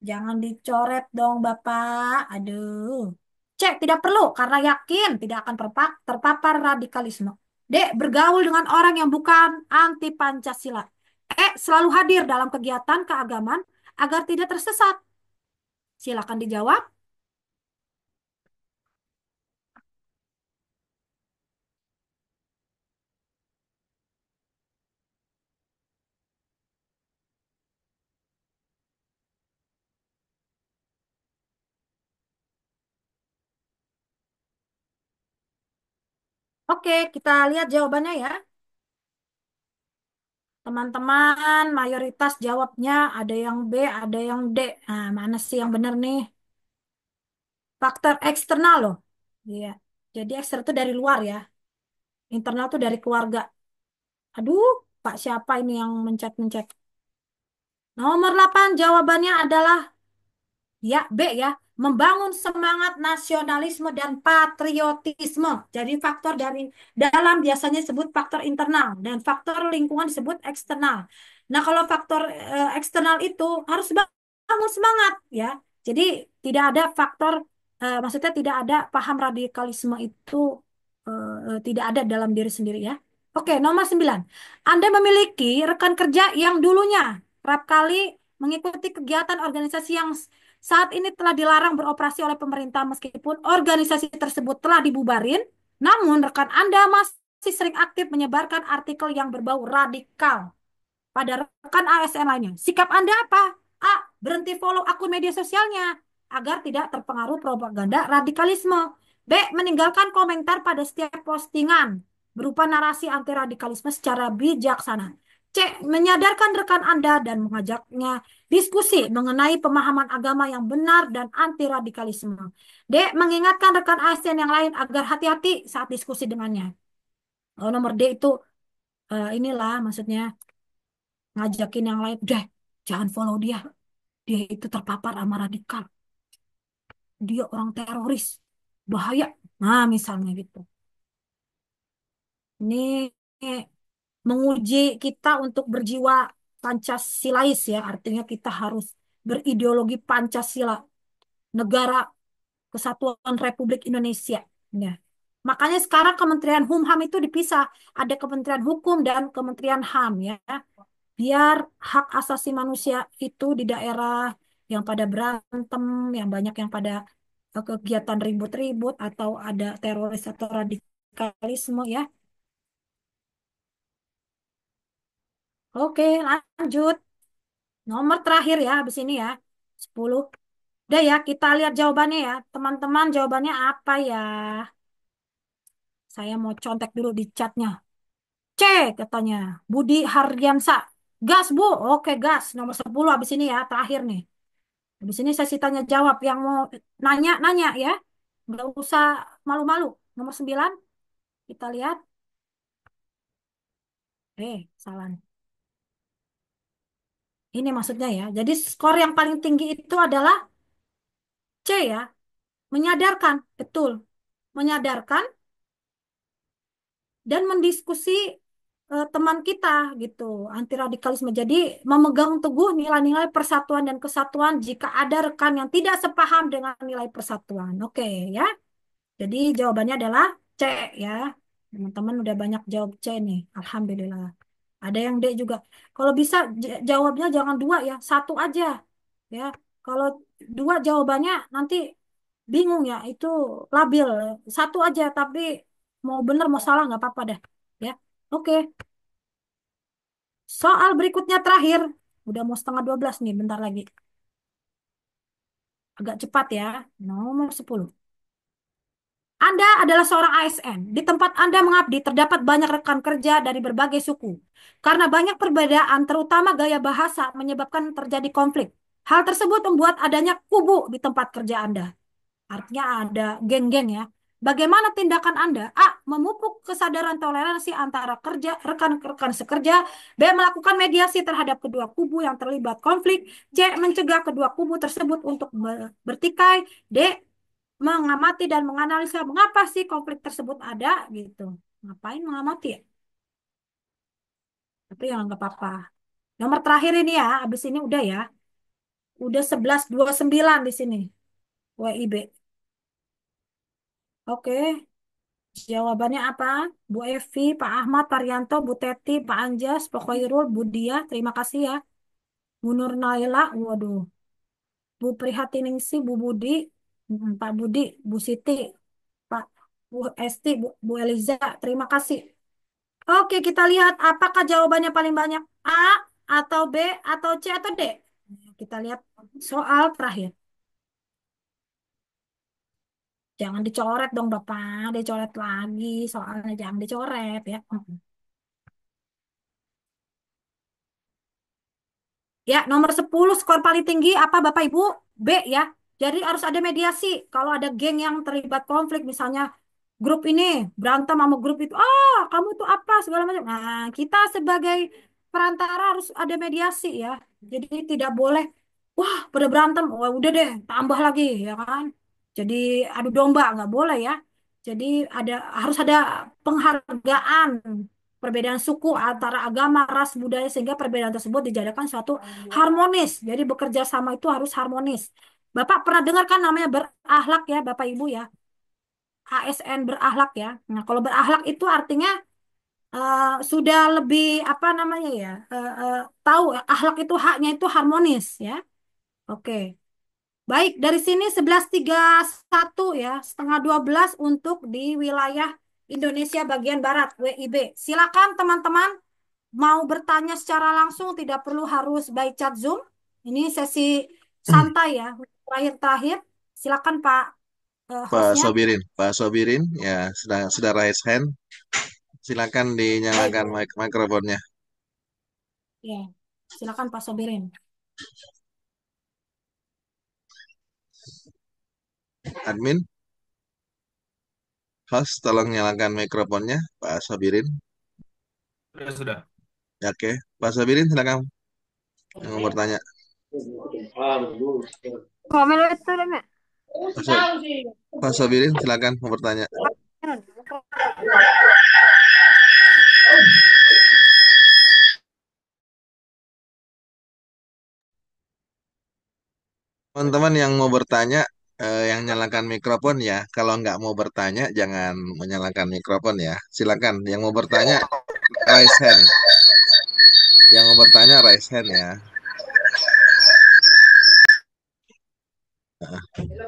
Jangan dicoret dong Bapak. Aduh. C. Tidak perlu karena yakin tidak akan terpapar radikalisme. D. Bergaul dengan orang yang bukan anti Pancasila. E. Selalu hadir dalam kegiatan keagamaan agar tidak tersesat. Silakan dijawab. Oke, kita lihat jawabannya ya. Teman-teman, mayoritas jawabnya ada yang B, ada yang D. Nah, mana sih yang benar nih? Faktor eksternal loh. Iya. Jadi eksternal itu dari luar ya. Internal tuh dari keluarga. Aduh, Pak siapa ini yang mencet-mencet? Nomor 8 jawabannya adalah ya, B ya, membangun semangat nasionalisme dan patriotisme. Jadi faktor dari dalam biasanya disebut faktor internal dan faktor lingkungan disebut eksternal. Nah, kalau faktor eksternal itu harus bangun semangat ya. Jadi tidak ada faktor maksudnya tidak ada paham radikalisme itu tidak ada dalam diri sendiri ya. Oke, nomor 9. Anda memiliki rekan kerja yang dulunya kerap kali mengikuti kegiatan organisasi yang saat ini telah dilarang beroperasi oleh pemerintah meskipun organisasi tersebut telah dibubarin, namun rekan Anda masih sering aktif menyebarkan artikel yang berbau radikal pada rekan ASN lainnya. Sikap Anda apa? A. Berhenti follow akun media sosialnya agar tidak terpengaruh propaganda radikalisme. B. Meninggalkan komentar pada setiap postingan berupa narasi anti radikalisme secara bijaksana. C. Menyadarkan rekan Anda dan mengajaknya diskusi mengenai pemahaman agama yang benar dan anti radikalisme. D. Mengingatkan rekan ASN yang lain agar hati-hati saat diskusi dengannya. Oh, nomor D itu inilah maksudnya ngajakin yang lain, udah jangan follow dia. Dia itu terpapar sama radikal. Dia orang teroris. Bahaya. Nah, misalnya gitu. Ini menguji kita untuk berjiwa Pancasilais ya. Artinya kita harus berideologi Pancasila. Negara Kesatuan Republik Indonesia. Ya. Makanya sekarang Kementerian Humham itu dipisah. Ada Kementerian Hukum dan Kementerian HAM ya. Biar hak asasi manusia itu di daerah yang pada berantem, yang banyak yang pada kegiatan ribut-ribut atau ada teroris atau radikalisme ya. Oke, lanjut. Nomor terakhir ya habis ini ya. 10. Udah ya, kita lihat jawabannya ya. Teman-teman jawabannya apa ya? Saya mau contek dulu di chatnya. C katanya. Budi Hardiansa. Gas, Bu. Oke, gas. Nomor 10 habis ini ya. Terakhir nih. Habis ini sesi tanya jawab yang mau nanya, nanya ya. Nggak usah malu-malu. Nomor 9 kita lihat. Salah. Ini maksudnya ya. Jadi skor yang paling tinggi itu adalah C ya. Menyadarkan. Betul. Menyadarkan dan mendiskusi teman kita gitu. Anti radikalisme. Jadi memegang teguh nilai-nilai persatuan dan kesatuan jika ada rekan yang tidak sepaham dengan nilai persatuan. Oke ya. Jadi jawabannya adalah C ya. Teman-teman udah banyak jawab C nih. Alhamdulillah. Ada yang D juga. Kalau bisa jawabnya jangan dua ya, satu aja. Ya. Kalau dua jawabannya nanti bingung ya, itu labil. Satu aja tapi mau bener mau salah nggak apa-apa dah. Ya. Oke. Soal berikutnya terakhir. Udah mau setengah 12 nih, bentar lagi. Agak cepat ya. Nomor 10. Anda adalah seorang ASN. Di tempat Anda mengabdi terdapat banyak rekan kerja dari berbagai suku. Karena banyak perbedaan, terutama gaya bahasa, menyebabkan terjadi konflik. Hal tersebut membuat adanya kubu di tempat kerja Anda. Artinya ada geng-geng ya. Bagaimana tindakan Anda? A. Memupuk kesadaran toleransi antara kerja rekan-rekan sekerja. B. Melakukan mediasi terhadap kedua kubu yang terlibat konflik. C. Mencegah kedua kubu tersebut untuk bertikai. D. Mengamati dan menganalisa mengapa sih konflik tersebut ada gitu. Ngapain mengamati ya? Tapi ya nggak apa-apa. Nomor terakhir ini ya, habis ini udah ya. Udah 11.29 di sini. WIB. Oke, jawabannya apa? Bu Evi, Pak Ahmad, Pak Rianto, Bu Teti, Pak Anjas, Pak Khairul, Bu Dia, terima kasih ya. Bu Nur Naila, waduh. Bu Prihatingsi, Bu Budi, Pak Budi, Bu Siti, Pak Bu Esti, Bu Eliza, terima kasih. Oke, kita lihat apakah jawabannya paling banyak A atau B atau C atau D. Kita lihat soal terakhir. Jangan dicoret dong Bapak, dicoret lagi soalnya jangan dicoret ya. Ya, nomor 10 skor paling tinggi apa Bapak Ibu? B ya. Jadi harus ada mediasi. Kalau ada geng yang terlibat konflik misalnya grup ini berantem sama grup itu, kamu itu apa segala macam. Nah, kita sebagai perantara harus ada mediasi ya. Jadi tidak boleh, wah pada berantem, wah udah deh tambah lagi ya kan. Jadi adu domba nggak boleh ya. Jadi harus ada penghargaan perbedaan suku antara agama, ras, budaya sehingga perbedaan tersebut dijadikan suatu harmonis. Jadi bekerja sama itu harus harmonis. Bapak pernah dengar kan namanya berakhlak ya, Bapak Ibu ya? ASN berakhlak ya. Nah, kalau berakhlak itu artinya sudah lebih apa namanya ya, tahu akhlak itu haknya itu harmonis ya. Oke. Baik, dari sini 11.31 ya, setengah 12 untuk di wilayah Indonesia bagian Barat, WIB. Silakan teman-teman mau bertanya secara langsung, tidak perlu harus by chat Zoom. Ini sesi santai ya, terakhir-terakhir. Silakan Pak hostnya. Pak Sobirin, ya sudah raise hand. Silakan Baik, dinyalakan mikrofonnya. ya. Silakan Pak Sobirin. Admin, host, tolong nyalakan mikrofonnya, Pak Sobirin. Sudah, sudah. Ya, oke, Pak Sobirin, silakan yang mau bertanya. Komen itu deh, Mek. Pak, Pak Sobirin, silakan mau bertanya. Teman-teman yang mau bertanya, yang nyalakan mikrofon ya. Kalau nggak mau bertanya, jangan menyalakan mikrofon ya. Silakan, yang mau bertanya, raise hand. Yang mau bertanya, raise hand ya.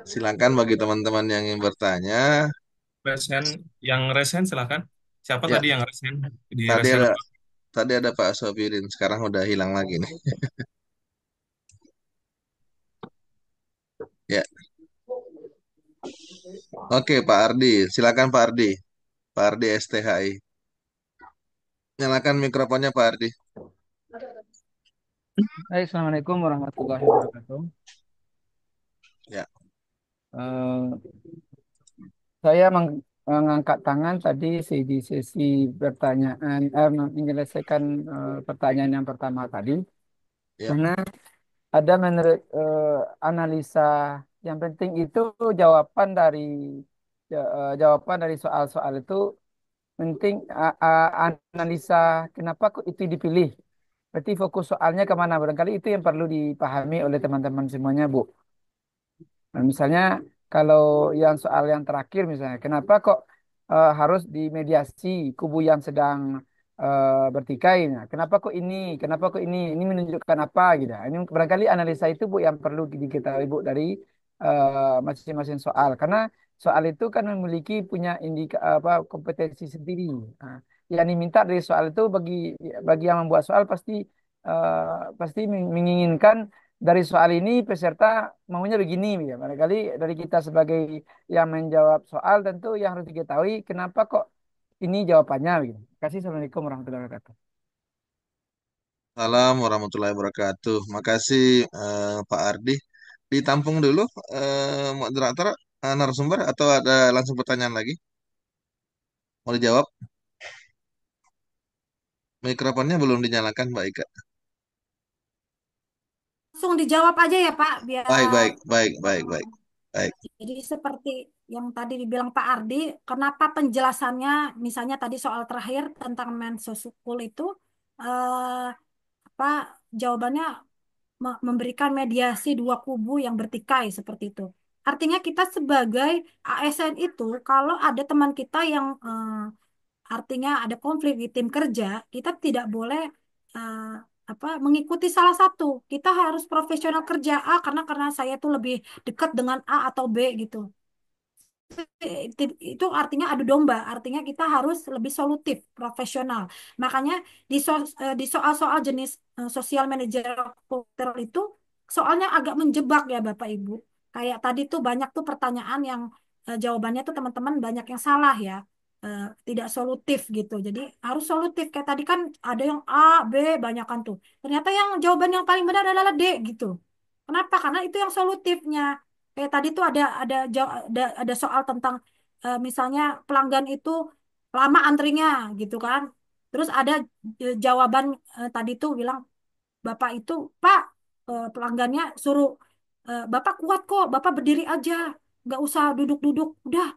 Silakan bagi teman-teman yang ingin bertanya. Resen, yang resen silakan. Siapa Ya, tadi yang resen? Di tadi resen ada apa? tadi ada Pak Sobirin, sekarang udah hilang lagi nih. Ya, oke Pak Ardi, silakan Pak Ardi. Pak Ardi STHI. Nyalakan mikrofonnya Pak Ardi. Baik, Assalamualaikum warahmatullahi wabarakatuh. Ya, Eh, saya mengangkat tangan tadi di sesi pertanyaan, menyelesaikan pertanyaan yang pertama tadi, ya. karena ada menurut analisa yang penting itu jawaban dari jawaban dari soal-soal itu penting, analisa kenapa kok itu dipilih. Berarti fokus soalnya kemana? Barangkali itu yang perlu dipahami oleh teman-teman semuanya, Bu. Nah, misalnya kalau yang soal yang terakhir misalnya, kenapa kok harus dimediasi kubu yang sedang bertikai? Nah, kenapa kok ini menunjukkan apa gitu. Nah, ini barangkali analisa itu Bu yang perlu diketahui Bu dari masing-masing soal, karena soal itu kan memiliki punya apa kompetensi sendiri. Nah, yang diminta dari soal itu bagi yang membuat soal pasti menginginkan dari soal ini peserta maunya begini ya. Barangkali dari kita sebagai yang menjawab soal tentu yang harus diketahui kenapa kok ini jawabannya gitu. Terima kasih. Assalamualaikum warahmatullahi wabarakatuh. Salam warahmatullahi wabarakatuh. Makasih Pak Ardi. Ditampung dulu moderator, narasumber, atau ada langsung pertanyaan lagi? Mau dijawab? Mikrofonnya belum dinyalakan, Mbak Ika. Langsung dijawab aja ya Pak, Baik, biar baik, baik, baik, baik. Baik. jadi seperti yang tadi dibilang Pak Ardi, kenapa penjelasannya misalnya tadi soal terakhir tentang Mensosukul itu eh, apa jawabannya memberikan mediasi dua kubu yang bertikai seperti itu. Artinya kita sebagai ASN itu kalau ada teman kita yang artinya ada konflik di tim kerja, kita tidak boleh eh, apa mengikuti salah satu. Kita harus profesional kerja A karena saya tuh lebih dekat dengan A atau B gitu. Itu artinya adu domba, artinya kita harus lebih solutif, profesional. Makanya di soal-soal jenis sosial manager kultural itu soalnya agak menjebak ya Bapak Ibu. Kayak tadi tuh banyak tuh pertanyaan yang jawabannya tuh teman-teman banyak yang salah ya. Tidak solutif gitu. Jadi harus solutif. Kayak tadi kan ada yang A, B, banyak kan tuh. Ternyata yang jawaban yang paling benar adalah D gitu. Kenapa? Karena itu yang solutifnya. Kayak tadi tuh ada soal tentang misalnya pelanggan itu lama antrinya gitu kan. Terus ada jawaban tadi tuh bilang Bapak itu, Pak, pelanggannya suruh Bapak kuat kok, Bapak berdiri aja, nggak usah duduk-duduk. Udah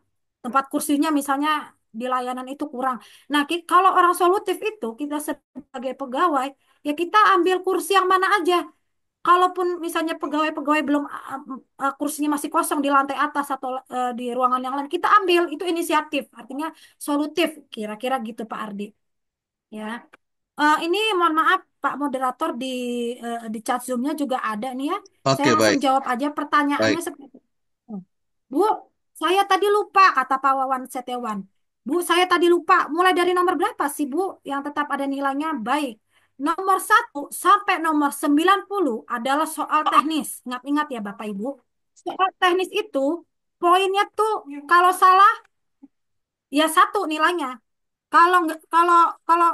tempat kursinya misalnya di layanan itu kurang. Nah, kalau orang solutif itu kita sebagai pegawai ya kita ambil kursi yang mana aja. Kalaupun misalnya pegawai-pegawai belum kursinya masih kosong di lantai atas atau di ruangan yang lain, kita ambil itu inisiatif, artinya solutif, kira-kira gitu Pak Ardi. Ya. Ini mohon maaf Pak Moderator di chat Zoom-nya juga ada nih ya. Saya Oke, langsung baik, jawab aja baik. pertanyaannya seperti itu. Bu, saya tadi lupa kata Pak Wawan Setiawan. Bu, saya tadi lupa. Mulai dari nomor berapa sih Bu yang tetap ada nilainya? Baik. Nomor 1 sampai nomor 90 adalah soal teknis. Ingat-ingat ya Bapak Ibu. Soal teknis itu poinnya tuh kalau salah ya satu nilainya. Kalau nggak kalau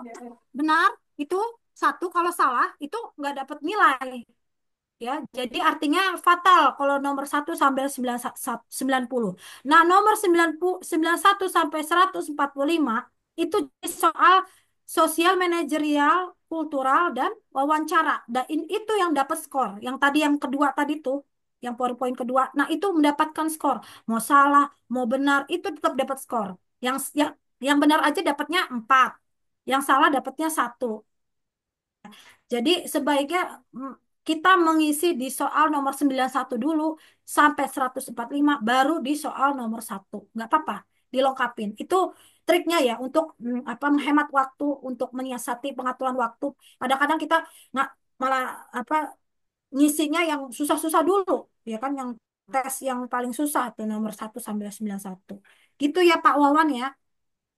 benar itu satu, kalau salah itu nggak dapat nilai. Ya, jadi artinya fatal kalau nomor 1 sampai 90. Nah, nomor 91 sampai 145 itu soal sosial, manajerial, kultural, dan wawancara. Dan itu yang dapat skor. Yang tadi yang kedua tadi tuh, yang poin-poin kedua. Nah, itu mendapatkan skor. Mau salah, mau benar, itu tetap dapat skor. Yang benar aja dapatnya 4. Yang salah dapatnya 1. Jadi sebaiknya kita mengisi di soal nomor 91 dulu sampai 145 baru di soal nomor 1. Nggak apa-apa, dilengkapin. Itu triknya ya untuk apa menghemat waktu, untuk menyiasati pengaturan waktu. Kadang-kadang kita nggak malah apa ngisinya yang susah-susah dulu, ya kan yang tes yang paling susah tuh nomor 1 sampai 91. Gitu ya Pak Wawan ya.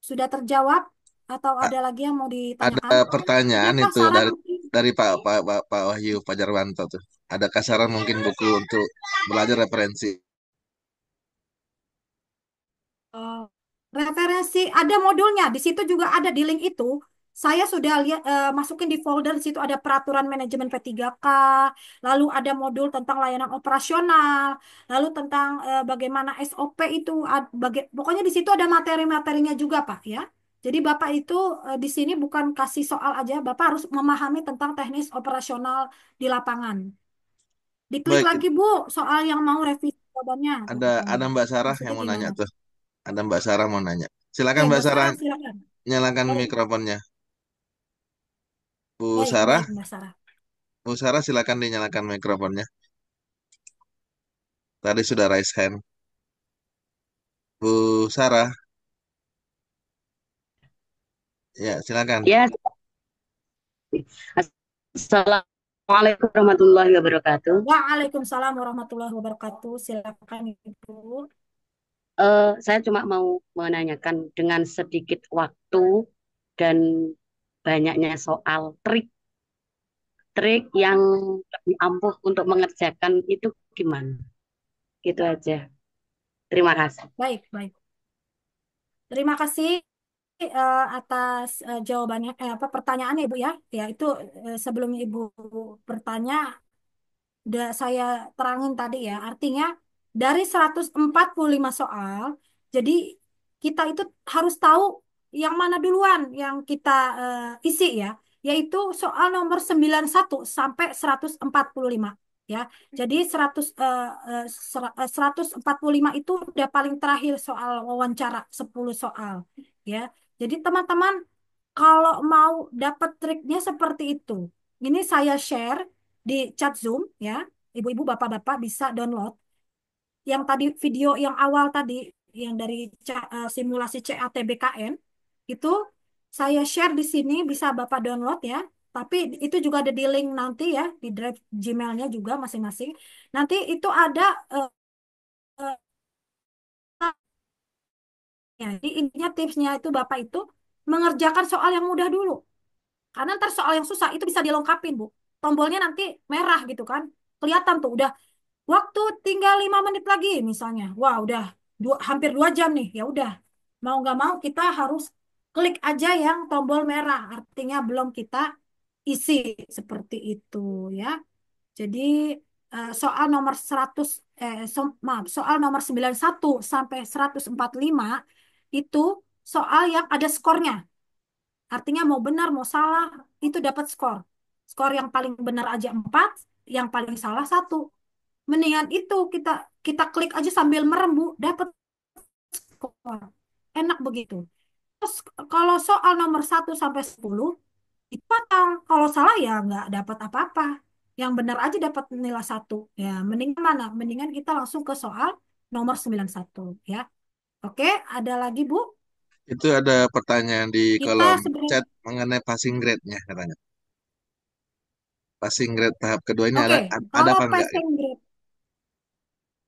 Sudah terjawab atau A- ada lagi yang mau Ada ditanyakan? Oke pertanyaan Pak itu Sarah. dari Pak Wahyu Fajarwanto tuh. Ada kasaran mungkin buku untuk belajar referensi. Oh, referensi ada modulnya di situ juga ada di link itu. Saya sudah lihat masukin di folder di situ ada peraturan manajemen P3K, lalu ada modul tentang layanan operasional, lalu tentang bagaimana SOP itu pokoknya di situ ada materi-materinya juga, Pak ya. Jadi Bapak itu di sini bukan kasih soal aja, Bapak harus memahami tentang teknis operasional di lapangan. Diklik Baik, lagi Bu, soal yang mau revisi jawabannya tuh katanya. ada Mbak Sarah yang Maksudnya mau nanya gimana? tuh. Ada Mbak Sarah mau nanya. Silakan Ya, Mbak Mbak Sarah, Sarah, silakan. nyalakan Baik, mikrofonnya. Bu baik, Sarah, baik, Mbak Sarah. Bu Sarah silakan dinyalakan mikrofonnya. Tadi sudah raise hand. Bu Sarah, ya silakan. Ya, Assalamualaikum warahmatullahi wabarakatuh. Waalaikumsalam warahmatullahi wabarakatuh. Silakan Ibu. Saya cuma mau menanyakan dengan sedikit waktu dan banyaknya soal trik yang lebih ampuh untuk mengerjakan itu gimana? Gitu aja. Terima kasih. Baik, baik. Terima kasih atas jawabannya, apa pertanyaannya Ibu ya. Ya, itu sebelum Ibu bertanya, udah saya terangin tadi ya. Artinya dari 145 soal, jadi kita itu harus tahu yang mana duluan yang kita isi ya, yaitu soal nomor 91 sampai 145 ya. Jadi 145 itu udah paling terakhir soal wawancara 10 soal ya. Jadi teman-teman kalau mau dapat triknya seperti itu, ini saya share di chat Zoom ya. Ibu-ibu, bapak-bapak bisa download yang tadi video yang awal tadi yang dari simulasi CATBKN itu saya share di sini bisa Bapak download ya. Tapi itu juga ada di link nanti ya di drive Gmailnya juga masing-masing. Nanti itu ada eh, eh, ya, jadi intinya tipsnya itu Bapak itu mengerjakan soal yang mudah dulu. Karena ntar soal yang susah itu bisa dilengkapin, Bu. Tombolnya nanti merah gitu kan. Kelihatan tuh udah waktu tinggal 5 menit lagi misalnya. Wah, udah hampir 2 jam nih. Ya udah, mau nggak mau kita harus klik aja yang tombol merah. Artinya belum kita isi seperti itu ya. Jadi soal nomor 100 maaf, soal nomor 91 sampai 145 itu soal yang ada skornya. Artinya mau benar mau salah itu dapat skor. Skor yang paling benar aja 4, yang paling salah 1. Mendingan itu kita kita klik aja sambil merem Bu, dapat skor. Enak begitu. Terus kalau soal nomor 1 sampai 10 itu patang. Kalau salah ya nggak dapat apa-apa. Yang benar aja dapat nilai 1. Ya, mendingan mana? Mendingan kita langsung ke soal nomor 91 ya. Oke, ada lagi Bu? Itu ada pertanyaan di Kita kolom sebenarnya, chat mengenai passing grade-nya katanya. Passing grade tahap kedua ini oke, ada kalau apa enggak? passing grade,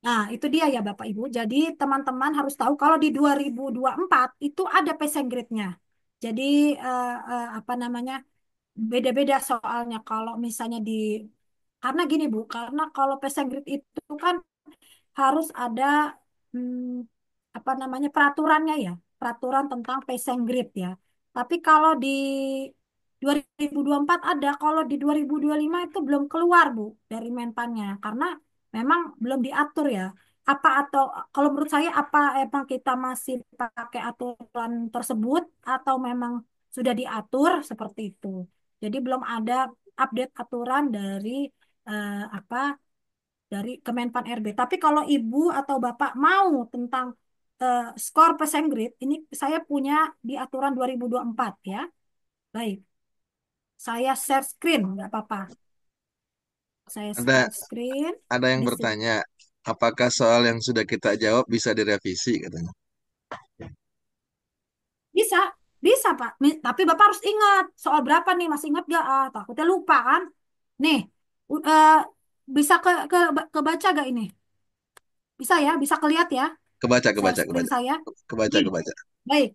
nah itu dia ya Bapak Ibu. Jadi teman-teman harus tahu kalau di 2024 itu ada passing grade-nya. Jadi apa namanya, beda-beda soalnya kalau misalnya karena gini Bu, karena kalau passing grade itu kan harus ada apa namanya peraturannya ya, peraturan tentang passing grade ya. Tapi kalau di 2024 ada, kalau di 2025 itu belum keluar Bu dari Menpannya karena memang belum diatur ya. Apa atau kalau menurut saya apa emang kita masih pakai aturan tersebut atau memang sudah diatur seperti itu. Jadi belum ada update aturan dari apa dari Kemenpan RB. Tapi kalau Ibu atau Bapak mau tentang skor passing grade, ini saya punya di aturan 2024 ya. Baik, saya share screen, nggak apa-apa. Saya Ada share screen ada yang di sini. bertanya, apakah soal yang sudah kita jawab bisa direvisi katanya. Bisa, bisa Pak. Tapi Bapak harus ingat soal berapa nih, masih ingat nggak? Ah, takutnya lupa kan? Nih, bisa kebaca gak ini? Bisa ya, bisa kelihat ya, Kebaca, share kebaca, screen kebaca. saya. Kebaca, Nih, kebaca. baik.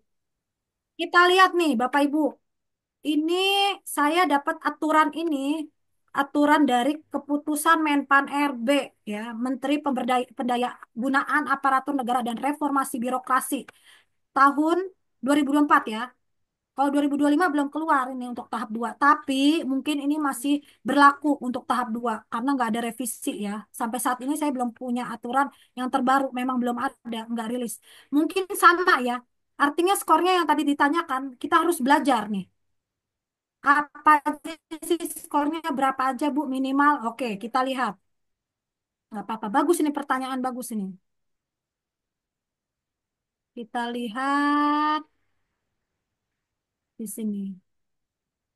Kita lihat nih, Bapak Ibu. Ini saya dapat aturan ini, aturan dari keputusan Menpan RB ya, Menteri Pendaya Aparatur Negara dan Reformasi Birokrasi tahun 2024 ya. Kalau 2025 belum keluar ini untuk tahap 2, tapi mungkin ini masih berlaku untuk tahap 2 karena nggak ada revisi ya. Sampai saat ini saya belum punya aturan yang terbaru, memang belum ada, nggak rilis. Mungkin sama ya. Artinya skornya yang tadi ditanyakan, kita harus belajar nih. Apa aja sih skornya berapa aja Bu minimal? Oke, kita lihat. Nggak apa-apa. Bagus ini pertanyaan bagus ini. Kita lihat di sini.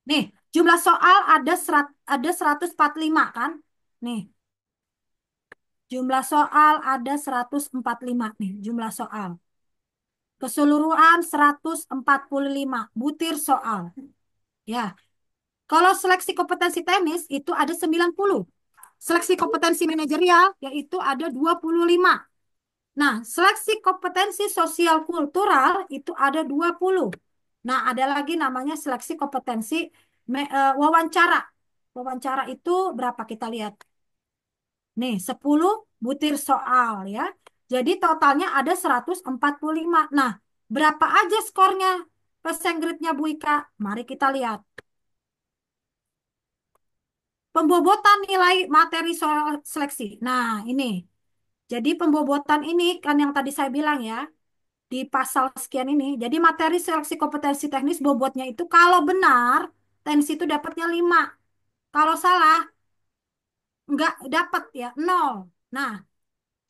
Nih, jumlah soal ada 145 kan? Nih, jumlah soal ada 145 nih, jumlah soal. Keseluruhan 145 butir soal. Ya, kalau seleksi kompetensi teknis itu ada 90. Seleksi kompetensi manajerial yaitu ada 25. Nah, seleksi kompetensi sosial kultural itu ada 20. Nah, ada lagi namanya seleksi kompetensi wawancara. Wawancara itu berapa kita lihat? Nih, 10 butir soal ya. Jadi totalnya ada 145. Nah, berapa aja skornya passing grade-nya Bu Ika? Mari kita lihat. Pembobotan nilai materi soal seleksi. Nah, ini. Jadi pembobotan ini kan yang tadi saya bilang ya, di pasal sekian ini. Jadi materi seleksi kompetensi teknis bobotnya itu kalau benar, tensi itu dapatnya 5. Kalau salah, nggak dapat ya, 0. Nah,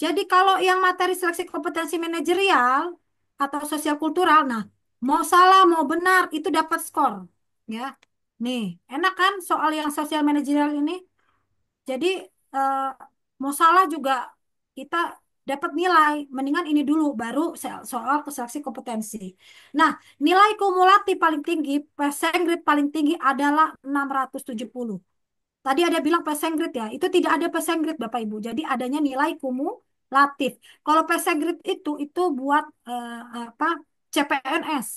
jadi kalau yang materi seleksi kompetensi manajerial atau sosial kultural, nah, mau salah, mau benar, itu dapat skor. Ya, nih, enak kan soal yang sosial manajerial ini? Jadi eh, mau salah juga kita dapat nilai. Mendingan ini dulu baru soal seleksi kompetensi. Nah, nilai kumulatif paling tinggi, passing grade paling tinggi adalah 670. Tadi ada bilang passing grade ya. Itu tidak ada passing grade Bapak Ibu. Jadi adanya nilai kumulatif. Kalau passing grade itu buat apa? CPNS.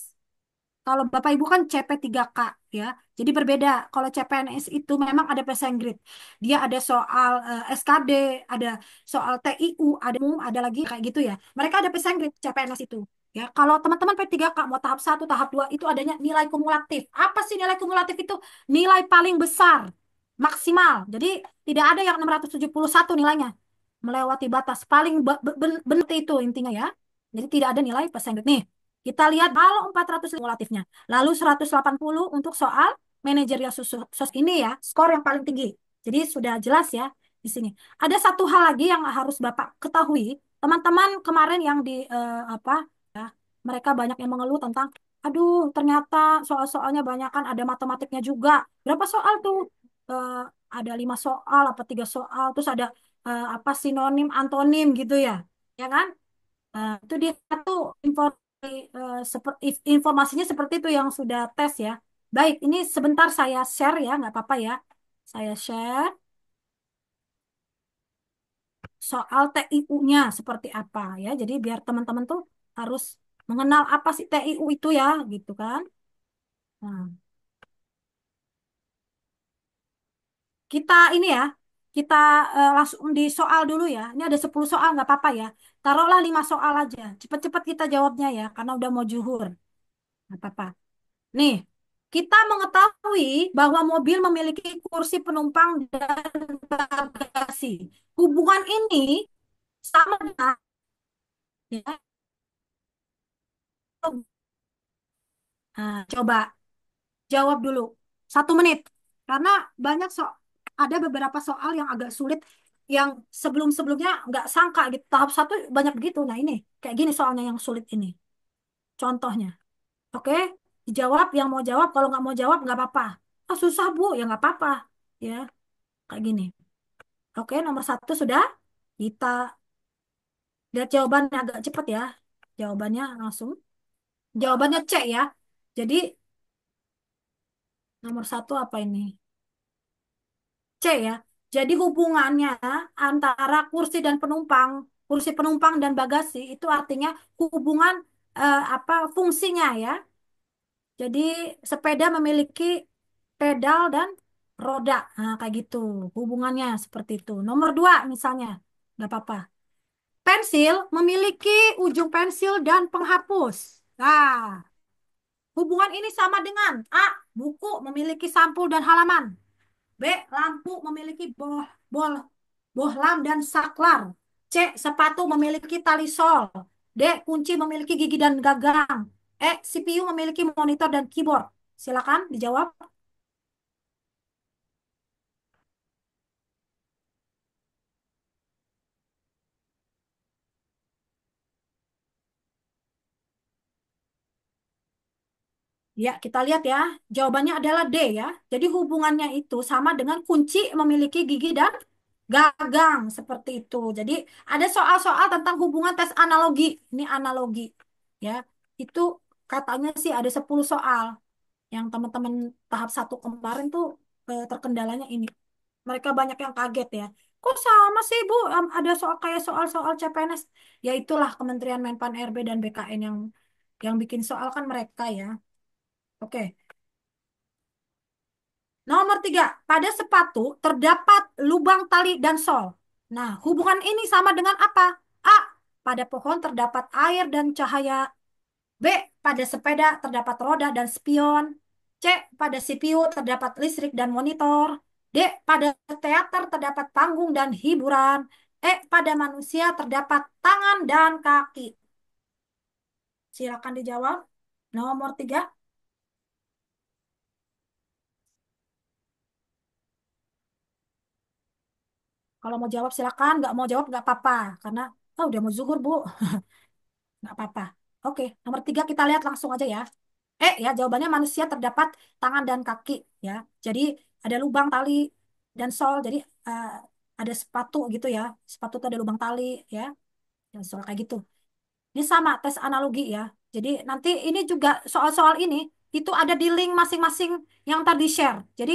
Kalau Bapak Ibu kan CP3K ya. Jadi berbeda. Kalau CPNS itu memang ada passing grade. Dia ada soal SKD, ada soal TIU, ada umum, ada lagi kayak gitu ya. Mereka ada passing grade CPNS itu. Ya, kalau teman-teman P3K mau tahap 1, tahap 2 itu adanya nilai kumulatif. Apa sih nilai kumulatif itu? Nilai paling besar, maksimal. Jadi tidak ada yang 671 nilainya. Melewati batas. Paling benar itu intinya ya. Jadi tidak ada nilai passing grade. Nih, kita lihat kalau 400 kumulatifnya. Lalu 180 untuk soal manajerial ini ya, skor yang paling tinggi. Jadi sudah jelas ya di sini. Ada satu hal lagi yang harus Bapak ketahui. Teman-teman kemarin yang di apa ya, mereka banyak yang mengeluh tentang aduh, ternyata soal-soalnya banyak kan ada matematiknya juga. Berapa soal tuh? Eh, ada 5 soal apa 3 soal, terus ada apa sinonim, antonim gitu ya, ya kan? Itu dia tuh info informasinya seperti itu yang sudah tes ya. Baik, ini sebentar saya share ya, nggak apa-apa ya. Saya share soal TIU-nya seperti apa ya. Jadi biar teman-teman tuh harus mengenal apa sih TIU itu ya, gitu kan. Nah, kita ini ya, kita langsung di soal dulu ya. Ini ada 10 soal nggak apa-apa ya. Taruhlah 5 soal aja. Cepet-cepet kita jawabnya ya, karena udah mau zuhur. Nggak apa-apa. Nih, kita mengetahui bahwa mobil memiliki kursi penumpang dan bagasi. Hubungan ini sama dengan ya. Nah, coba jawab dulu. 1 menit. Karena banyak ada beberapa soal yang agak sulit yang sebelum-sebelumnya nggak sangka gitu. Tahap 1 banyak begitu. Nah, ini kayak gini soalnya yang sulit ini. Contohnya. Oke, dijawab yang mau jawab. Kalau nggak mau jawab nggak apa-apa. Ah, susah Bu, ya nggak apa-apa. Ya, kayak gini. Oke, nomor 1 sudah. Kita lihat jawabannya agak cepat ya. Jawabannya langsung. Jawabannya C ya. Jadi nomor 1 apa ini? C ya. Jadi hubungannya antara kursi penumpang dan bagasi itu artinya hubungan apa fungsinya ya. Jadi sepeda memiliki pedal dan roda. Nah, kayak gitu. Hubungannya seperti itu. Nomor 2 misalnya. Nggak apa-apa. Pensil memiliki ujung pensil dan penghapus. Nah, hubungan ini sama dengan A. Buku memiliki sampul dan halaman. B. Lampu memiliki bohlam dan saklar. C. Sepatu memiliki tali sol. D. Kunci memiliki gigi dan gagang. E. CPU memiliki monitor dan keyboard. Silakan dijawab. Ya, kita lihat ya. Jawabannya adalah D ya. Jadi hubungannya itu sama dengan kunci memiliki gigi dan gagang seperti itu. Jadi ada soal-soal tentang hubungan tes analogi. Ini analogi ya. Itu katanya sih ada 10 soal yang teman-teman tahap 1 kemarin tuh terkendalanya ini. Mereka banyak yang kaget ya. Kok sama sih Bu? Ada soal kayak soal-soal CPNS. Ya itulah Kementerian Menpan RB dan BKN yang bikin soal kan mereka ya. Oke. Nomor 3, pada sepatu terdapat lubang tali dan sol. Nah, hubungan ini sama dengan apa? A, pada pohon terdapat air dan cahaya. B, pada sepeda terdapat roda dan spion. C, pada CPU terdapat listrik dan monitor. D, pada teater terdapat panggung dan hiburan. E, pada manusia terdapat tangan dan kaki. Silakan dijawab. Nomor 3. Kalau mau jawab silakan, nggak mau jawab nggak apa-apa. Karena udah mau zuhur Bu, nggak apa-apa. Oke, nomor 3 kita lihat langsung aja ya. Ya jawabannya manusia terdapat tangan dan kaki ya. Jadi ada lubang tali dan sol. Jadi eh, ada sepatu gitu ya. Sepatu itu ada lubang tali ya. Dan sol kayak gitu. Ini sama tes analogi ya. Jadi nanti ini juga soal-soal ini itu ada di link masing-masing yang tadi share. Jadi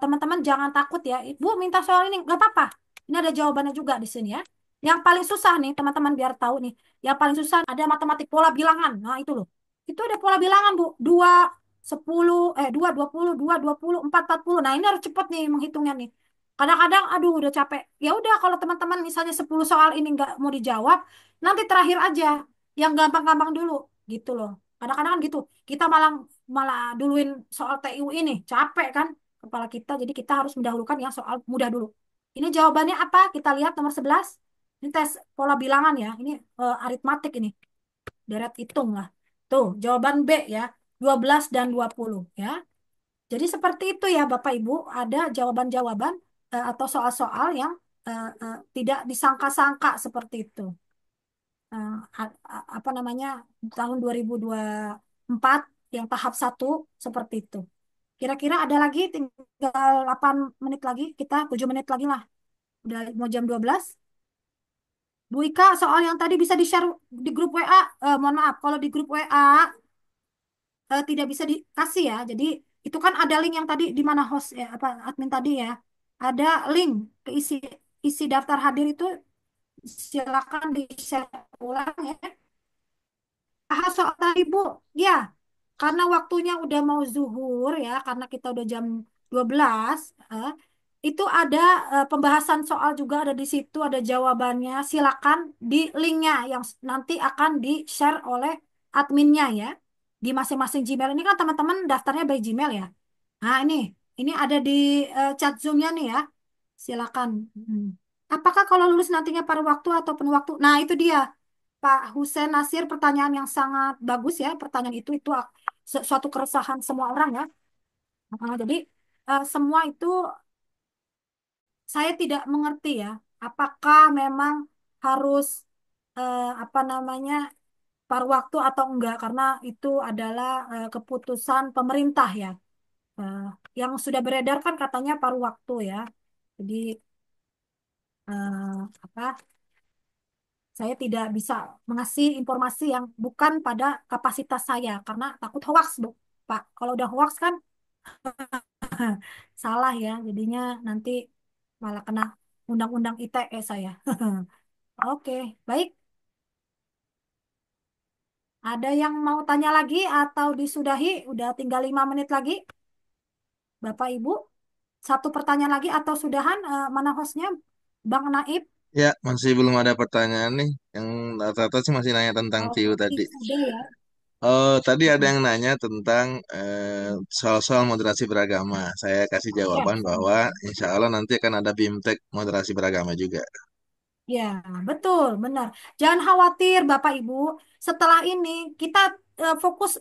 teman-teman jangan takut ya. Ibu minta soal ini nggak apa-apa. Ini ada jawabannya juga di sini ya. Yang paling susah nih teman-teman biar tahu nih. Yang paling susah ada matematik pola bilangan. Nah itu loh. Itu ada pola bilangan Bu. 2, 10, 2, 20, 2, 24, 40. Nah ini harus cepet nih menghitungnya nih. Kadang-kadang aduh udah capek. Ya udah kalau teman-teman misalnya 10 soal ini nggak mau dijawab, nanti terakhir aja yang gampang-gampang dulu gitu loh. Kadang-kadang kan gitu. Kita malah malah duluin soal TIU ini, capek kan kepala kita. Jadi kita harus mendahulukan yang soal mudah dulu. Ini jawabannya apa? Kita lihat nomor 11. Ini tes pola bilangan ya. Ini aritmatik ini. Deret hitung lah. Tuh, jawaban B ya. 12 dan 20 ya. Jadi seperti itu ya Bapak Ibu, ada jawaban-jawaban atau soal-soal yang tidak disangka-sangka seperti itu. eh, apa namanya tahun 2024 yang tahap 1 seperti itu. Kira-kira ada lagi tinggal 8 menit lagi kita 7 menit lagi lah. Udah mau jam 12. Bu Ika, soal yang tadi bisa di-share di grup WA. Mohon maaf, kalau di grup WA tidak bisa dikasih ya. Jadi itu kan ada link yang tadi di mana host ya, apa admin tadi ya. Ada link ke isi daftar hadir itu, silakan di-share ulang ya. Ah, soal tadi Bu, ya, karena waktunya udah mau zuhur ya, karena kita udah jam 12, itu ada pembahasan soal juga ada di situ, ada jawabannya. Silakan di linknya yang nanti akan di-share oleh adminnya ya. Di masing-masing Gmail ini kan teman-teman daftarnya by Gmail ya. Nah, ini ada di chat Zoom-nya nih ya. Silakan. Hmm. Apakah kalau lulus nantinya paruh waktu atau penuh waktu? Nah, itu dia. Pak Hussein Nasir, pertanyaan yang sangat bagus ya. Pertanyaan itu suatu keresahan semua orang ya. Jadi semua itu saya tidak mengerti ya. Apakah memang harus apa namanya paruh waktu atau enggak? Karena itu adalah keputusan pemerintah ya. Eh, yang sudah beredar kan katanya paruh waktu ya. Jadi apa? Saya tidak bisa mengasih informasi yang bukan pada kapasitas saya karena takut hoax, Bu. Pak, kalau udah hoax kan salah ya. Jadinya nanti malah kena undang-undang ITE saya. Oke, baik. Ada yang mau tanya lagi atau disudahi? Udah tinggal 5 menit lagi, Bapak Ibu. Satu pertanyaan lagi atau sudahan? Mana hostnya? Bang Naib? Ya, masih belum ada pertanyaan nih. Yang rata-rata sih masih nanya tentang Oh, view tadi. sudah ya. Oh, tadi ada yang nanya tentang soal-soal moderasi beragama. Saya kasih Ya. jawaban bahwa insya Allah nanti akan ada BIMTEK moderasi beragama juga. Ya, betul, benar. Jangan khawatir, Bapak Ibu. Setelah ini kita fokus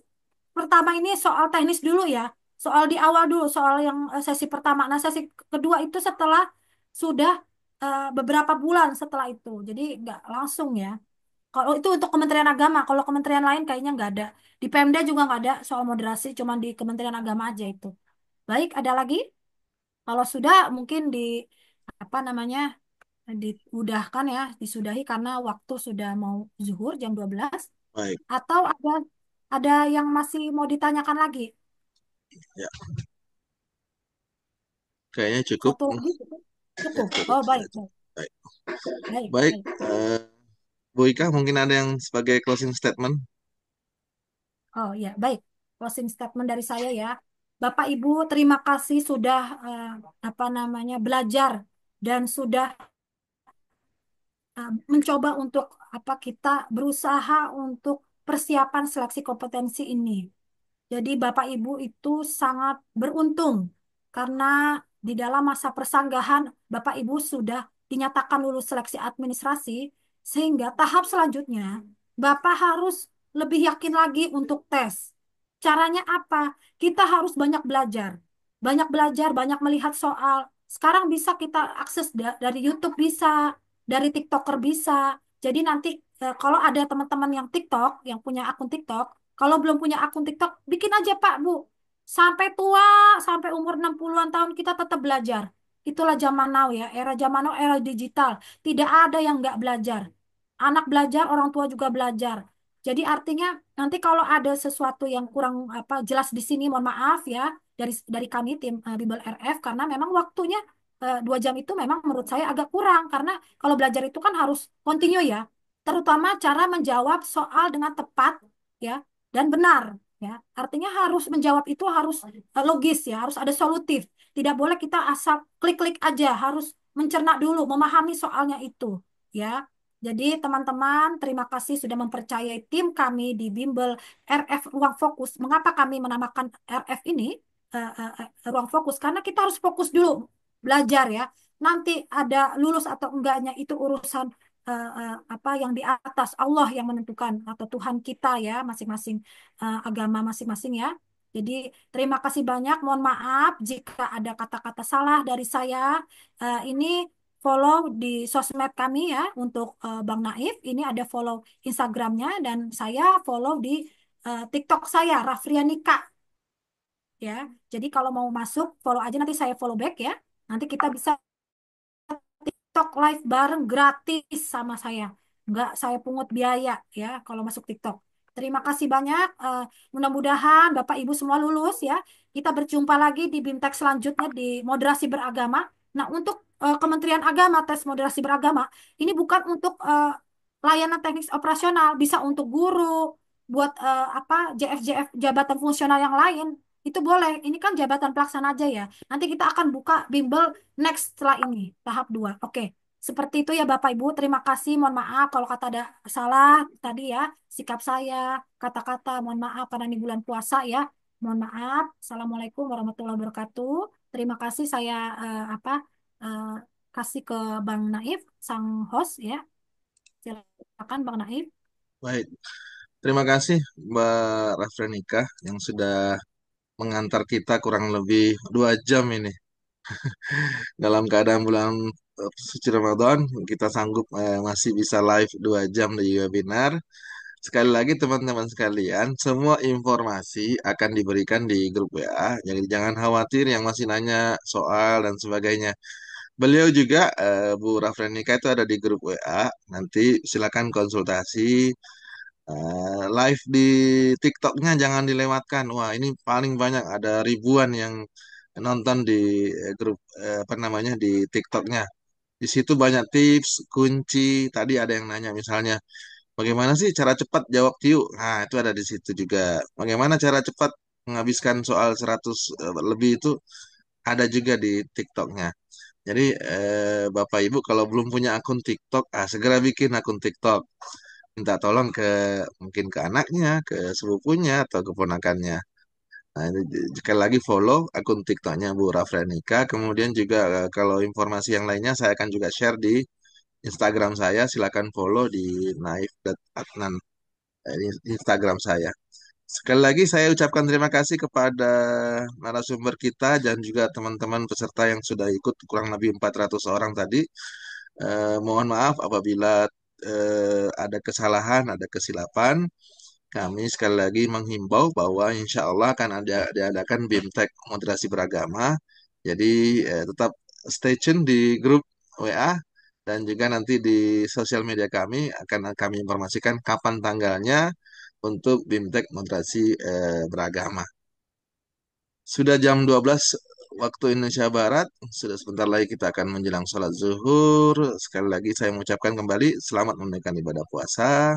pertama ini soal teknis dulu ya. Soal di awal dulu, soal yang sesi pertama. Nah, sesi kedua itu setelah sudah beberapa bulan setelah itu. Jadi nggak langsung ya. Kalau itu untuk Kementerian Agama, kalau kementerian lain kayaknya nggak ada. Di Pemda juga nggak ada soal moderasi, cuma di Kementerian Agama aja itu. Baik, ada lagi? Kalau sudah mungkin di apa namanya? Diudahkan ya, disudahi karena waktu sudah mau zuhur jam 12, Baik, atau ada yang masih mau ditanyakan lagi? ya, kayaknya cukup. Satu lagi cukup? Ya, Cukup. cukup Oh, baik, saja. baik, Baik, baik, baik. baik. Bu Ika, mungkin ada yang sebagai closing statement? Oh ya, baik. Closing statement dari saya ya. Bapak Ibu, terima kasih sudah apa namanya belajar dan sudah mencoba untuk apa kita berusaha untuk persiapan seleksi kompetensi ini. Jadi Bapak Ibu itu sangat beruntung karena di dalam masa persanggahan Bapak Ibu sudah dinyatakan lulus seleksi administrasi, sehingga tahap selanjutnya Bapak harus lebih yakin lagi untuk tes. Caranya apa? Kita harus banyak belajar. Banyak belajar, banyak melihat soal. Sekarang bisa kita akses dari YouTube bisa, dari TikToker bisa. Jadi nanti kalau ada teman-teman yang TikTok, yang punya akun TikTok, kalau belum punya akun TikTok, bikin aja Pak, Bu. Sampai tua, sampai umur 60-an tahun kita tetap belajar. Itulah zaman now ya, era zaman now, era digital. Tidak ada yang nggak belajar. Anak belajar, orang tua juga belajar. Jadi artinya nanti kalau ada sesuatu yang kurang apa jelas di sini, mohon maaf ya dari kami tim Bimbel RF karena memang waktunya 2 jam itu memang menurut saya agak kurang karena kalau belajar itu kan harus continue ya, terutama cara menjawab soal dengan tepat ya dan benar ya. Artinya harus menjawab itu harus logis ya, harus ada solutif. Tidak boleh kita asal klik-klik aja, harus mencerna dulu, memahami soalnya itu ya. Jadi teman-teman, terima kasih sudah mempercayai tim kami di Bimbel RF Ruang Fokus. Mengapa kami menamakan RF ini Ruang Fokus? Karena kita harus fokus dulu belajar ya. Nanti ada lulus atau enggaknya itu urusan apa yang di atas Allah yang menentukan atau Tuhan kita ya masing-masing agama masing-masing ya. Jadi terima kasih banyak. Mohon maaf jika ada kata-kata salah dari saya. Ini follow di sosmed kami ya untuk Bang Naif. Ini ada follow Instagramnya dan saya follow di TikTok saya Rafrianika ya. Jadi kalau mau masuk follow aja nanti saya follow back ya. Nanti kita bisa TikTok live bareng gratis sama saya. Nggak saya pungut biaya ya kalau masuk TikTok. Terima kasih banyak. Mudah-mudahan Bapak Ibu semua lulus ya. Kita berjumpa lagi di BIMTEK selanjutnya di moderasi beragama. Nah, untuk Kementerian Agama tes moderasi beragama ini bukan untuk layanan teknis operasional, bisa untuk guru, buat apa JF-JF jabatan fungsional yang lain. Itu boleh. Ini kan jabatan pelaksana aja ya. Nanti kita akan buka bimbel next setelah ini, tahap 2. Oke. Seperti itu ya Bapak Ibu. Terima kasih. Mohon maaf kalau kata ada salah tadi ya. Sikap saya, kata-kata, mohon maaf karena ini bulan puasa ya. Mohon maaf. Assalamualaikum warahmatullahi wabarakatuh. Terima kasih saya eh, kasih ke Bang Naif, sang host ya. Silakan Bang Naif. Baik, terima kasih Mbak Rafranika yang sudah mengantar kita kurang lebih 2 jam ini. Dalam keadaan bulan suci Ramadan, kita sanggup masih bisa live 2 jam di webinar. Sekali lagi teman-teman sekalian, semua informasi akan diberikan di grup WA. Jadi jangan khawatir yang masih nanya soal dan sebagainya. Beliau juga, Bu Rafranika itu ada di grup WA. Nanti silakan konsultasi. Live di TikToknya jangan dilewatkan. Wah, ini paling banyak ada ribuan yang nonton di grup apa namanya di TikToknya. Di situ banyak tips, kunci. Tadi ada yang nanya misalnya, bagaimana sih cara cepat jawab Tiu? Nah, itu ada di situ juga. Bagaimana cara cepat menghabiskan soal 100 lebih itu ada juga di TikToknya. Jadi Bapak Ibu kalau belum punya akun TikTok, segera bikin akun TikTok. Minta tolong ke mungkin ke anaknya, ke sepupunya atau keponakannya. Nah, ini sekali lagi follow akun TikToknya Bu Rafranika. Kemudian juga kalau informasi yang lainnya saya akan juga share di Instagram saya. Silakan follow di naif.adnan Instagram saya. Sekali lagi saya ucapkan terima kasih kepada narasumber kita dan juga teman-teman peserta yang sudah ikut kurang lebih 400 orang tadi. Mohon maaf apabila ada kesalahan, ada kesilapan. Kami sekali lagi menghimbau bahwa insya Allah akan ada diadakan BIMTEK Moderasi Beragama. Jadi tetap stay tune di grup WA dan juga nanti di sosial media kami akan kami informasikan kapan tanggalnya untuk BIMTEK Moderasi Beragama. Sudah jam 12 waktu Indonesia Barat, sudah sebentar lagi kita akan menjelang sholat zuhur. Sekali lagi saya mengucapkan kembali selamat menunaikan ibadah puasa.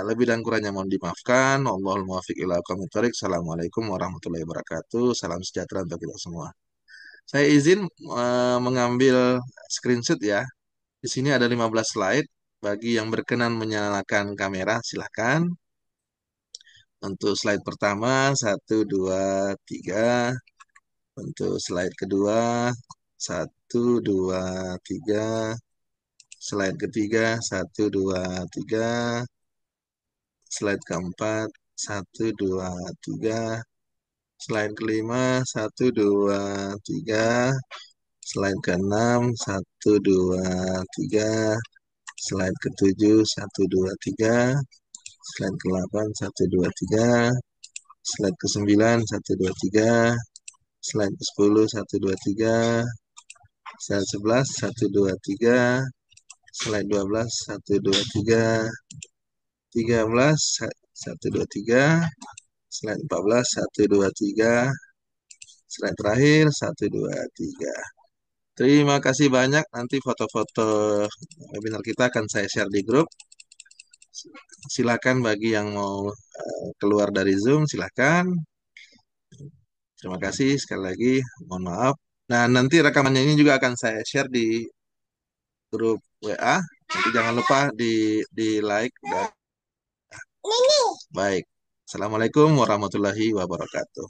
Lebih dan kurangnya mohon dimaafkan. Allahul muwaffiq ila aqwamit thoriq. Assalamualaikum warahmatullahi wabarakatuh. Salam sejahtera untuk kita semua. Saya izin mengambil screenshot ya. Di sini ada 15 slide. Bagi yang berkenan menyalakan kamera, silahkan. Untuk slide pertama, satu, dua, tiga. Untuk slide kedua, satu, dua, tiga. Slide ketiga, satu, dua, tiga. Slide keempat, satu, dua, tiga. Slide kelima, satu, dua, tiga. Slide keenam, satu, dua, tiga. Slide ketujuh, satu, dua, tiga. Slide ke-8, satu, dua, tiga. Slide ke-9, satu, dua, tiga. Slide ke-10, satu, dua, tiga. Slide 11, satu, dua, tiga. Slide 12, satu, dua, tiga. 13, satu, dua, tiga. Slide 14, satu, dua, tiga. Slide terakhir, satu, dua, tiga. Terima kasih banyak. Nanti foto-foto webinar kita akan saya share di grup. Silakan bagi yang mau keluar dari Zoom, silakan. Terima kasih sekali lagi. Mohon maaf. Nah, nanti rekamannya ini juga akan saya share di grup WA. Nanti jangan lupa di like dan baik. Assalamualaikum warahmatullahi wabarakatuh.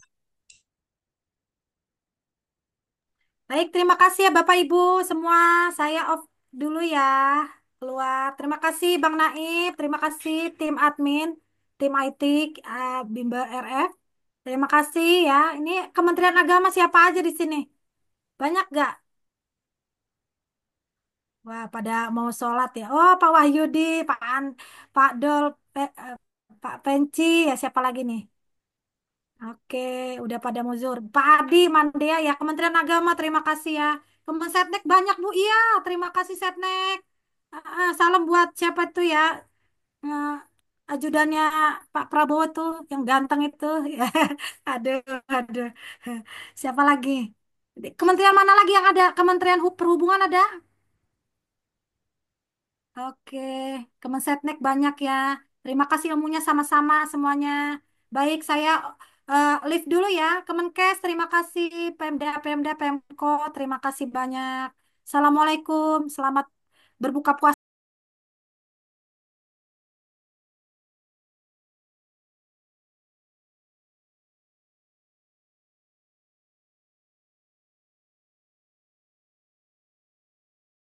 Baik, terima kasih ya Bapak Ibu semua. Saya off dulu ya, keluar. Terima kasih Bang Naif, terima kasih tim admin, tim IT, Bimba RF. Terima kasih ya. Ini Kementerian Agama siapa aja di sini? Banyak gak? Wah, pada mau sholat ya. Oh, Pak Wahyudi, Pak Dol, Pak Penci, ya siapa lagi nih? Oke, udah pada mau zuhur. Pak Adi, Mandea ya, Kementerian Agama, terima kasih ya. Setnek banyak Bu, iya, terima kasih Setnek. Salam buat siapa tuh ya, eh, ajudannya Pak Prabowo tuh, yang ganteng itu. Aduh, aduh. Siapa lagi? Kementerian mana lagi yang ada? Kementerian Perhubungan ada? Oke, Kemensetnek banyak ya. Terima kasih ilmunya sama-sama semuanya. Baik, saya lift dulu ya. Kemenkes, terima kasih. Pemda, Pemko, terima kasih banyak. Assalamualaikum, selamat berbuka puasa.